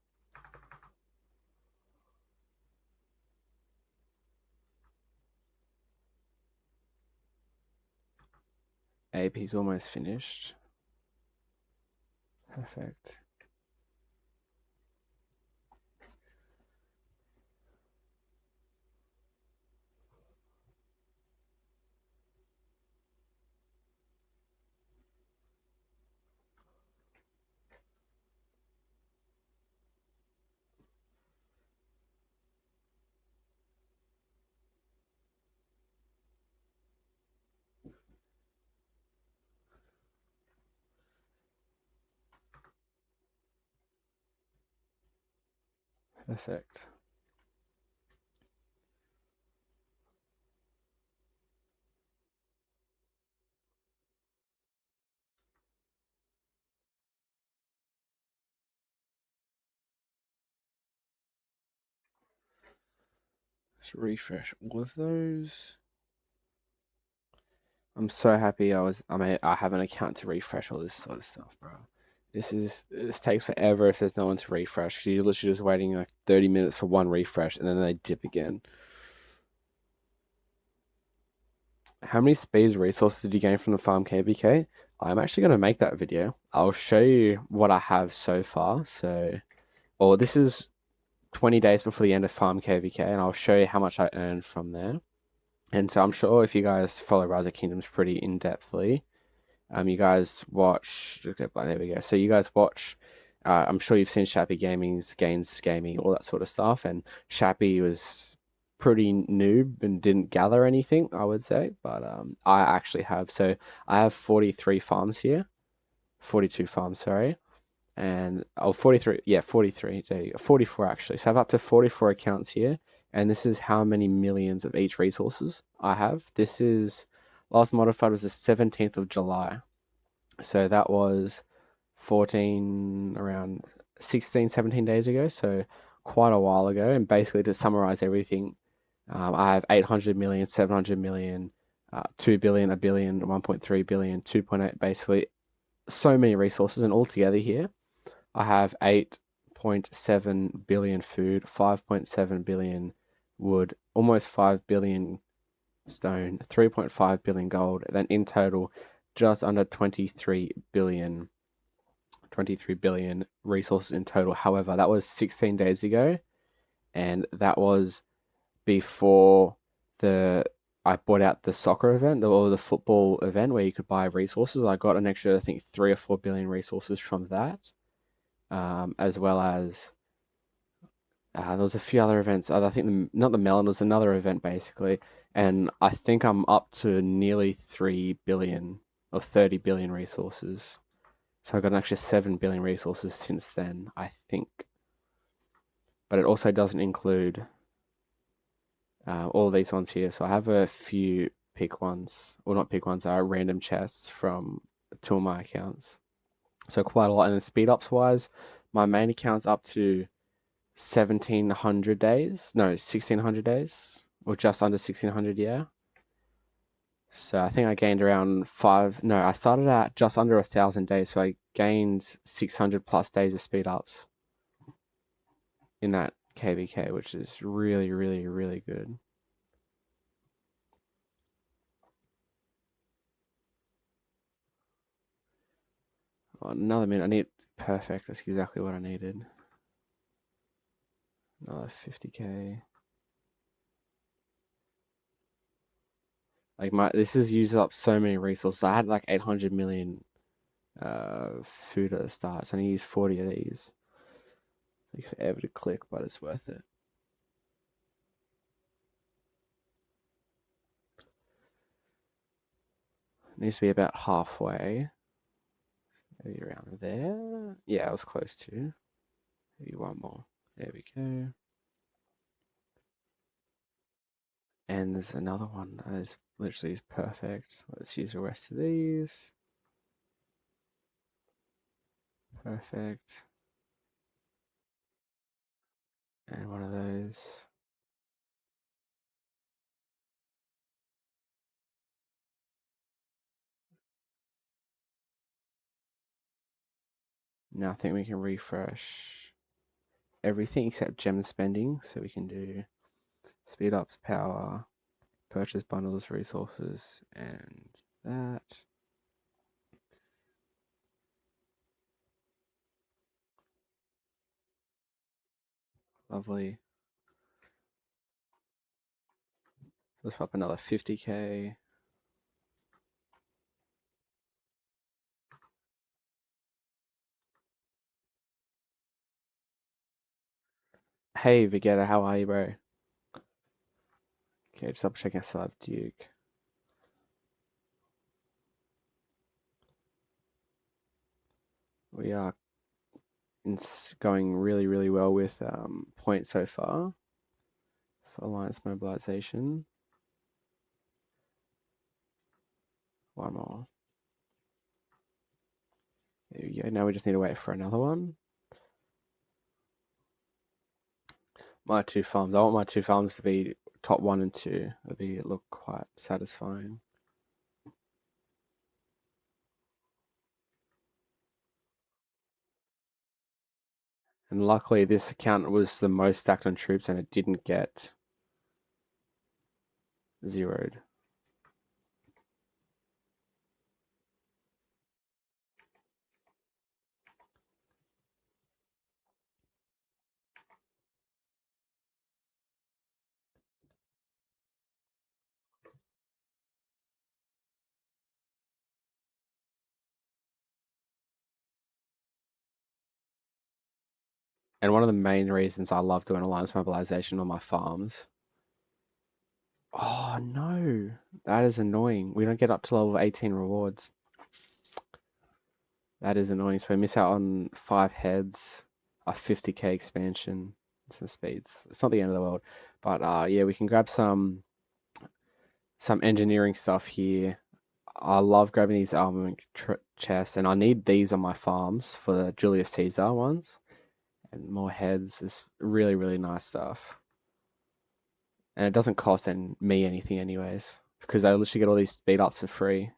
AP's almost finished. Perfect. Perfect. Let's refresh all of those. I'm so happy I have an account to refresh all this sort of stuff, bro. This takes forever if there's no one to refresh. 'Cause you're literally just waiting like 30 minutes for one refresh and then they dip again. How many speeds resources did you gain from the farm KVK? I'm actually going to make that video. I'll show you what I have so far. This is 20 days before the end of farm KVK, and I'll show you how much I earned from there. And so I'm sure if you guys follow Rise of Kingdoms pretty in-depthly, you guys watch, okay, there we go. So you guys watch, I'm sure you've seen Shappy Gaming's Gains Gaming, all that sort of stuff. And Shappy was pretty noob and didn't gather anything, I would say. But I actually have, so I have 43 farms here, 42 farms, sorry. And 43, yeah, 43, 44 actually. So I have up to 44 accounts here. And this is how many millions of each resources I have. This is last modified was the 17th of July. So that was around 16, 17 days ago. So quite a while ago. And basically to summarize everything, I have 800 million, 700 million, 2 billion, a billion, 1.3 billion, 2.8, basically so many resources. And altogether here, I have 8.7 billion food, 5.7 billion wood, almost 5 billion stone, 3.5 billion gold, and then in total, just under 23 billion resources in total. However, that was 16 days ago, and that was before I bought out the soccer event or the football event where you could buy resources. I got an extra, I think, 3 or 4 billion resources from that, as well as there was a few other events. I think not the Melon was another event basically, and I think I'm up to nearly 3 billion or 30 billion resources. So I got an extra 7 billion resources since then, I think. But it also doesn't include all these ones here. So I have a few pick ones, or not pick ones, are random chests from 2 of my accounts. So quite a lot. And then speed ups wise, my main account's up to 1700 days. No, 1600 days. Or just under 1600, yeah. So I think I gained around I started at just under 1000 days. So I gained 600 plus days of speed ups in that KVK, which is really, really, really good. Oh, another minute. I need perfect. That's exactly what I needed. Another 50k. This has used up so many resources. I had like 800 million food at the start, so I only used 40 of these. It takes forever to click, but it's worth it. It needs to be about halfway. Maybe around there. Yeah, I was close to. Maybe one more. There we go. And there's another one that is literally perfect. Let's use the rest of these. Perfect. And one of those. Now I think we can refresh everything except gem spending. So we can do speed ups, power, purchase bundles, resources, and that. Lovely. Let's pop another 50k. Hey Vegeta, how are you, bro? Okay, just up checking out Slav Duke. We are it's going really, really well with points so far for alliance mobilization. One more. There we go. Now we just need to wait for another one. My two farms. I want my two farms to be top 1 and 2. That'd look quite satisfying. And luckily, this account was the most stacked on troops, and it didn't get zeroed. And one of the main reasons I love doing alliance mobilization on my farms. Oh no, that is annoying. We don't get up to level 18 rewards. That is annoying. So we miss out on 5 heads, a 50k expansion, some speeds. It's not the end of the world, but yeah, we can grab some engineering stuff here. I love grabbing these armament chests, and I need these on my farms for the Julius Caesar ones. And more heads is really, really nice stuff. And it doesn't cost me anything anyways, because I literally get all these speed ups for free.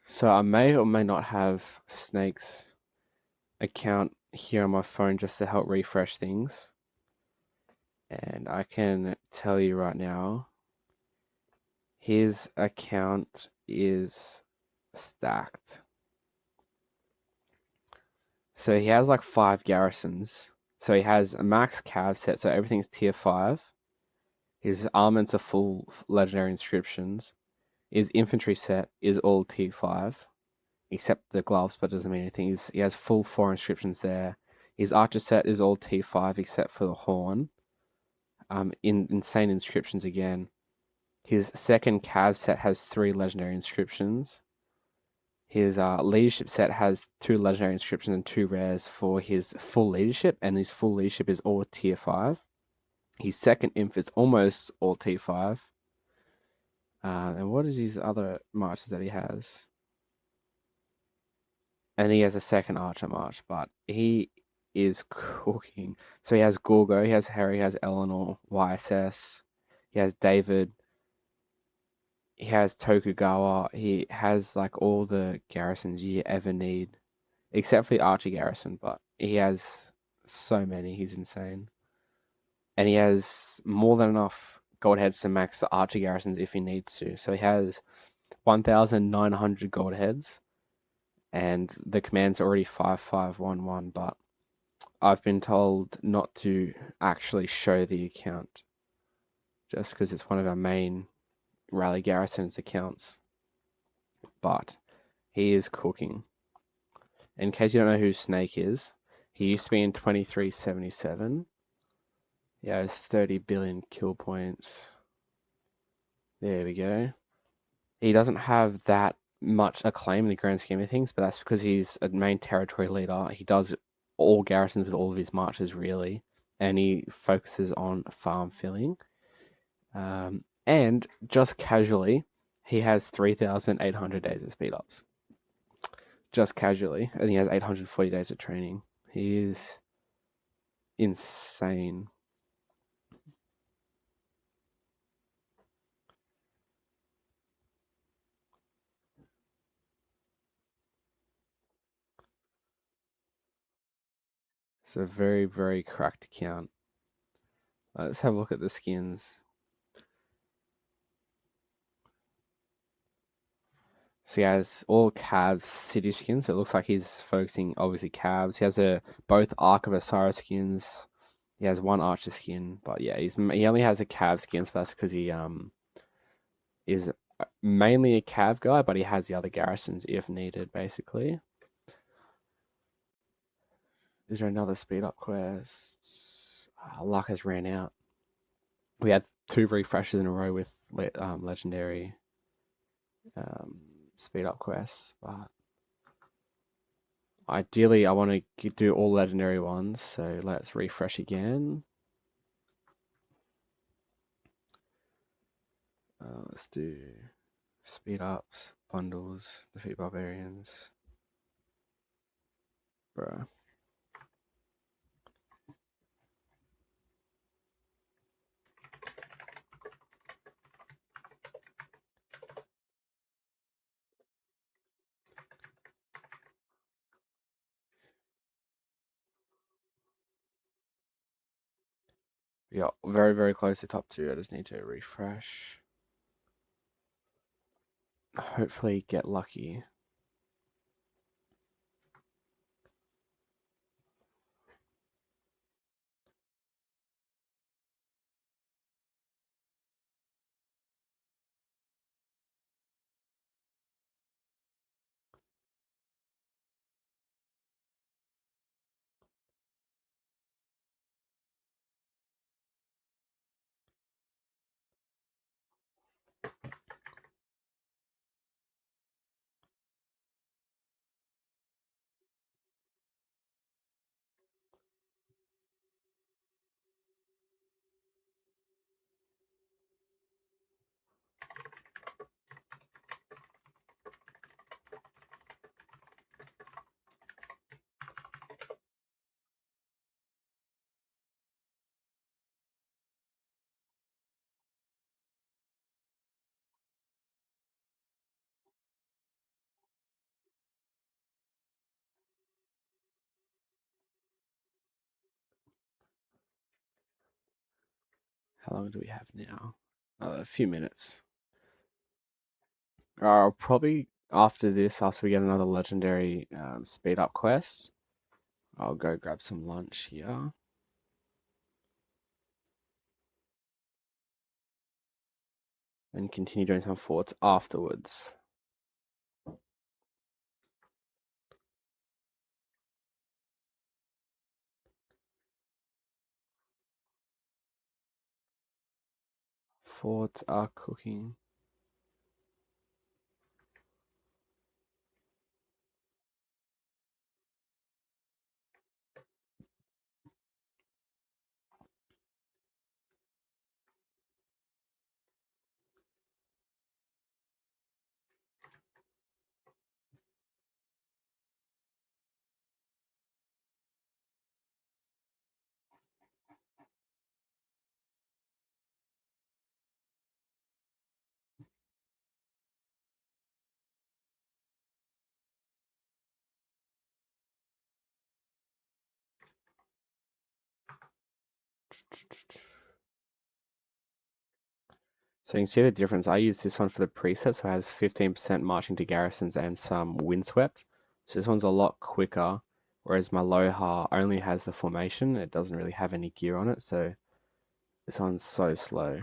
So I may or may not have Snake's account here on my phone just to help refresh things. And I can tell you right now, his account is stacked. So he has like 5 garrisons. So he has a max cav set, so everything's tier 5. His armaments are full legendary inscriptions. His infantry set is all tier 5, except the gloves, but doesn't mean anything. He has full 4 inscriptions there. His archer set is all tier 5 except for the horn. Insane inscriptions again. His second cav set has 3 legendary inscriptions. His leadership set has 2 legendary inscriptions and 2 rares for his full leadership, and his full leadership is all tier 5. His second inf is almost all tier 5. And what is his other marches that he has? And he has a second archer march, but he is cooking. So he has Gorgo, he has Harry, he has Eleanor, YSS, he has David, he has Tokugawa, he has like all the garrisons you ever need, except for the Archie garrison, but he has so many, he's insane. And he has more than enough gold heads to max the Archie garrisons if he needs to. So he has 1,900 gold heads, and the command's already 5511, but I've been told not to actually show the account just because it's one of our main Rally Garrison's accounts. But he is cooking. In case you don't know who Snake is, he used to be in 2377. He has 30 billion kill points. There we go. He doesn't have that much acclaim in the grand scheme of things, but that's because he's a main territory leader. He does all garrisons with all of his marches, really, and he focuses on farm filling. And just casually, he has 3,800 days of speed ups. Just casually, and he has 840 days of training. He is insane. It's a very, very cracked account. Let's have a look at the skins. So he has all Cavs city skins. So it looks like he's focusing obviously Cavs. He has both Ark of Osiris skins. He has one Archer skin, but yeah, he only has a Cav skin, so that's because he is mainly a Cav guy, but he has the other garrisons if needed, basically. Is there another speed up quest? Luck has ran out. We had 2 refreshes in a row with legendary. speed up quests, but ideally I want to do all legendary ones, so let's refresh again. Let's do speed ups, bundles, defeat barbarians. Bruh. Yeah, very, very close to top 2. I just need to refresh. Hopefully get lucky. How long do we have now? A few minutes. I'll probably, after this, after we get another legendary speed up quest, I'll go grab some lunch here. And continue doing some forts afterwards. Forts are cooking. So you can see the difference. I use this one for the preset, so it has 15% marching to garrisons and some windswept. So this one's a lot quicker, whereas my Loha only has the formation. It doesn't really have any gear on it, so this one's so slow.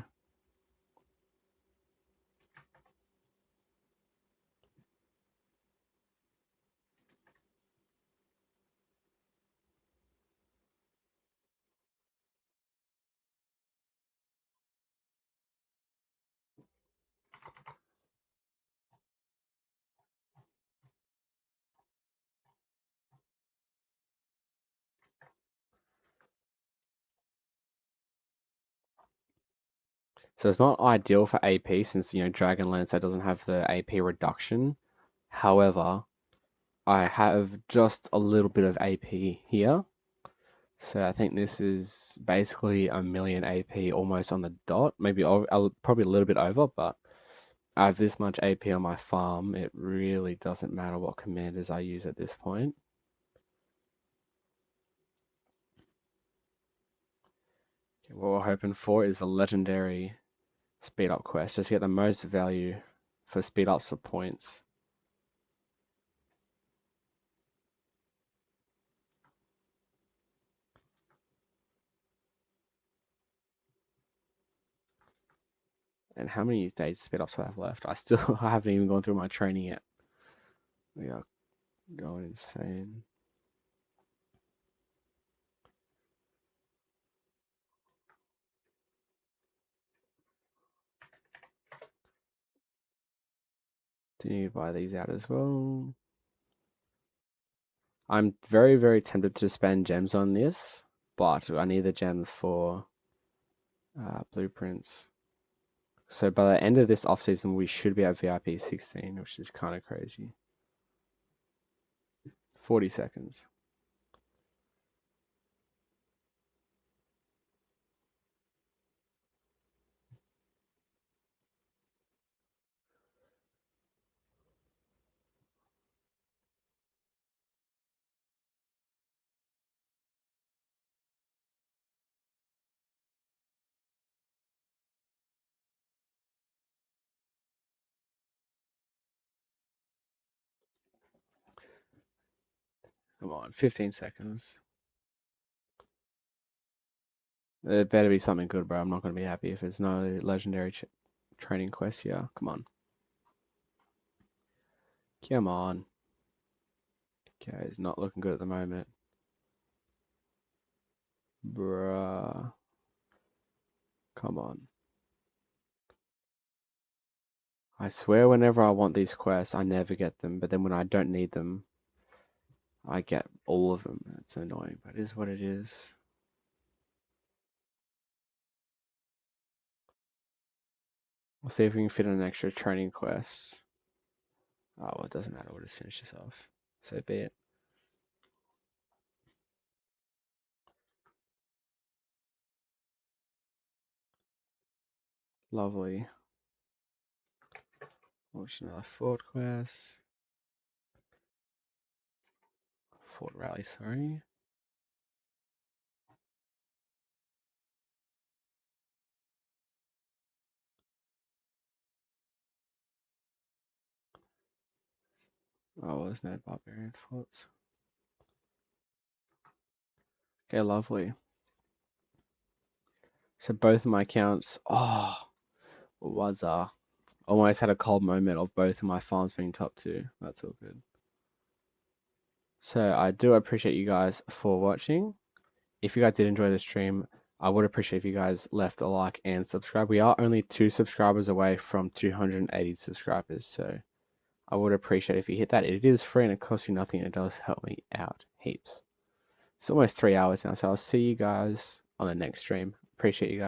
So it's not ideal for AP since, Dragonlance doesn't have the AP reduction. However, I have just a little bit of AP here. So I think this is basically a million AP almost on the dot. Maybe probably a little bit over, but I have this much AP on my farm. It really doesn't matter what commanders I use at this point. Okay, what we're hoping for is a legendary speed up quest. Just get the most value for speed ups for points. And how many days speed ups do I have left? I haven't even gone through my training yet. We are going insane. Do need to buy these out as well. I'm very, very tempted to spend gems on this, but I need the gems for blueprints. So by the end of this off season, we should be at VIP 16, which is kind of crazy. 40 seconds. Come on, 15 seconds. It better be something good, bro. I'm not going to be happy if there's no legendary training quest here. Come on. Come on. Okay, it's not looking good at the moment. Bruh. Come on. I swear whenever I want these quests, I never get them. But then when I don't need them, I get all of them. It's annoying, but it is what it is. We'll see if we can fit in an extra training quest. Oh, well, it doesn't matter. We'll just finish this off. So be it. Lovely. Launch another fort quest. Fort rally, sorry. Oh, well, there's no barbarian forts. Okay, lovely. So both of my accounts. Oh, was almost had a cold moment of both of my farms being top 2. That's all good. So I do appreciate you guys for watching. If you guys did enjoy the stream, I would appreciate if you guys left a like and subscribe. We are only 2 subscribers away from 280 subscribers, so I would appreciate if you hit that. It is free and it costs you nothing and it does help me out heaps. It's almost 3 hours now, so I'll see you guys on the next stream. Appreciate you guys.